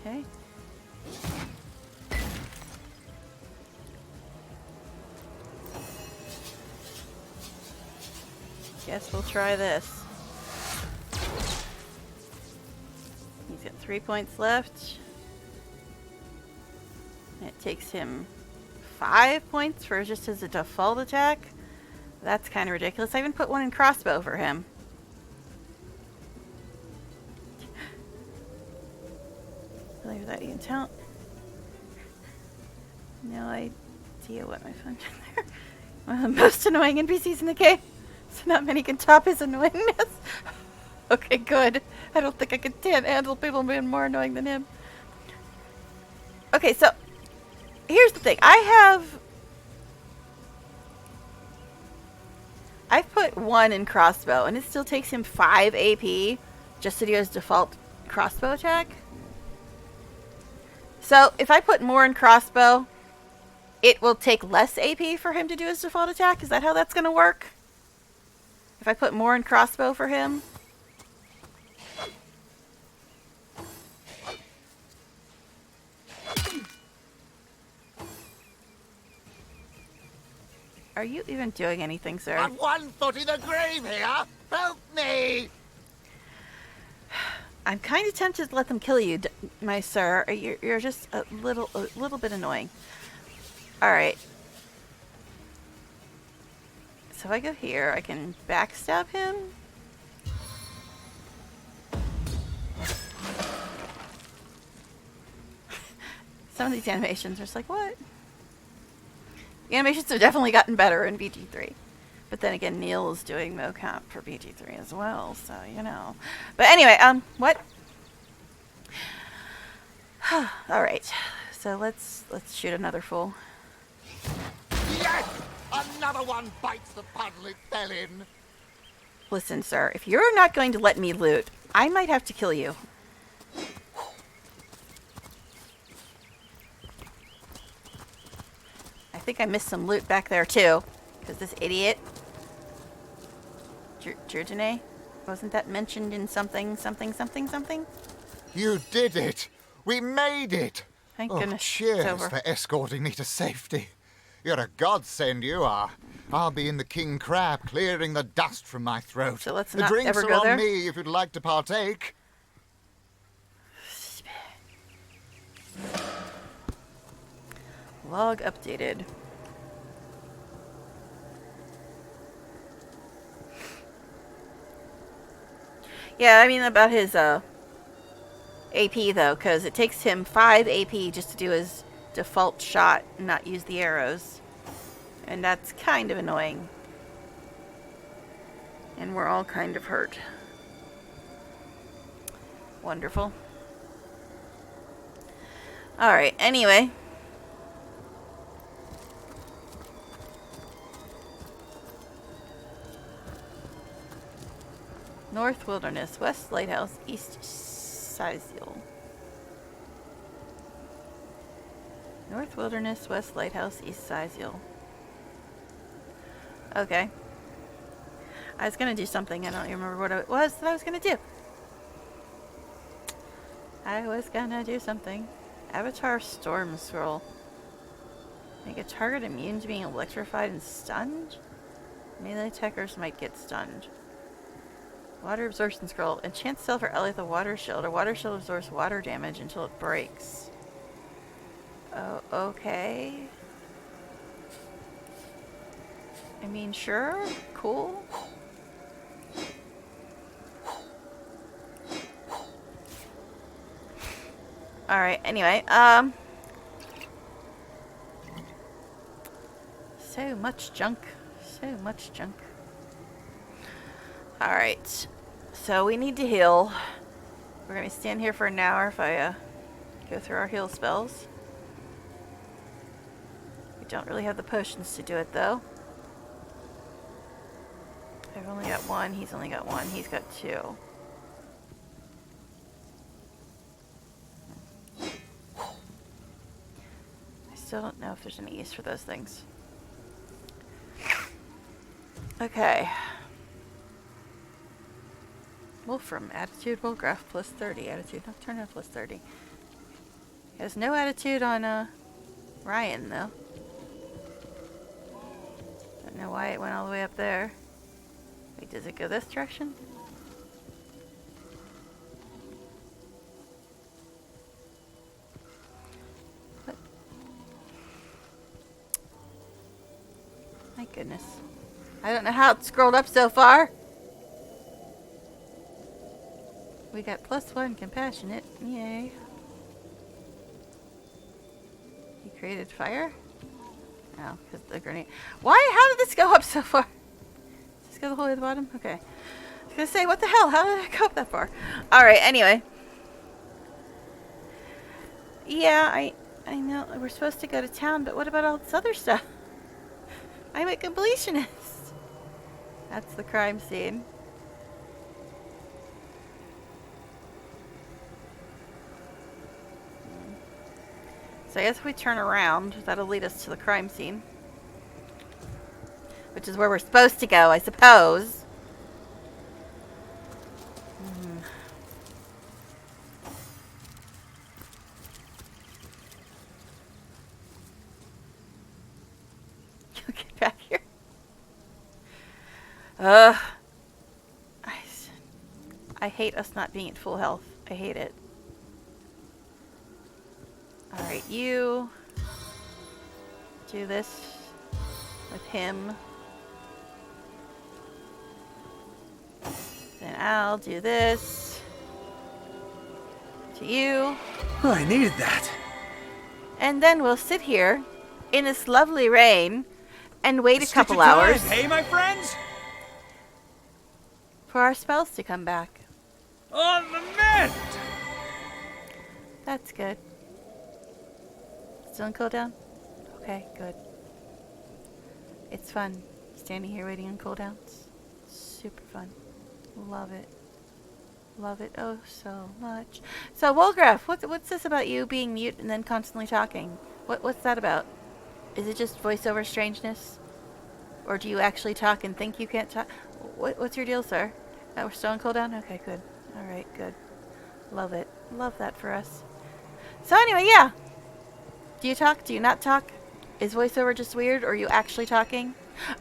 Okay. Guess we'll try this. He's got 3 points left. It takes him 5 points for just as a default attack. That's kind of ridiculous. I even put 1 in crossbow for him. Leave that you can tell. No idea what my phone did there. One of the most annoying NPCs in the game. So not many can top his annoyingness. Okay, good. I don't think I can handle people being more annoying than him. Okay, so here's the thing. I've put 1 in crossbow, and it still takes him 5 AP just to do his default crossbow attack. So if I put more in crossbow, it will take less AP for him to do his default attack? Is that how that's going to work? If I put more in crossbow for him? Are you even doing anything, sir? I'm 1 foot in the grave here! Help me! I'm kind of tempted to let them kill you, my sir. You're just a little bit annoying. All right. So if I go here, I can backstab him. Some of these animations are just like, what? The animations have definitely gotten better in BG3. But then again, Neil is doing mocap for BG3 as well, so you know. But anyway, what? All right. So let's shoot another fool. Yes! Another one bites the puddle it fell in. Listen, sir, if you're not going to let me loot, I might have to kill you. I think I missed some loot back there too, because this idiot, Jurjane, wasn't that mentioned in something? You did it! We made it! Thank goodness. Cheers It's over. for escorting me to safety. You're a godsend, you are. I'll be in the King Crab, clearing the dust from my throat. So let's the not drinks ever are go on there? me if you'd like to partake. Log updated. Yeah, I mean about his AP though, because it takes him 5 AP just to do his default shot and not use the arrows. And that's kind of annoying. And we're all kind of hurt. Wonderful. Alright, anyway. North Wilderness, West Lighthouse, East Sizeel. North Wilderness, West Lighthouse, East Sizeel. Okay. I was gonna do something, I don't even remember what it was that I was gonna do. I was gonna do something. Avatar Storm Scroll. Make a target immune to being electrified and stunned? Melee attackers might get stunned. Water Absorption Scroll. Enchant Silver Ally with a Water Shield. A Water Shield absorbs water damage until it breaks. Oh, okay. I mean, sure. Cool. Alright, anyway, so much junk. So much junk. Alright. So we need to heal. We're gonna stand here for an hour if I go through our heal spells. We don't really have the potions to do it though. I've only got one, he's only got one, he's got two. I still don't know if there's any use for those things. Okay. Wolfram, attitude Wolfgraf plus 30, attitude Nocturna plus 30. Has no attitude on Ryan though. Don't know why it went all the way up there. Wait, does it go this direction? What? My goodness. I don't know how it scrolled up so far. We got +1 compassionate. Yay. He created fire? Oh, because the grenade. Why? How did this go up so far? Does this go the whole way to the bottom? Okay. I was gonna say, what the hell? How did it go up that far? Alright, anyway. Yeah, I know we're supposed to go to town, but what about all this other stuff? I'm a completionist. That's the crime scene. So I guess if we turn around, that'll lead us to the crime scene. Which is where we're supposed to go, I suppose. Get back here. I hate us not being at full health. I hate it. Alright, you do this with him. Then I'll do this to you. Oh, I needed that. And then we'll sit here in this lovely rain and wait a couple hours. Hey, my friends! For our spells to come back. On the mend! That's good. Still in cooldown? Okay, good. It's fun standing here waiting on cooldowns. Super fun. Love it. Love it oh so much. So, Wolgraf, what's this about you being mute and then constantly talking? What's that about? Is it just voiceover strangeness? Or do you actually talk and think you can't talk? What's your deal, sir? We're still on cooldown? Okay, good. Alright, good. Love it. Love that for us. So anyway, yeah. Do you talk? Do you not talk? Is voiceover just weird, or are you actually talking?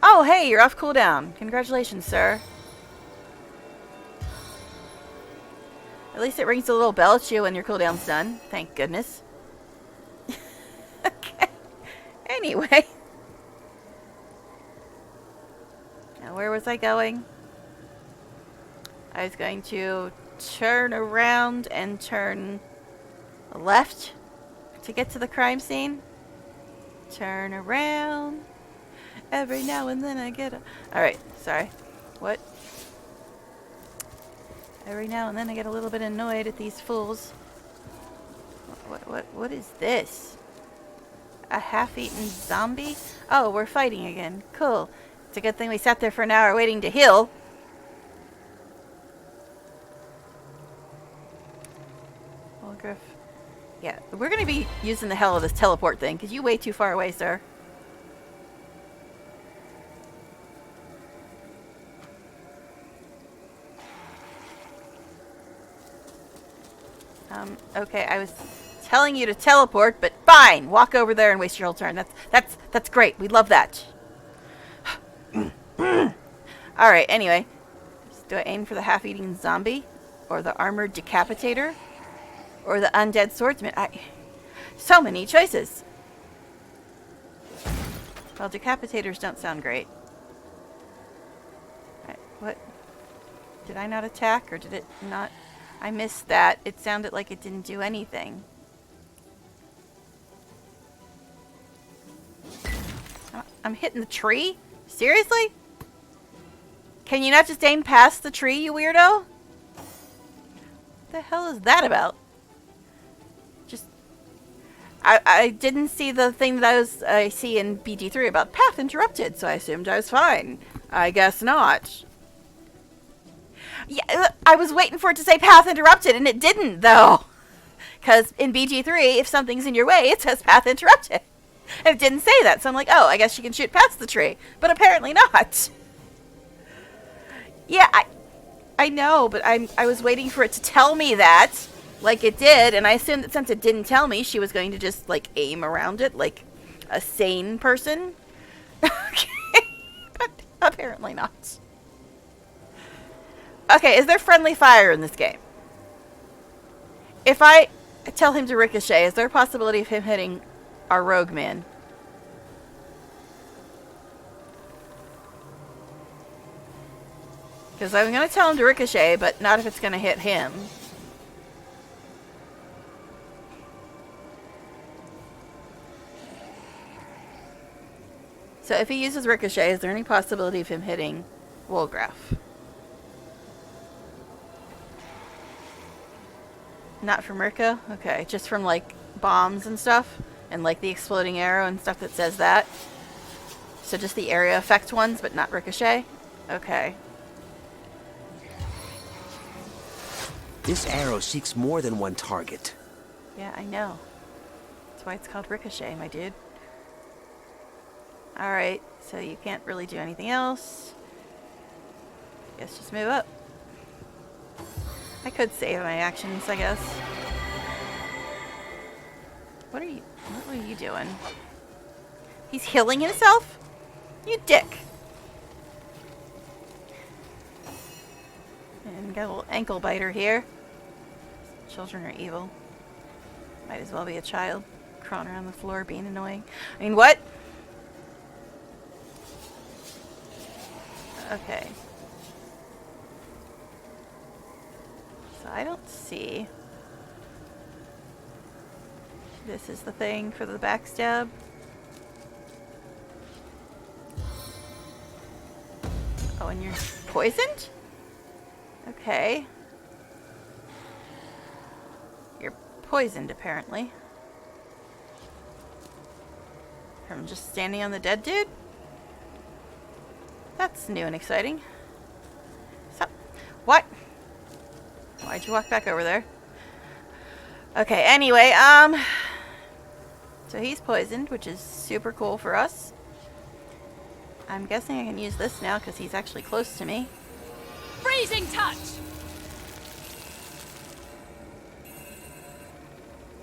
Oh, hey, you're off cooldown. Congratulations, sir. At least it rings a little bell at you when your cooldown's done. Thank goodness. Okay. Anyway. Now, where was I going? I was going to turn around and turn left to get to the crime scene. Turn around. Every now and then I get a... Alright, sorry. What? Every now and then I get a little bit annoyed at these fools. What is this? A half-eaten zombie? Oh, we're fighting again. Cool. It's a good thing we sat there for an hour waiting to heal. Wolgraf. Yeah, we're going to be using the hell of this teleport thing, because you're way too far away, sir. Okay, I was telling you to teleport, but fine! Walk over there and waste your whole turn. That's great. We love that. Alright, anyway. Do I aim for the half-eating zombie? Or the armored decapitator? Or the undead swordsman? So many choices. Well, decapitators don't sound great. Right, what? Did I not attack, or did it not? I missed that. It sounded like it didn't do anything. I'm hitting the tree? Seriously? Can you not just aim past the tree, you weirdo? What the hell is that about? Just... I didn't see the thing that I see in BG3 about path interrupted, so I assumed I was fine. I guess not. Yeah, I was waiting for it to say path interrupted, and it didn't, though. Because in BG3, if something's in your way, it says path interrupted. And it didn't say that, so I'm like, oh, I guess you can shoot past the tree. But apparently not. Yeah, I know, but I was waiting for it to tell me that, like it did, and I assumed that since it didn't tell me, she was going to just, like, aim around it like a sane person. Okay, but apparently not. Okay, is there friendly fire in this game? If I tell him to ricochet, is there a possibility of him hitting our rogue man? Because I'm going to tell him to ricochet, but not if it's going to hit him. So if he uses ricochet, is there any possibility of him hitting Wolgraf? Not from Mirka? Okay, just from, like, bombs and stuff? And, like, the exploding arrow and stuff that says that? So just the area effect ones, but not ricochet? Okay. This arrow seeks more than one target. Yeah, I know. That's why it's called Ricochet, my dude. Alright, so you can't really do anything else. Guess just move up. I could save my actions, I guess. What were you doing? He's healing himself? You dick. And got a little ankle biter here. Children are evil. Might as well be a child crawling around the floor being annoying. I mean, what? Okay. So I don't see. This is the thing for the backstab. Oh, and you're poisoned? Okay. You're poisoned, apparently. From just standing on the dead dude? That's new and exciting. So, what? Why'd you walk back over there? Okay, anyway, so he's poisoned, which is super cool for us. I'm guessing I can use this now because he's actually close to me. Freezing touch!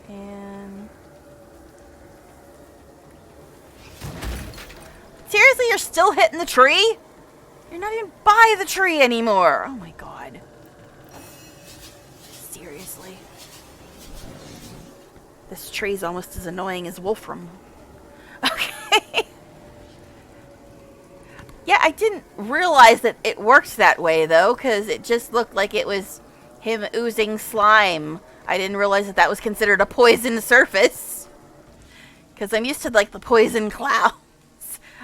And... seriously, you're still hitting the tree? You're not even by the tree anymore. Oh my god. Seriously. This tree's almost as annoying as Wolfram. Okay. Yeah, I didn't realize that it worked that way, though, because it just looked like it was him oozing slime. I didn't realize that that was considered a poison surface. Because I'm used to, like, the poison clouds.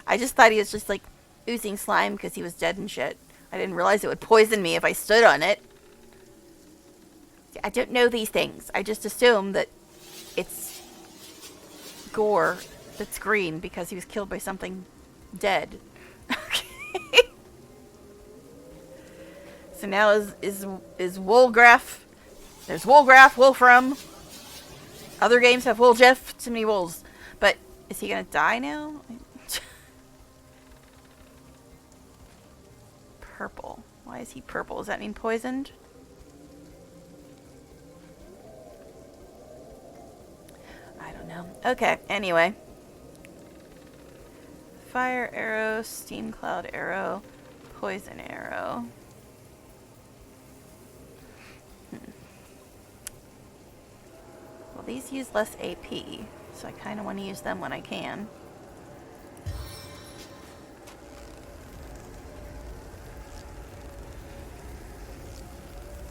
I just thought he was just, like, oozing slime because he was dead and shit. I didn't realize it would poison me if I stood on it. I don't know these things. I just assume that it's gore that's green because he was killed by something dead. Okay. So now is Woolgraph. There's Woolgraph, Wolfram. Other games have Wooljeff. Too many wolves. But is he gonna die now? Purple. Why is he purple? Does that mean poisoned? I don't know. Okay, anyway. Fire arrow, steam cloud arrow, poison arrow. Well, these use less AP, so I kind of want to use them when I can.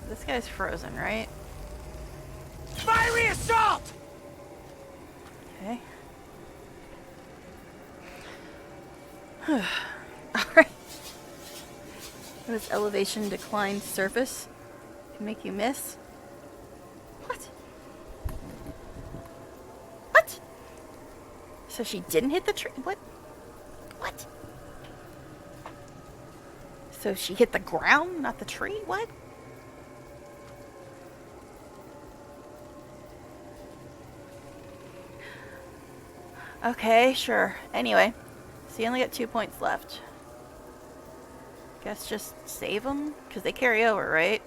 This guy's frozen, right? Fiery assault! Okay. Alright. What is elevation declined surface? Can make you miss? What? What? So she didn't hit the tree? What? What? So she hit the ground, not the tree? What? Okay, sure. Anyway, so you only got 2 points left. Guess just save them? Because they carry over, right?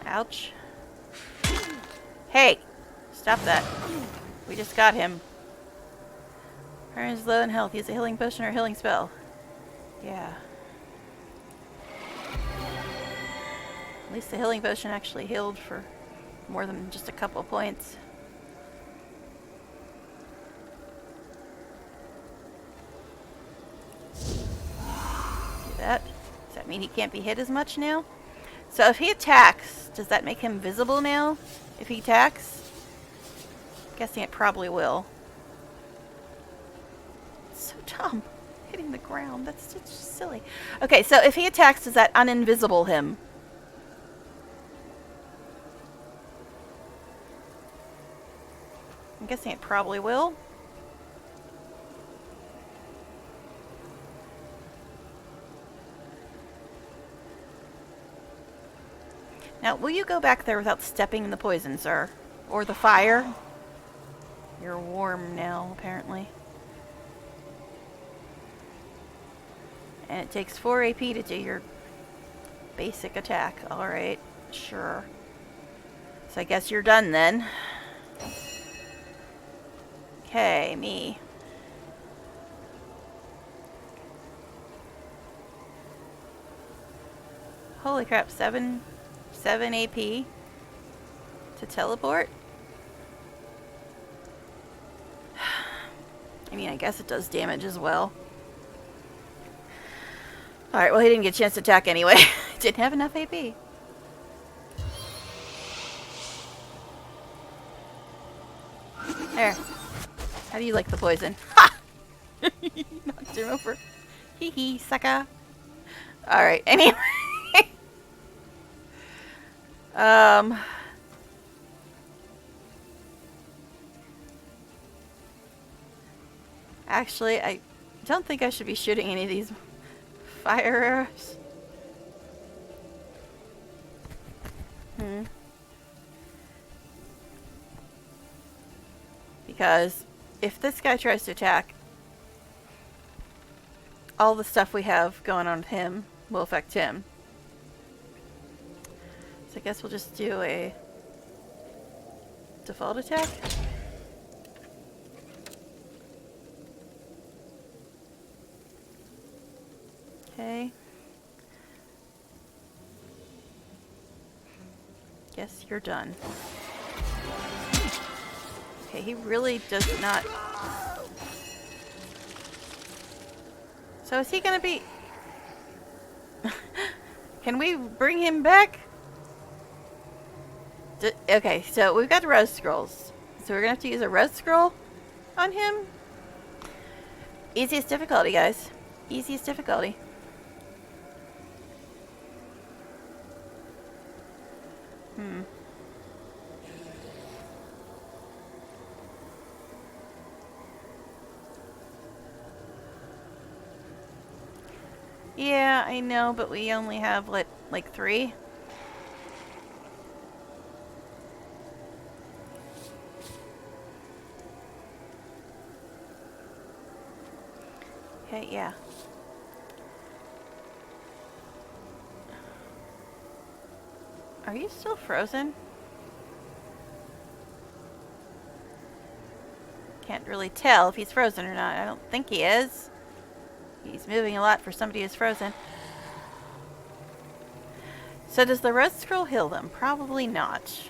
Ouch. Hey! Stop that. We just got him. Iron is low in health. Use a healing potion or a healing spell. Yeah. At least the healing potion actually healed for more than just a couple of points. Do that. Does that mean he can't be hit as much now? So if he attacks, does that make him visible now? If he attacks? Guessing it probably will. It's so dumb. Hitting the ground. That's just silly. Okay, so if he attacks, does that uninvisible him? I'm guessing it probably will. Now, will you go back there without stepping in the poison, sir? Or the fire? You're warm now, apparently. And it takes 4 AP to do your basic attack. Alright, sure. So I guess you're done then. Okay, me. Holy crap, 7 AP to teleport? I mean, I guess it does damage as well. Alright, well, he didn't get a chance to attack anyway. Didn't have enough AP. There. How do you like the poison? Ha! Knocked him over. Hee hee, sucker. Alright, anyway. Actually, I don't think I should be shooting any of these fire arrows. Because if this guy tries to attack, all the stuff we have going on with him will affect him. So I guess we'll just do a default attack. Okay. Guess you're done. Okay, he really does not... So is he gonna be... Can we bring him back? Okay, so we've got the res scrolls. So we're gonna have to use a res scroll on him. Easiest difficulty, guys. Easiest difficulty. Yeah, I know, but we only have, like 3. Okay, yeah. Are you still frozen? Can't really tell if he's frozen or not. I don't think he is. He's moving a lot for somebody who's frozen. So does the red scroll heal them? Probably not.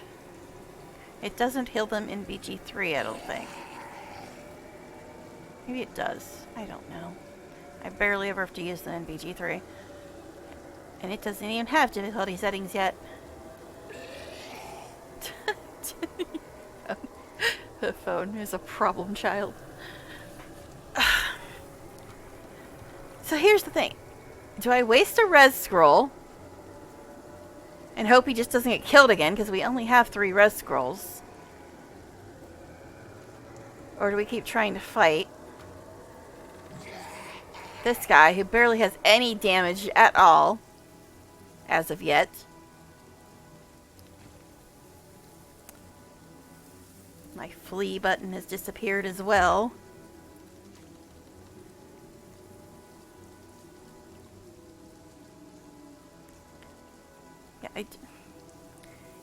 It doesn't heal them in BG3, I don't think. Maybe it does. I don't know. I barely ever have to use them in BG3. And it doesn't even have difficulty settings yet. The phone is a problem child. So here's the thing. Do I waste a res scroll and hope he just doesn't get killed again because we only have 3 res scrolls? Or do we keep trying to fight this guy who barely has any damage at all as of yet? My flee button has disappeared as well. Yeah,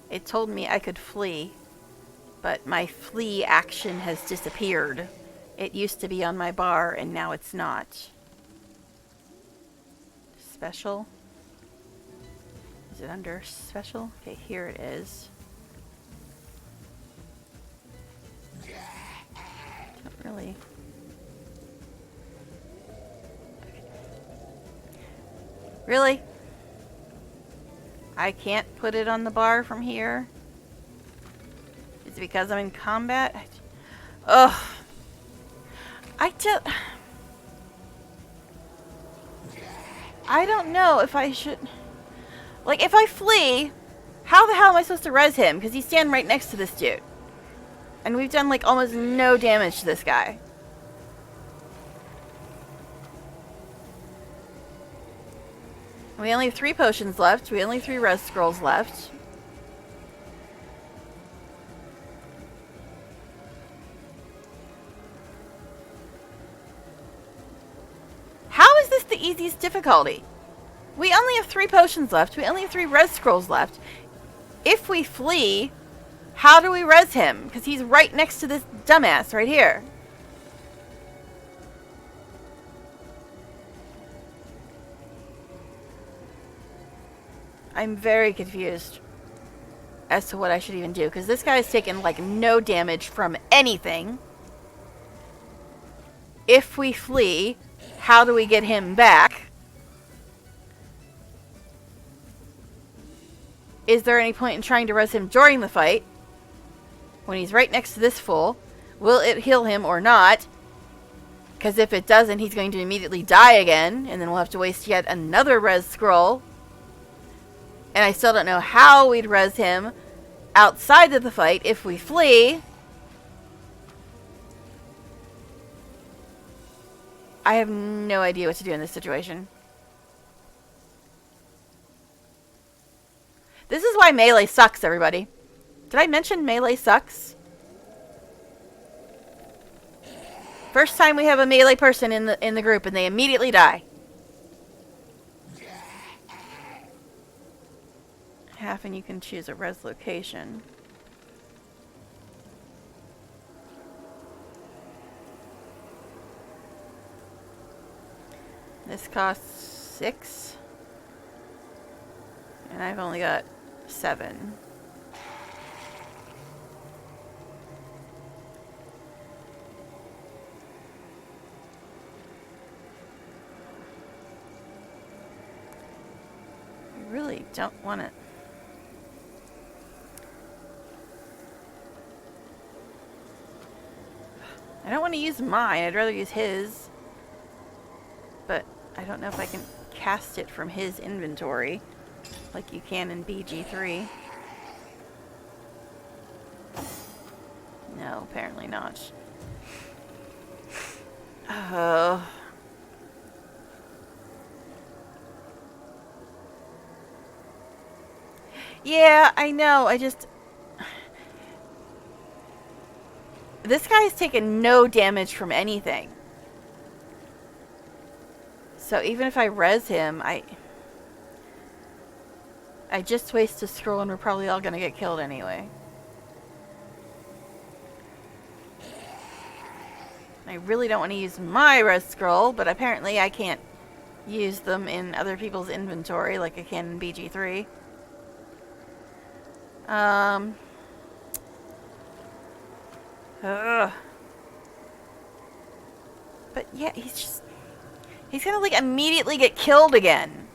it told me I could flee, but my flee action has disappeared. It used to be on my bar and now it's not. Special? Is it under special? Okay, here it is. Don't really... Really? I can't put it on the bar from here? Is it because I'm in combat? Ugh. I don't know if I should... Like, if I flee, how the hell am I supposed to res him? Because he's standing right next to this dude. And we've done, like, almost no damage to this guy. We only have 3 potions left. We only have 3 res scrolls left. these difficulty? We only have 3 potions left. We only have 3 res scrolls left. If we flee, how do we res him? Because he's right next to this dumbass right here. I'm very confused as to what I should even do, because this guy's taken like no damage from anything. If we flee, how do we get him back? Is there any point in trying to res him during the fight when he's right next to this fool? Will it heal him or not? Because if it doesn't, he's going to immediately die again, and then we'll have to waste yet another res scroll. And I still don't know how we'd res him outside of the fight if we flee. I have no idea what to do in this situation. This is why melee sucks, everybody. Did I mention melee sucks? First time we have a melee person in the group and they immediately die. Half, and you can choose a res location. This costs 6. And I've only got 7. I really don't want it. I don't want to use mine. I'd rather use his. But I don't know if I can cast it from his inventory like you can in BG3. No, apparently not. Oh. Yeah, I know. This guy's taken no damage from anything. So even if I res him, I just waste a scroll and we're probably all gonna get killed anyway. I really don't want to use my res scroll, but apparently I can't use them in other people's inventory like I can in BG3. But yeah, he's gonna like immediately get killed again.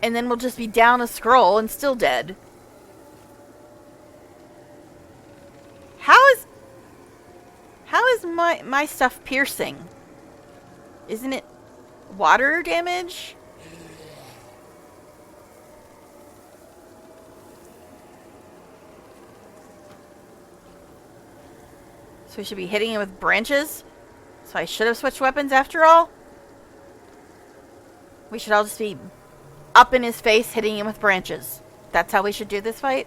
And then we'll just be down a scroll and still dead. How is my stuff piercing? Isn't it water damage? So we should be hitting him with branches? So I should have switched weapons after all? We should all just be up in his face hitting him with branches. That's how we should do this fight?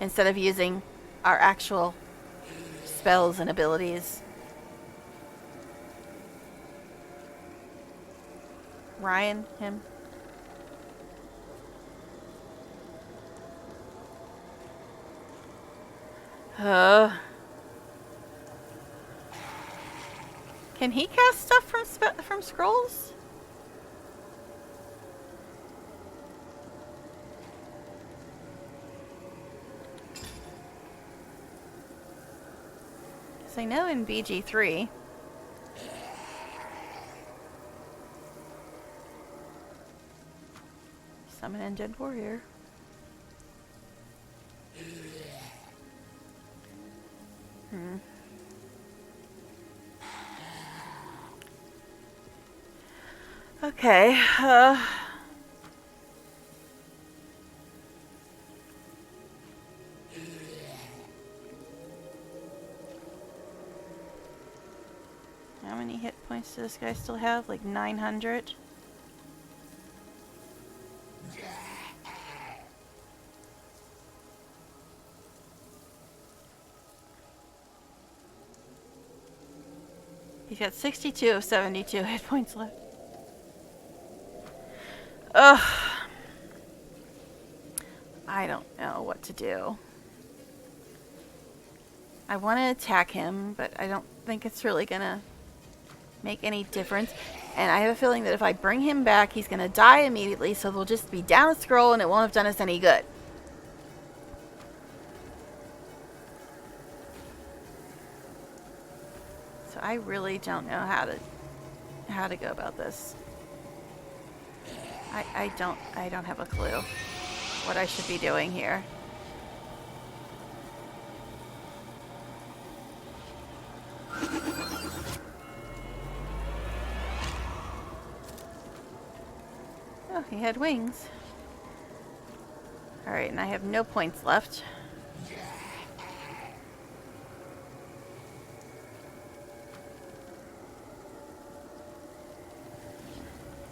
Instead of using our actual spells and abilities. Ryan, him. Can he cast stuff from scrolls? Because I know in BG3... Summon Undead Warrior. Okay, how many hit points does this guy still have? Like 900? He's got 62 of 72 hit points left. Ugh. I don't know what to do. I want to attack him, but I don't think it's really gonna make any difference. And I have a feeling that if I bring him back, he's gonna die immediately, so we'll just be down a scroll and it won't have done us any good. So I really don't know how to go about this. I don't have a clue what I should be doing here. Oh, he had wings. Alright, and I have no points left.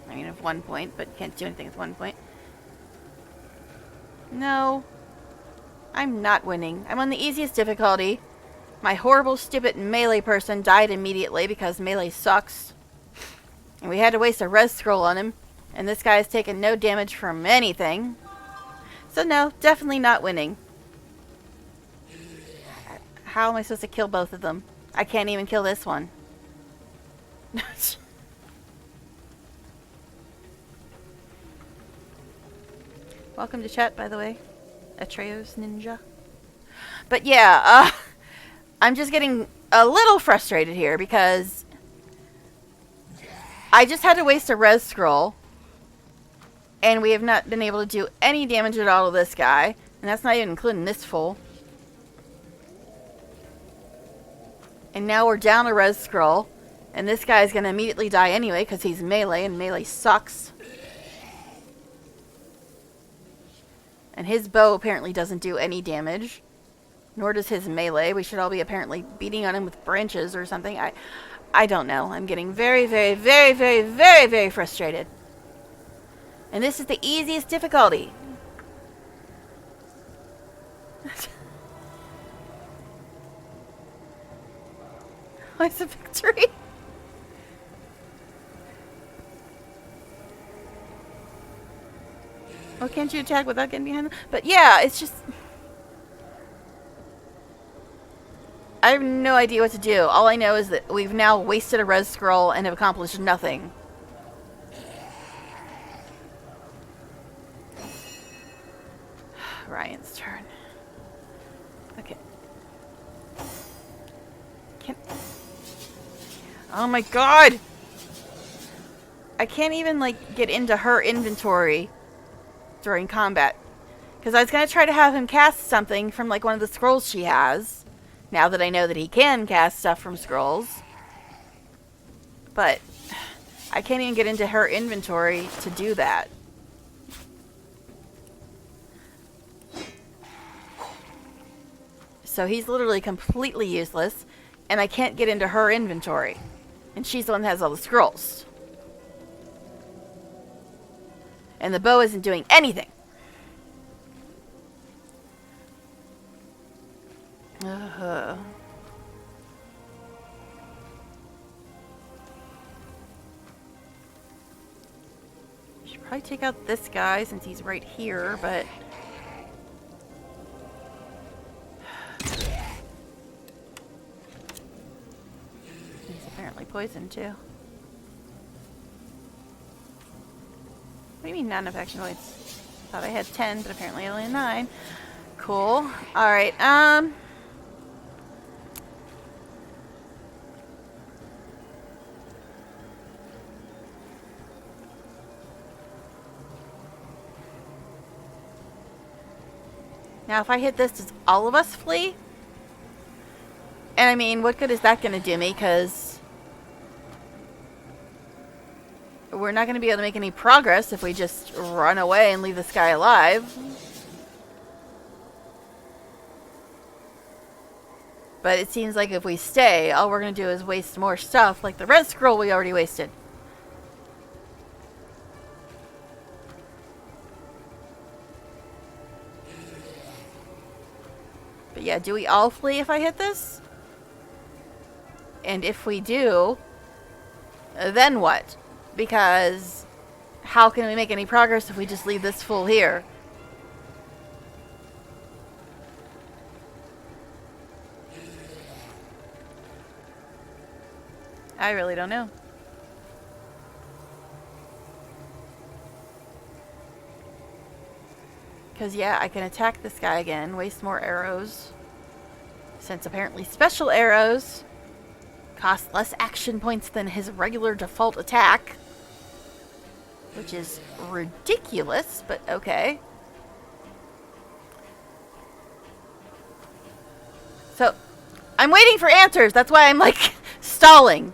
I mean, I have 1 point, but can't do anything with 1 point. No. I'm not winning. I'm on the easiest difficulty. My horrible, stupid melee person died immediately because melee sucks. And we had to waste a res scroll on him. And this guy has taken no damage from anything. So no, definitely not winning. How am I supposed to kill both of them? I can't even kill this one. Welcome to chat, by the way. Atreus Ninja. But yeah, I'm just getting a little frustrated here because I just had to waste a res scroll. And we have not been able to do any damage at all to this guy. And that's not even including this fool. And now we're down a res scroll. And this guy's going to immediately die anyway because he's melee and melee sucks. And his bow apparently doesn't do any damage. Nor does his melee. We should all be apparently beating on him with branches or something. I don't know. I'm getting very, very, very, very, very, very frustrated. And this is the easiest difficulty. What's a victory? Oh, can't you attack without getting behind them? But yeah, it's just... I have no idea what to do. All I know is that we've now wasted a res scroll and have accomplished nothing. Ryan's turn. Okay. Oh my god! I can't even, like, get into her inventory during combat. Because I was going to try to have him cast something from, like, one of the scrolls she has. Now that I know that he can cast stuff from scrolls. But I can't even get into her inventory to do that. So he's literally completely useless, and I can't get into her inventory. And she's the one that has all the scrolls. And the bow isn't doing anything. Should probably take out this guy since he's right here, but... he's apparently poisoned too. What do you mean not enough action points? Thought I had 10, but apparently only 9. Cool. Alright, now if I hit this, does all of us flee? And I mean, what good is that going to do me? Because we're not going to be able to make any progress if we just run away and leave this guy alive. But it seems like if we stay, all we're going to do is waste more stuff, like the red scroll we already wasted. But yeah, do we all flee if I hit this? And if we do, then what? Because how can we make any progress if we just leave this fool here? I really don't know. Because, yeah, I can attack this guy again, waste more arrows. Since apparently special arrows cost less action points than his regular default attack. Which is ridiculous, but okay. So, I'm waiting for answers. That's why I'm, like, stalling.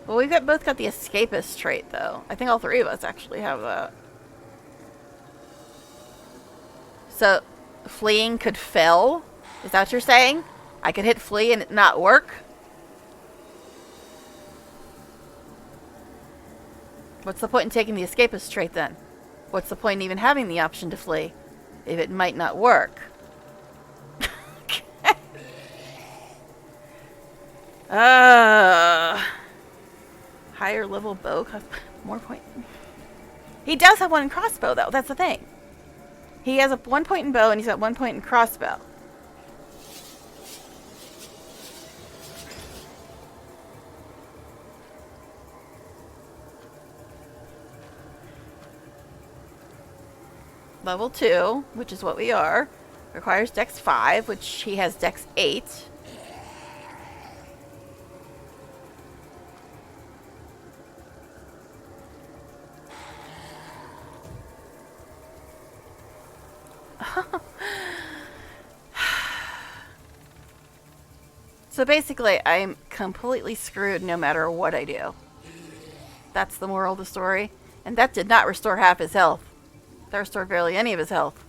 Well, we've both got the escapist trait, though. I think all three of us actually have that. So, fleeing could fail? Is that what you're saying? I could hit flee and it not work? What's the point in taking the escapist trait, then? What's the point in even having the option to flee if it might not work? Higher level bow costs more point. He does have one in crossbow, though. That's the thing. He has 1 point in bow and he's got 1 point in crossbow. Level 2, which is what we are, requires Dex 5, which he has Dex 8. So basically, I'm completely screwed no matter what I do. That's the moral of the story. And that did not restore half his health. That restored barely any of his health.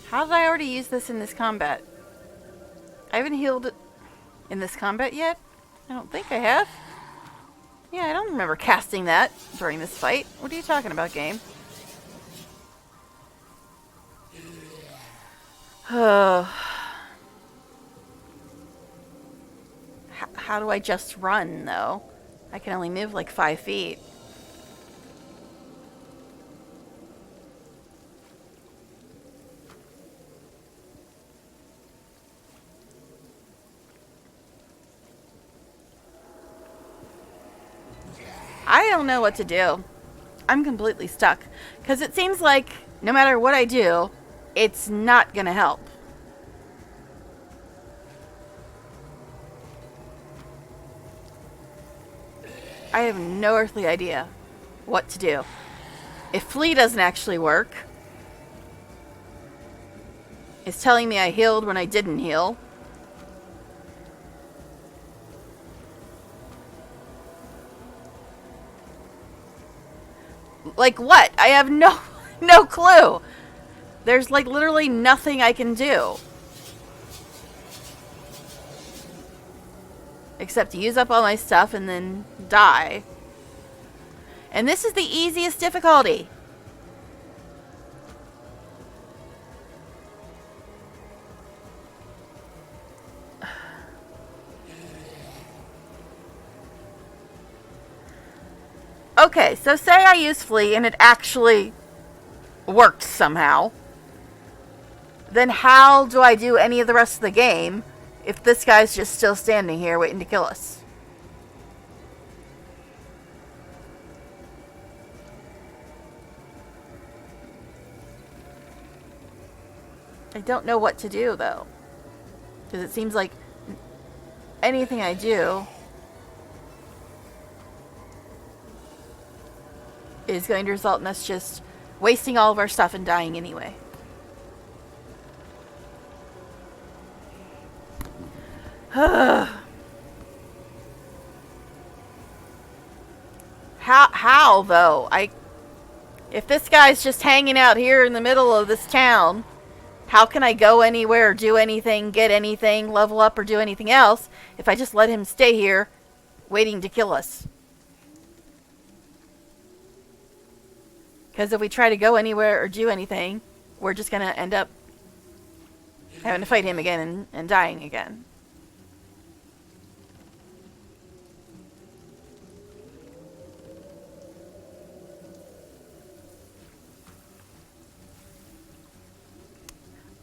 How did I already use this in this combat? I haven't healed it in this combat yet? I don't think I have. Yeah, I don't remember casting that during this fight. What are you talking about, game? How do I just run, though? I can only move like 5 feet. I don't know what to do. I'm completely stuck. Because it seems like no matter what I do, it's not gonna help. I have no earthly idea what to do. If flee doesn't actually work, it's telling me I healed when I didn't heal. Like what? I have no clue. There's like literally nothing I can do. Except to use up all my stuff and then die. And this is the easiest difficulty. Okay, so say I use flee and it actually worked somehow. Then how do I do any of the rest of the game if this guy's just still standing here waiting to kill us? I don't know what to do, though. Because it seems like anything I do is going to result in us just wasting all of our stuff and dying anyway. How though? If this guy's just hanging out here in the middle of this town, how can I go anywhere, do anything, get anything, level up, or do anything else if I just let him stay here waiting to kill us? Because if we try to go anywhere or do anything, we're just going to end up having to fight him again and dying again.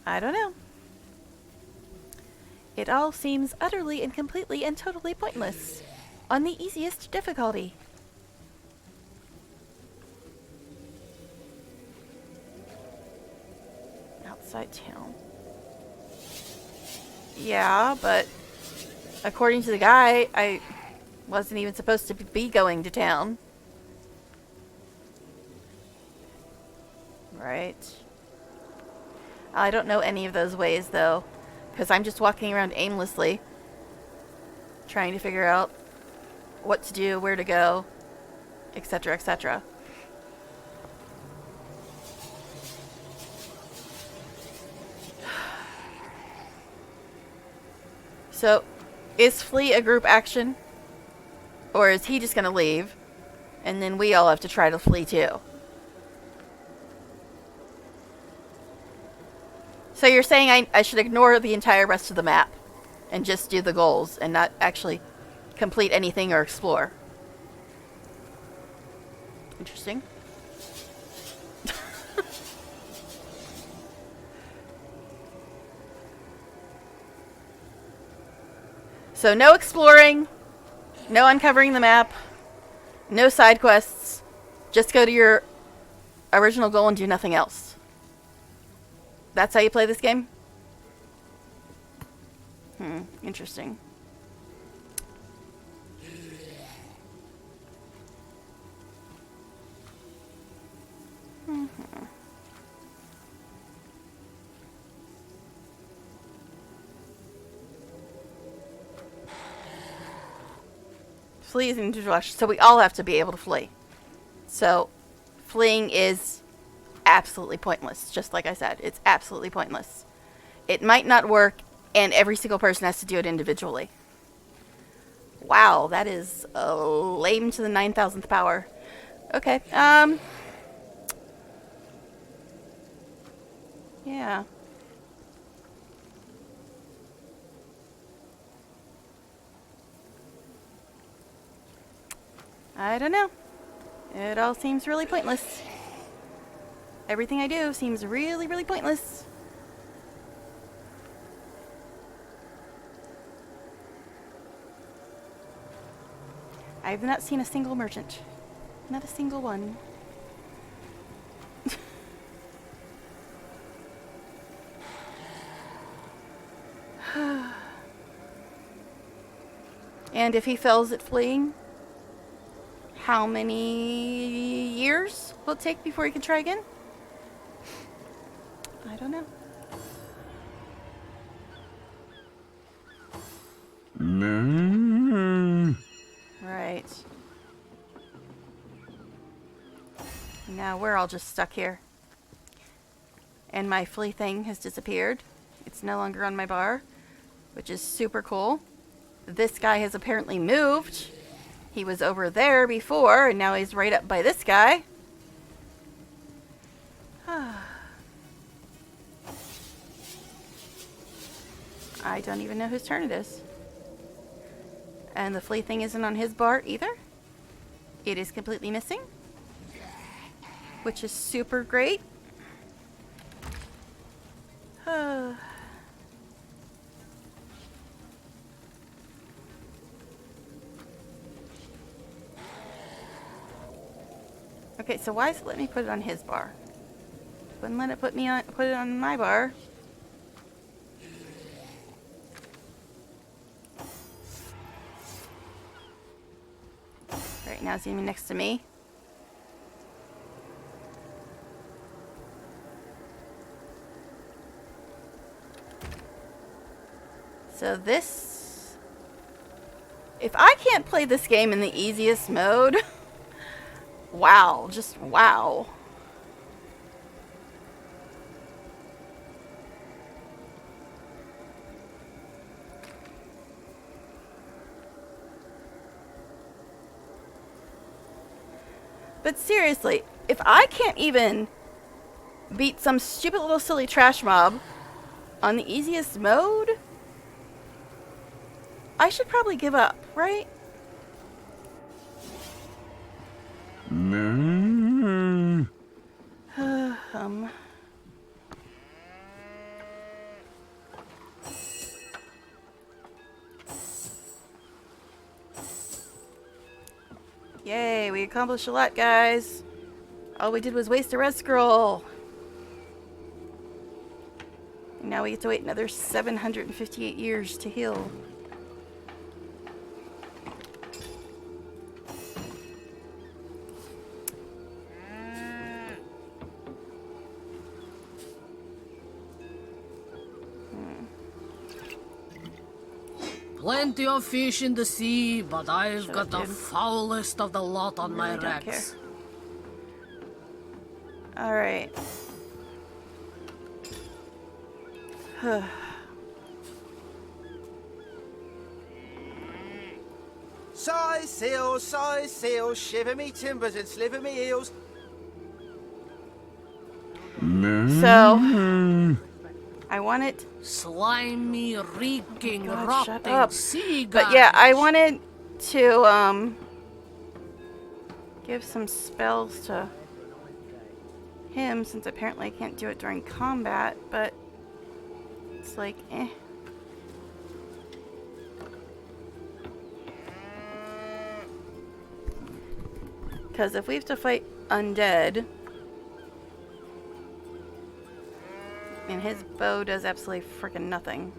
I don't know. It all seems utterly and completely and totally pointless. On the easiest difficulty. Outside town. Yeah, but according to the guy, I wasn't even supposed to be going to town. Right. I don't know any of those ways, though, because I'm just walking around aimlessly, trying to figure out what to do, where to go, etc., etc. So, is flee a group action? Or is he just going to leave, and then we all have to try to flee too? So you're saying I should ignore the entire rest of the map and just do the goals and not actually complete anything or explore? Interesting. So no exploring, no uncovering the map, no side quests. Just go to your original goal and do nothing else. That's how you play this game? Interesting. Flee is into rush, so we all have to be able to flee. So, fleeing is absolutely pointless. Just like I said, it's absolutely pointless. It might not work, and every single person has to do it individually. Wow, that is lame to the 9,000th power. Okay, yeah. I don't know. It all seems really pointless. Everything I do seems really, really pointless. I've not seen a single merchant. Not a single one. And if he fails at fleeing, how many years will it take before he can try again? I don't know. Right. Now we're all just stuck here. And my flea thing has disappeared. It's no longer on my bar, which is super cool. This guy has apparently moved. He was over there before, and now he's right up by this guy. I don't even know whose turn it is. And the flea thing isn't on his bar either. It is completely missing, which is super great. Okay, so why is it letting me put it on his bar? Wouldn't let it put it on my bar. Right now it's even next to me. So this... If I can't play this game in the easiest mode... Wow, just wow. But seriously, if I can't even beat some stupid little silly trash mob on the easiest mode, I should probably give up, right? Yay, we accomplished a lot, guys. All we did was waste a red scroll. And now we get to wait another 758 years to heal. Plenty of fish in the sea, but I've got the foulest of the lot on my Really don't racks. Alright. Size seal, shiver me timbers and sliver me heels. So, I want it. Slimy, reeking, God, shut rotting up. sea But yeah, I garbage. wanted to give some spells to him, since apparently I can't do it during combat, but it's like, eh. Because if we have to fight undead, and his bow does absolutely freaking nothing.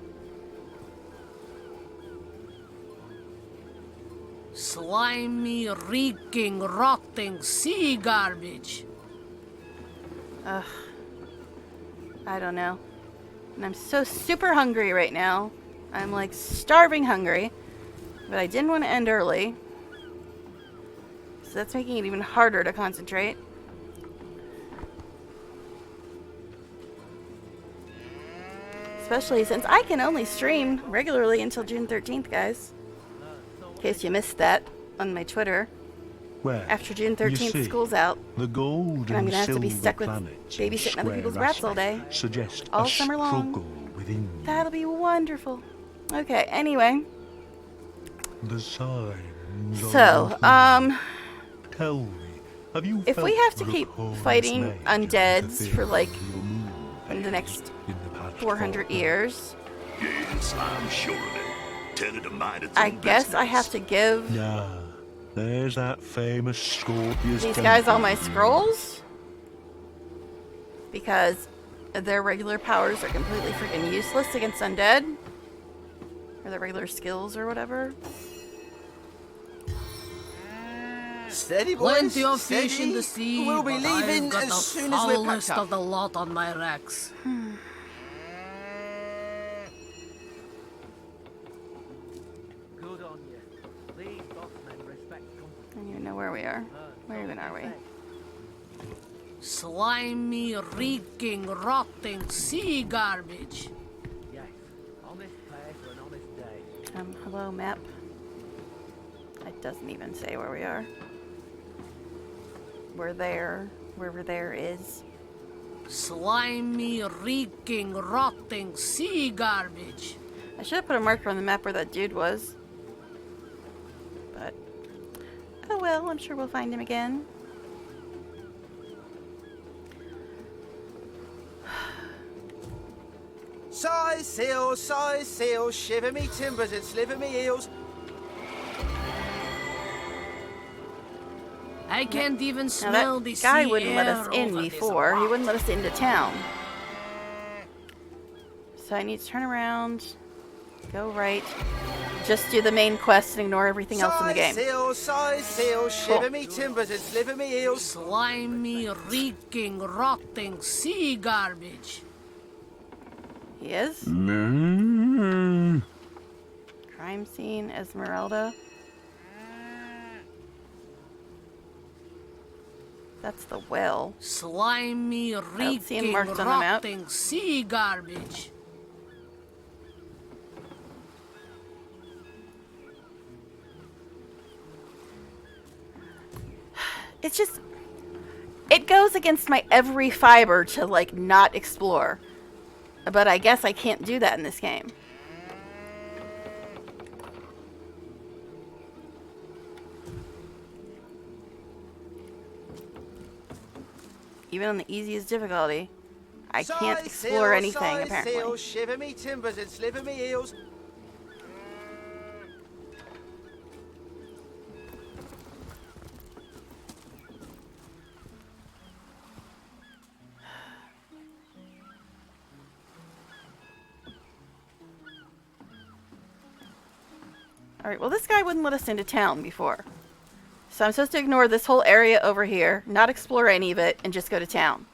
Slimy, reeking, rotting sea garbage. Ugh. I don't know. And I'm so super hungry right now. I'm like starving hungry. But I didn't want to end early. So that's making it even harder to concentrate. Especially since I can only stream regularly until June 13th, guys. In case you missed that on my Twitter. Where, After June you 13th, see, school's out. The gold And I'm and gonna have to be silver stuck with planets babysitting other square people's rats all day. aspect suggest All a summer long. struggle within you. That'll be wonderful. Okay, anyway. The signs So, are Tell me, have you if we felt have to keep Draconis fighting made undeads for like your moon in the next in the past 400 years, Yes, I'm sure of it. Tell it to mind its I own guess I business. have to give Nah, there's that famous Scorpius these guys all my temple. scrolls because their regular powers are completely freaking useless against undead, or their regular skills or whatever. Steady, boys. Plenty of fish in the steady. sea, We'll be but leaving I've got as the soon as we're foulest packed of up. the lot on my racks. Good on you. These bossmen respect I don't even know where we are. Where even are we? Slimy, reeking, rotting sea garbage. Yes. Honest pay for an honest day. Hello, map. It doesn't even say where we are. We're there. Wherever there is. Slimy, reeking, rotting sea garbage. I should have put a marker on the map where that dude was. But, oh well, I'm sure we'll find him again. Size seal, shiver me timbers and sliver me heels. I can't even Now smell the that guy sea wouldn't let us air in over this before. He rock. wouldn't let us into town. So I need to turn around, go right, just do the main quest and ignore everything else in the game. Size seal, shiver me timbers and sliver me heels. Slimy, reeking, rotting sea garbage. He is? Crime scene, Esmeralda. That's the well. Slimy, don't see him reeking, marked on the map. rotting sea garbage. It's just, It goes against my every fiber to, like, not explore. But I guess I can't do that in this game. Even on the easiest difficulty, I can't explore anything, apparently. Shiver me timbers and sliver me heels. Alright, well this guy wouldn't let us into town before. So I'm supposed to ignore this whole area over here, not explore any of it, and just go to town.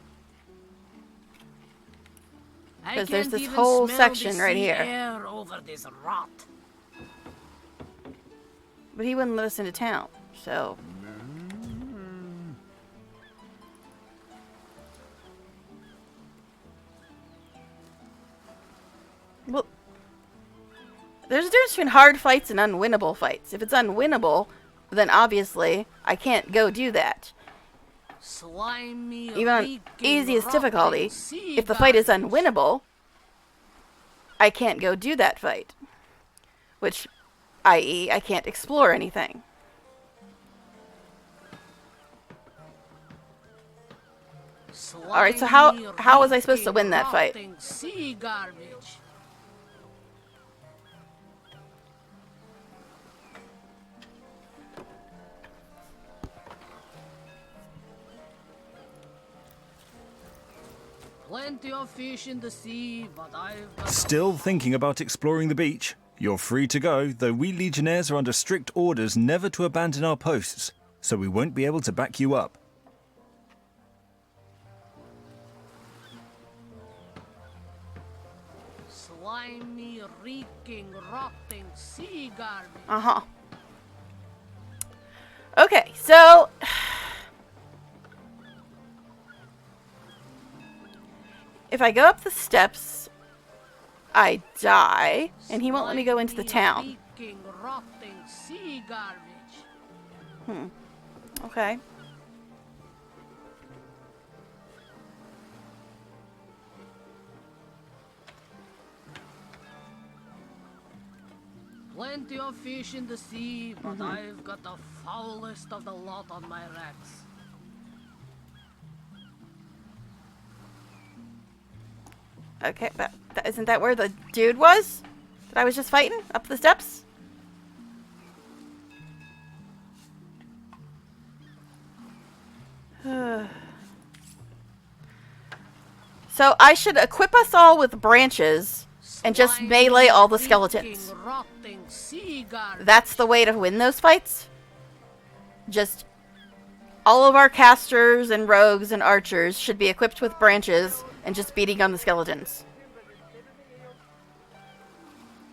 Because there's this whole section right here. Air over this rot. But he wouldn't let us into town, so... Well, there's a difference between hard fights and unwinnable fights. If it's unwinnable, then obviously I can't go do that. Slimy, Even on easiest difficulty, if the fight is unwinnable, I can't go do that fight. Which, i.e., I can't explore anything. Alright, so how was I supposed to win that fight? Sea garbage. Plenty of fish in the sea, but I've got... Still thinking about exploring the beach? You're free to go, though we Legionnaires are under strict orders never to abandon our posts, so we won't be able to back you up. Slimy, reeking, rotting sea garbage. Uh-huh. Okay, so... If I go up the steps, I die, and he won't let me go into the town. Reeking, rotting sea garbage. Okay. Plenty of fish in the sea, but I've got the foulest of the lot on my racks. Okay, but isn't that where the dude was? That I was just fighting? Up the steps? So I should equip us all with branches and just melee all the skeletons. That's the way to win those fights? Just all of our casters and rogues and archers should be equipped with branches and just beating on the skeletons.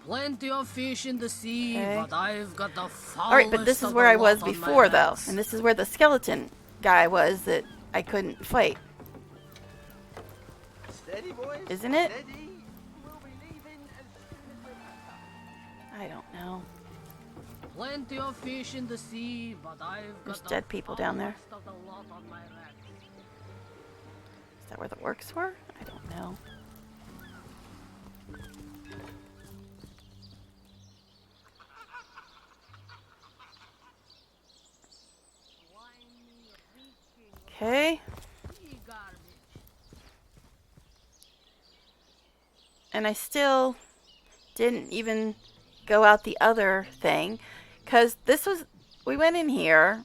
Plenty of fish in the sea, but I've got the foulest. Alright, but this is where I was before, though. And this is where the skeleton guy was that I couldn't fight. Steady, boys. Isn't it? Steady. We'll be leaving as soon as we're back up. I don't know. Plenty of fish in the sea, but I've got There's dead people down there. of the lot on my racks. Is that where the orcs were? I don't know. Okay. And I still didn't even go out the other thing, because this was, we went in here,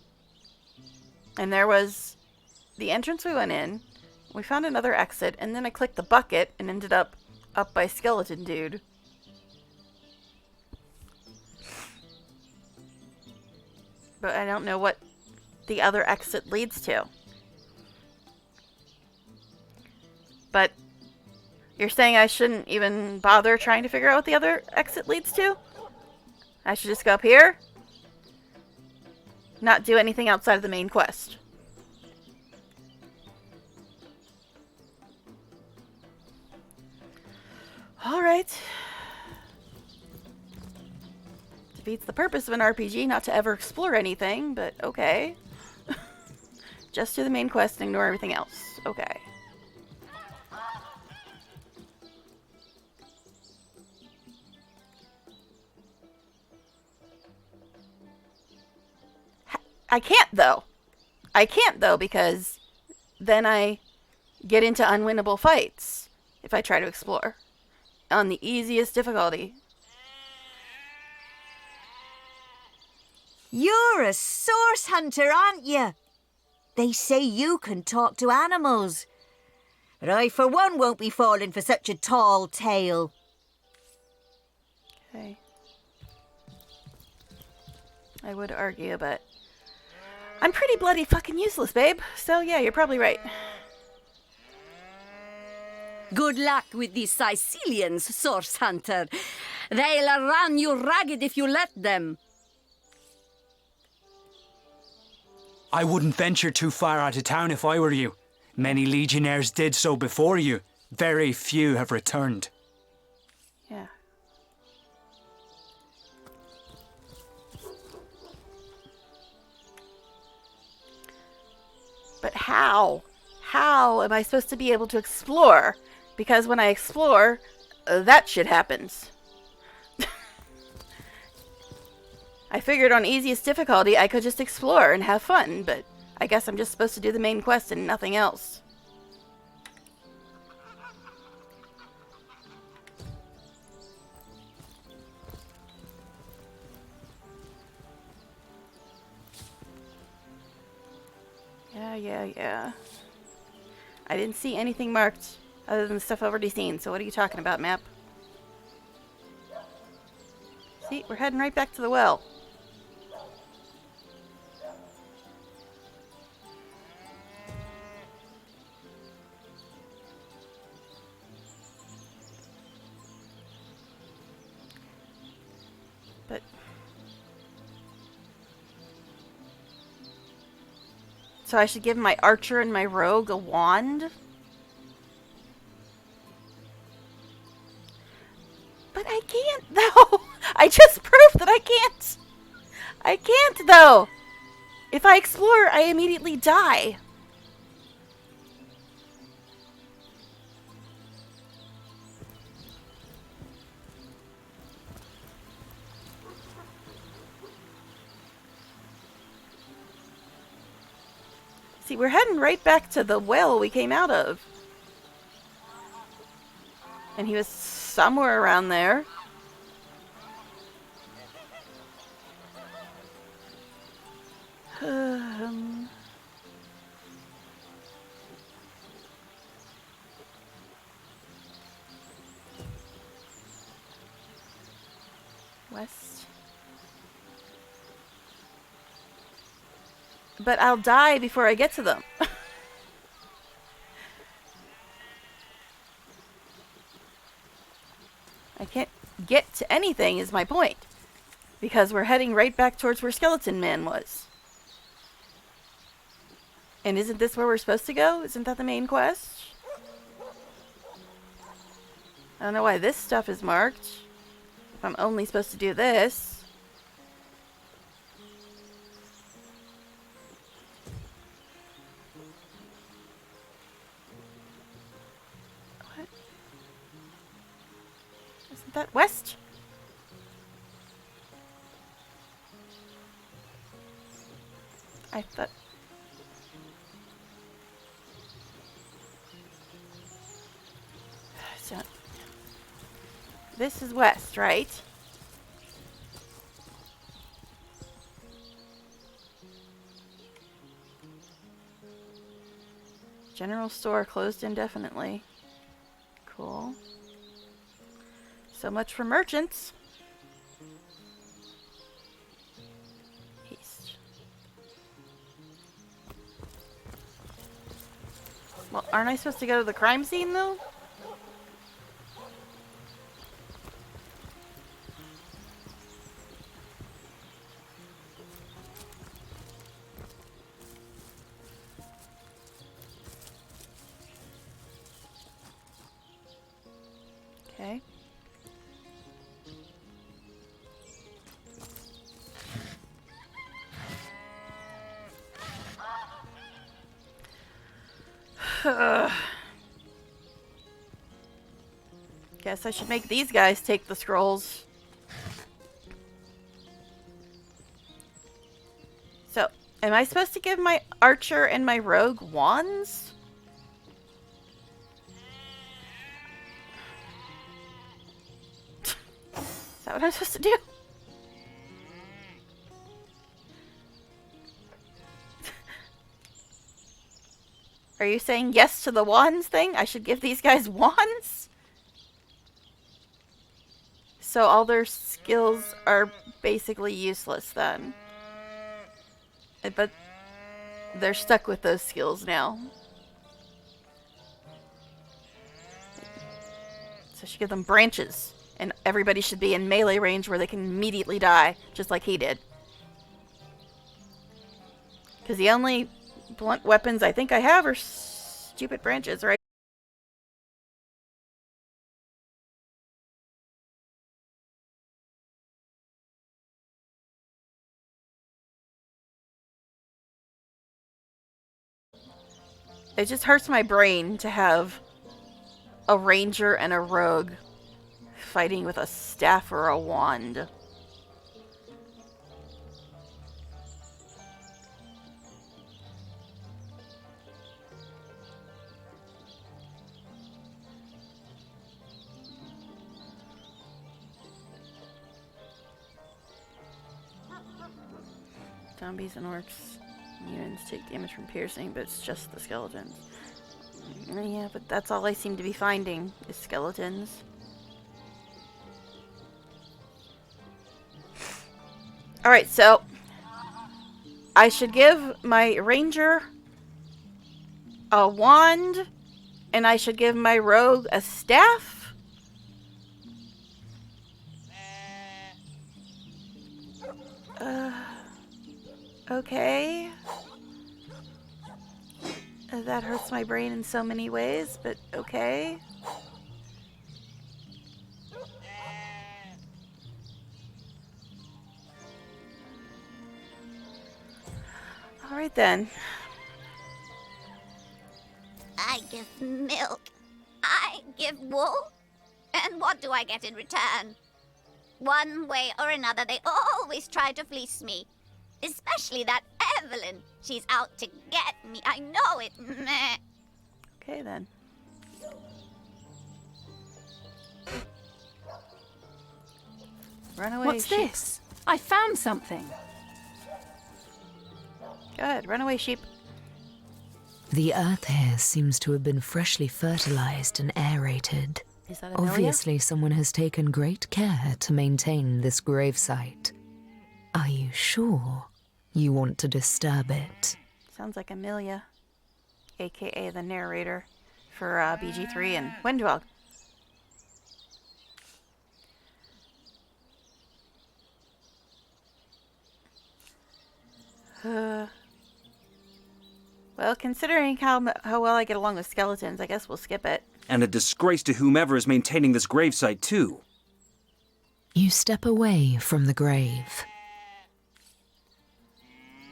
and there was the entrance we went in, we found another exit, and then I clicked the bucket and ended up by Skeleton Dude. But I don't know what the other exit leads to. But you're saying I shouldn't even bother trying to figure out what the other exit leads to? I should just go up here? Not do anything outside of the main quest. Alright. Defeats the purpose of an RPG not to ever explore anything, but okay. Just do the main quest and ignore everything else. Okay. I can't though. I can't though because then I get into unwinnable fights if I try to explore on the easiest difficulty. You're a source hunter, aren't you? They say you can talk to animals. But I, for one, won't be falling for such a tall tale. Okay. I would argue, but I'm pretty bloody fucking useless, babe. So yeah, you're probably right. Good luck with these Sicilians, source hunter. They'll run you ragged if you let them. I wouldn't venture too far out of town if I were you. Many legionnaires did so before you. Very few have returned. Yeah. But how? How am I supposed to be able to explore? Because when I explore, that shit happens. I figured on easiest difficulty I could just explore and have fun, but I guess I'm just supposed to do the main quest and nothing else. Yeah. I didn't see anything marked other than the stuff I've already seen, so what are you talking about, map? See, we're heading right back to the well. But so I should give my archer and my rogue a wand? But I can't, though. I just proved that I can't. I can't, though. If I explore, I immediately die. See, we're heading right back to the well we came out of. And he was somewhere around there. West. But I'll die before I get to them. I can't get to anything is my point. Because we're heading right back towards where Skeleton Man was. And isn't this where we're supposed to go? Isn't that the main quest? I don't know why this stuff is marked. If I'm only supposed to do this. What? Isn't that west? I thought... So, this is west, right? General store closed indefinitely. Cool. So much for merchants. East. Well, aren't I supposed to go to the crime scene, though? Okay. Guess I should make these guys take the scrolls. So, am I supposed to give my archer and my rogue wands? Is that what I'm supposed to do? Are you saying yes to the wands thing? I should give these guys wands? So all their skills are basically useless then. But they're stuck with those skills now. So I should give them branches. And everybody should be in melee range where they can immediately die, just like he did. Because the only blunt weapons I think I have are stupid branches, right? It just hurts my brain to have a ranger and a rogue fighting with a staff or a wand. Zombies and orcs. Humans take damage from piercing, but it's just the skeletons. Yeah, but that's all I seem to be finding, is skeletons. Alright, so I should give my ranger a wand, and I should give my rogue a staff? Okay. That hurts my brain in so many ways, but okay. Alright then. I give milk. I give wool. And what do I get in return? One way or another, they always try to fleece me. Especially that Evelyn. She's out to get me. I know it. Meh. Okay then. Run away, What's sheep. this? I found something. Go ahead, run away, sheep. The earth here seems to have been freshly fertilized and aerated. Is that Amelia? Obviously, someone has taken great care to maintain this gravesite. Are you sure you want to disturb it? Sounds like Amelia, aka the narrator for BG3 and Windwell. Well, considering how well I get along with skeletons, I guess we'll skip it. And a disgrace to whomever is maintaining this gravesite, too. You step away from the grave.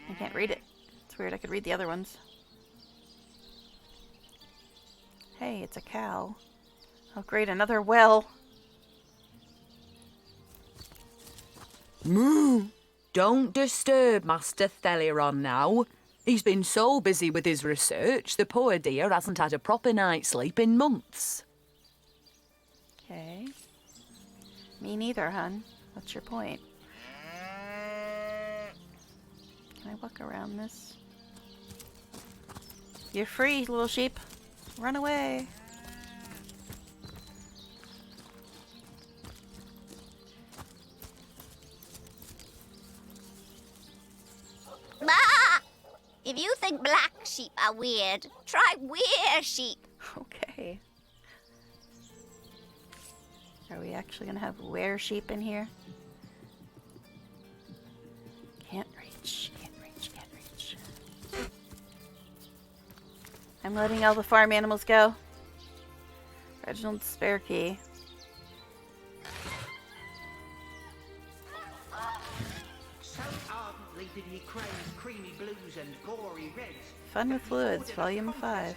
I can't read it. It's weird, I could read the other ones. Hey, it's a cow. Oh great, another well. Moo! Don't disturb Master Theliron now. He's been so busy with his research, the poor dear hasn't had a proper night's sleep in months. Okay. Me neither, hun. What's your point? Can I walk around this? You're free, little sheep. Run away. Bah! If you think black sheep are weird, try weird sheep. Okay. Are we actually gonna have were sheep in here? Can't reach, can't reach, can't reach. I'm letting all the farm animals go. Reginald's spare key. So ardently did he crave creamy blues and gory reds. Fun with Fluids, Volume 5.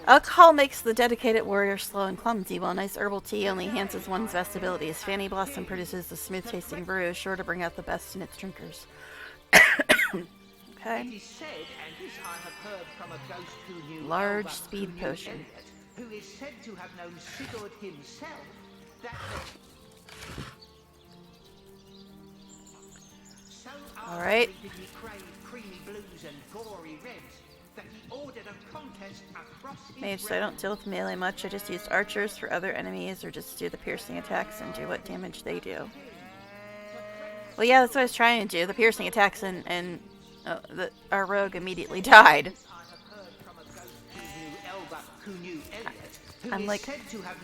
Alcohol makes the dedicated warrior slow and clumsy, while nice herbal tea only enhances one's best abilities. Fanny Blossom produces a smooth-tasting brew, sure to bring out the best in its drinkers. Okay. It is said, and this I have heard from a ghost who knew Large Elba, speed who knew potion. Elliot, who is said to have known Sigurd himself, that so Alright. ardently did he crave creamy blues and gory reds that he ordered a contest across his Mage, so I don't deal with melee much. I just use archers for other enemies, or just do the piercing attacks and do what damage they do. Well, yeah, that's what I was trying to do. The piercing attacks, and our rogue immediately died. I'm like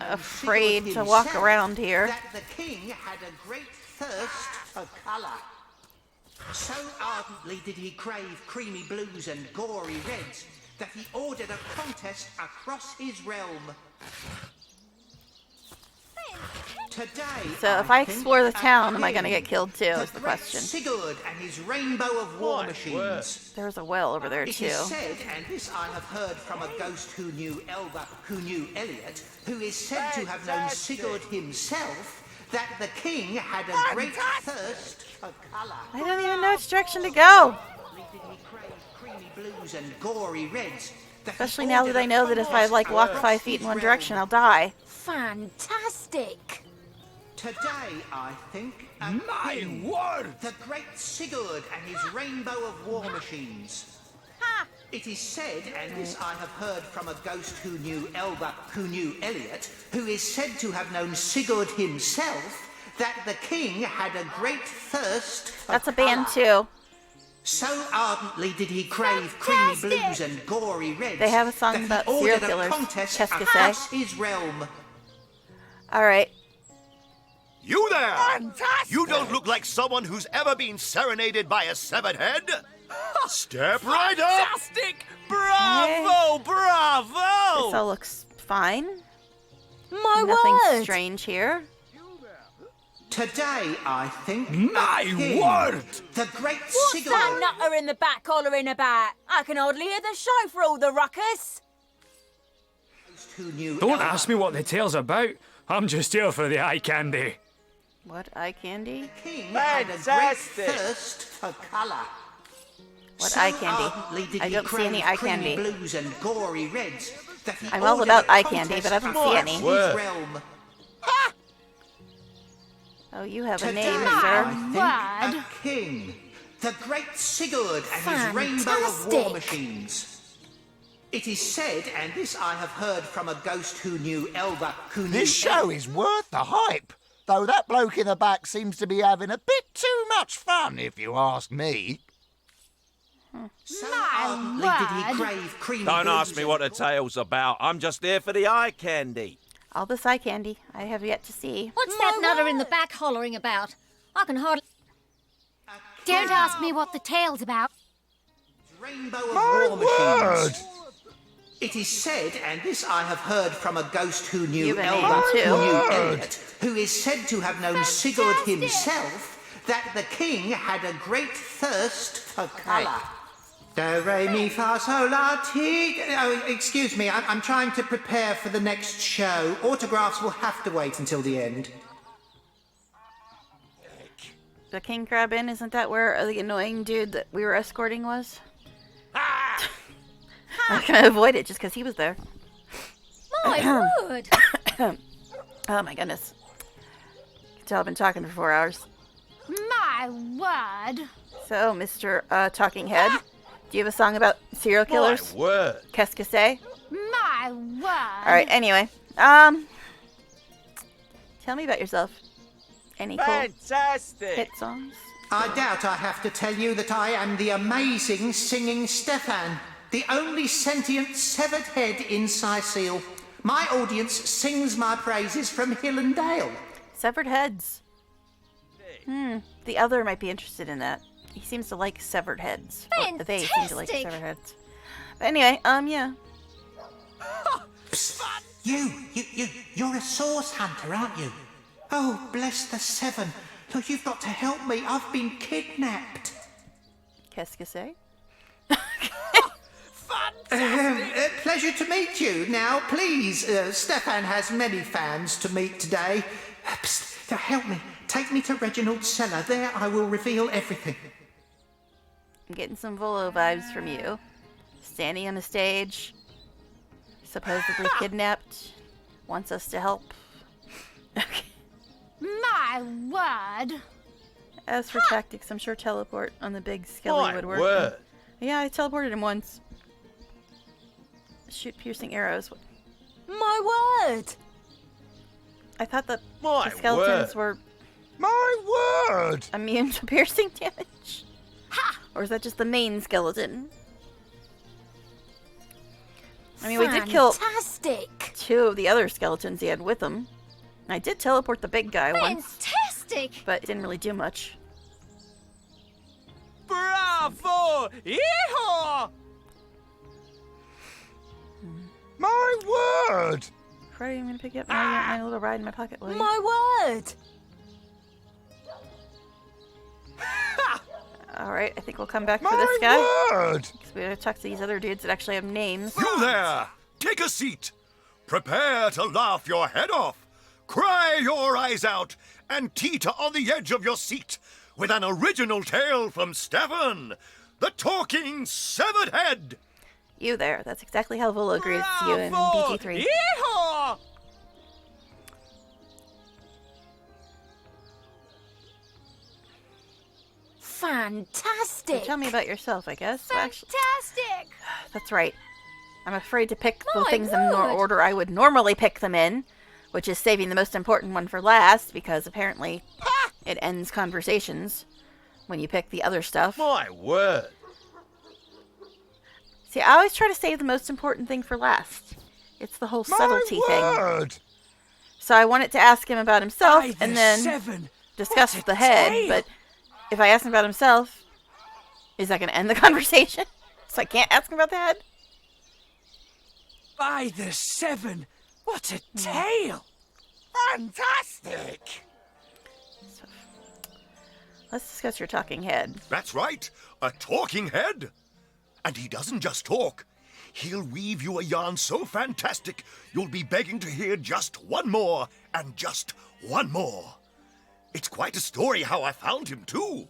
afraid to walk around here. That the king had a great thirst for colour. So ardently did he crave creamy blues and gory reds that he ordered a contest across his realm. Today, So if I think explore the a town, am I going to king, get killed too, is the great question. Sigurd and his rainbow of war machines. There's a well over there It too. is said, and this I have heard from a ghost who knew Elba, who knew Elliot, who is said to have known Sigurd himself, that the king had a great thirst for colour. I don't even know which direction to go. Creamy blues and gory reds. Especially now that I know that if I like walk 5 feet in one direction, I'll die. Fantastic! Today, I think, My word! the great Sigurd and his rainbow of war machines. It is said, and this I have heard from a ghost who knew Elba, who knew Elliot, who is said to have known Sigurd himself, that the king had a great thirst for That's a band colour. too. So ardently did he crave creamy blues and gory reds. They have a song that he about ordered serial a killers. contest Qu'est-ce que across c'est? his realm. Alright. You there! You don't look like someone who's ever been serenaded by a severed head. Step right up! Fantastic! Bravo! Bravo! This all looks fine. My Nothing word! strange here. Today, I think. My a king, word! The great What's Sigurd. that nutter in the back hollering about? I can hardly hear the show for all the ruckus. Who knew Don't Elba. ask me what the tale's about. I'm just here for the eye candy. What eye candy? King had a great thirst for colour. What So eye candy? ardently did I he don't see any crave eye creamy candy. blues and gory reds that he I'm all ordered about a eye candy, contest but I don't see across any. his Word. realm. Oh, you have a Today, name, I sir. think a king, the great Sigurd and his rainbow of war Fantastic. machines. It is said, and this I have heard from a ghost who knew Elba, who knew This show is worth the hype, though that bloke in the back seems to be having a bit too much fun, if you ask me. So ardently did he crave creamy Don't blues ask me what the tale's about. I'm just there for the eye candy. All this eye candy I have yet to see. What's that nutter in the back hollering about? I can hardly... Don't ask me what the tale's about. rainbow of war machines. It is said, and this I have heard from a ghost who knew You've been Elba, named too. who knew Elliot, who is said to have known Sigurd himself, that the king had a great thirst for colour. Do, re, mi, fa, sol, la, ti. Oh, excuse me, I'm trying to prepare for the next show. Autographs will have to wait until the end. The King Crab Inn, isn't that where the annoying dude that we were escorting was? I'm gonna avoid it just because he was there. My word! Oh my goodness. You can tell I've been talking for 4 hours. My word! So, Mr. Talking Head, do you have a song about serial killers? My word. Qu'est-ce que c'est? My word! Alright, anyway. Tell me about yourself. Any cool Fantastic! hit songs? I doubt I have to tell you that I am the amazing singing Stefan, the only sentient severed head in Sicile. My audience sings my praises from hill and dale. Severed heads. The other might be interested in that. He seems to like severed heads. Or they seem to like Fantastic. severed heads. But anyway, yeah. Psst. You're a source hunter, aren't you? Oh, bless the seven. Look, you've got to help me. I've been kidnapped. Qu'est-ce que c'est? Pleasure to meet you. Now, please, Stefan has many fans to meet today. Psst, now help me. Take me to Reginald's cellar. There I will reveal everything. I'm getting some Volo vibes from you. Standing on a stage, supposedly kidnapped, wants us to help. My word. As for tactics, I'm sure teleport on the big skelly My would work. word. Yeah, I teleported him once. Shoot piercing arrows. My word! I thought that My the skeletons were My word! immune to piercing damage. Or is that just the main skeleton? I mean, we did kill Fantastic! 2 of the other skeletons he had with him. I did teleport the big guy once, Fantastic! but it didn't really do much. Bravo! Yeehaw! My word! Freddy, I'm gonna pick you up now. You want my little ride in my pocket, will you? My word! Alright, I think we'll come back for this guy. Word! Because we gotta talk to these other dudes that actually have names. You there! Take a seat. Prepare to laugh your head off, cry your eyes out, and teeter on the edge of your seat with an original tale from Stefan, the talking severed head. You there. That's exactly how Volo greets you in BG3. Yeehaw! Fantastic! So tell me about yourself, I guess. Well, actually, Fantastic! that's right. I'm afraid to pick the My things in the word. order I would normally pick them in, which is saving the most important one for last, because apparently it ends conversations when you pick the other stuff. My word. See, I always try to save the most important thing for last. It's the whole subtlety thing. So I wanted to ask him about himself By and the then seven. discuss What a the head, tale. but if I ask him about himself, is that going to end the conversation? So I can't ask him about the head? By the seven. What a tale! Fantastic! Let's discuss your talking head. That's right, a talking head. And he doesn't just talk. He'll weave you a yarn so fantastic, you'll be begging to hear just one more, and just one more. It's quite a story how I found him, too.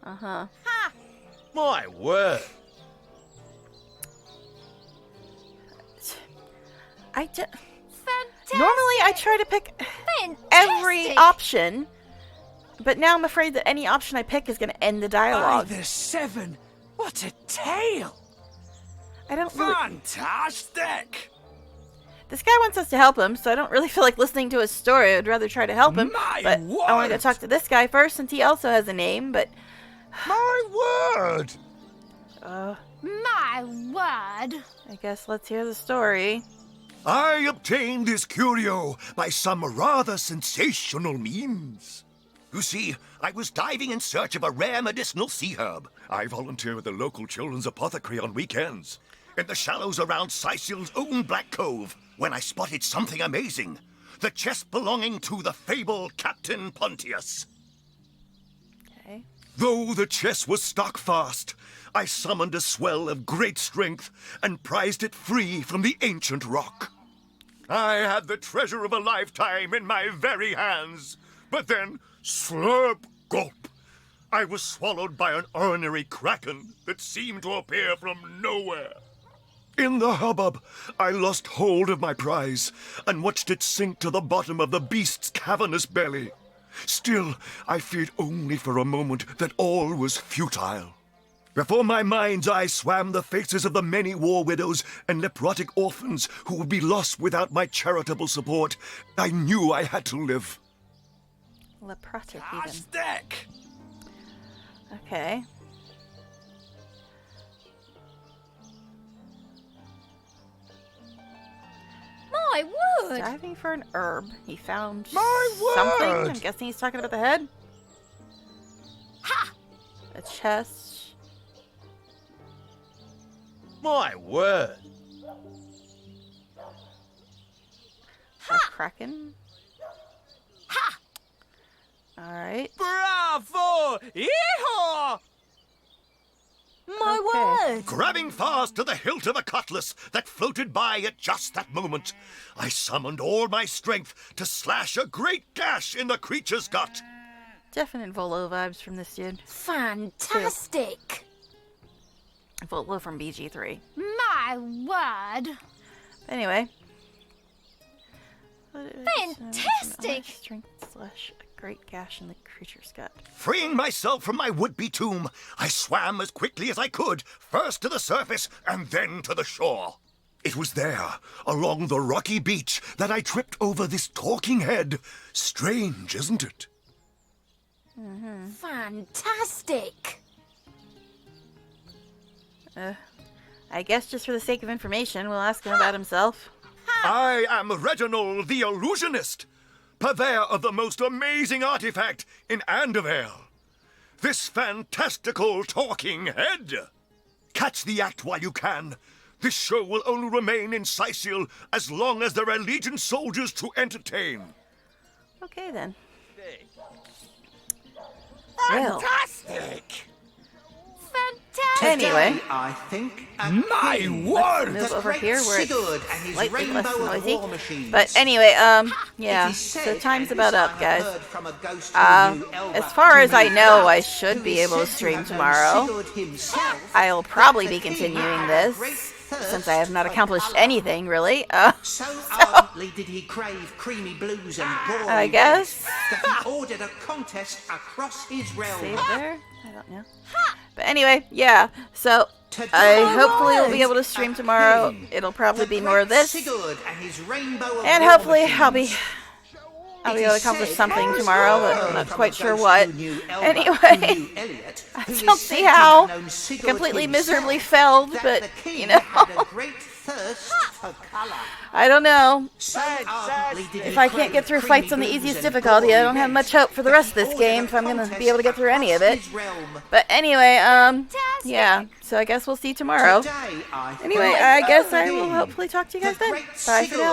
Uh-huh. My word. Normally I try to pick every option, but now I'm afraid that any option I pick is going to end the dialogue. By the seven. What a tale! I don't really... Fantastic! This guy wants us to help him, so I don't really feel like listening to his story. I'd rather try to help him. My but I want to go word. talk to this guy first, since he also has a name, but... My word! My word! I guess let's hear the story. I obtained this curio by some rather sensational means. You see, I was diving in search of a rare medicinal sea herb. I volunteer at the local children's apothecary on weekends, in the shallows around Sicil's own Black Cove, when I spotted something amazing. The chest belonging to the fabled Captain Pontius. Okay. Though the chest was stuck fast, I summoned a swell of great strength and prized it free from the ancient rock. I had the treasure of a lifetime in my very hands, but then, slurp, gulp, I was swallowed by an ornery kraken that seemed to appear from nowhere. In the hubbub, I lost hold of my prize and watched it sink to the bottom of the beast's cavernous belly. Still, I feared only for a moment that all was futile. Before my mind's eye swam the faces of the many war widows and leprotic orphans who would be lost without my charitable support. I knew I had to live. Leprotic, even. Fantastic! Okay. My word! Diving for an herb. He found My something. word! I'm guessing he's talking about the head. Ha! A chest. My word. A kraken. Ha! Alright. Bravo! Yeehaw! word. Grabbing fast to the hilt of a cutlass that floated by at just that moment, I summoned all my strength to slash a great gash in the creature's gut. Definite Volo vibes from this dude. Fantastic. Volo from BG3. My word. Anyway. Fantastic! Strength slash a great gash in the creature's gut. Freeing myself from my would-be tomb, I swam as quickly as I could, first to the surface and then to the shore. It was there, along the rocky beach, that I tripped over this talking head. Strange, isn't it? Fantastic. I guess just for the sake of information, we'll ask him about himself. I am Reginald the Illusionist, purveyor of the most amazing artifact in Andevale. This fantastical talking head. Catch the act while you can. This show will only remain in Sicil as long as there are Legion soldiers to entertain. Okay, then. Fantastic! Anyway, I think my word! move over here where Sigurd and it's his slightly less rainbow of noisy. war machines. But anyway, yeah, It is so said, time's and about this up, I have guys. heard from a ghost who knew Elba, As far as who I knew know, Elba, I should who be is able to said stream have known tomorrow. Sigurd himself, I'll probably that be the king continuing had a this, great thirst since I have not for accomplished colour. anything, really. So ardently did he crave creamy blues and gory I guess. reds that he ordered a contest across his realm. Save there? I don't know. But anyway, yeah, so I hopefully will be able to stream tomorrow. It'll probably be more of this. And hopefully I'll be able to accomplish something tomorrow, but I'm not quite sure what. Anyway, I don't see how. Completely miserably failed, but, you know. I don't know. If I can't get through fights on the easiest difficulty, I don't have much hope for the rest of this game if I'm going to be able to get through any of it. But anyway, yeah, so I guess we'll see tomorrow. Anyway, I guess I will hopefully talk to you guys then. Bye for now.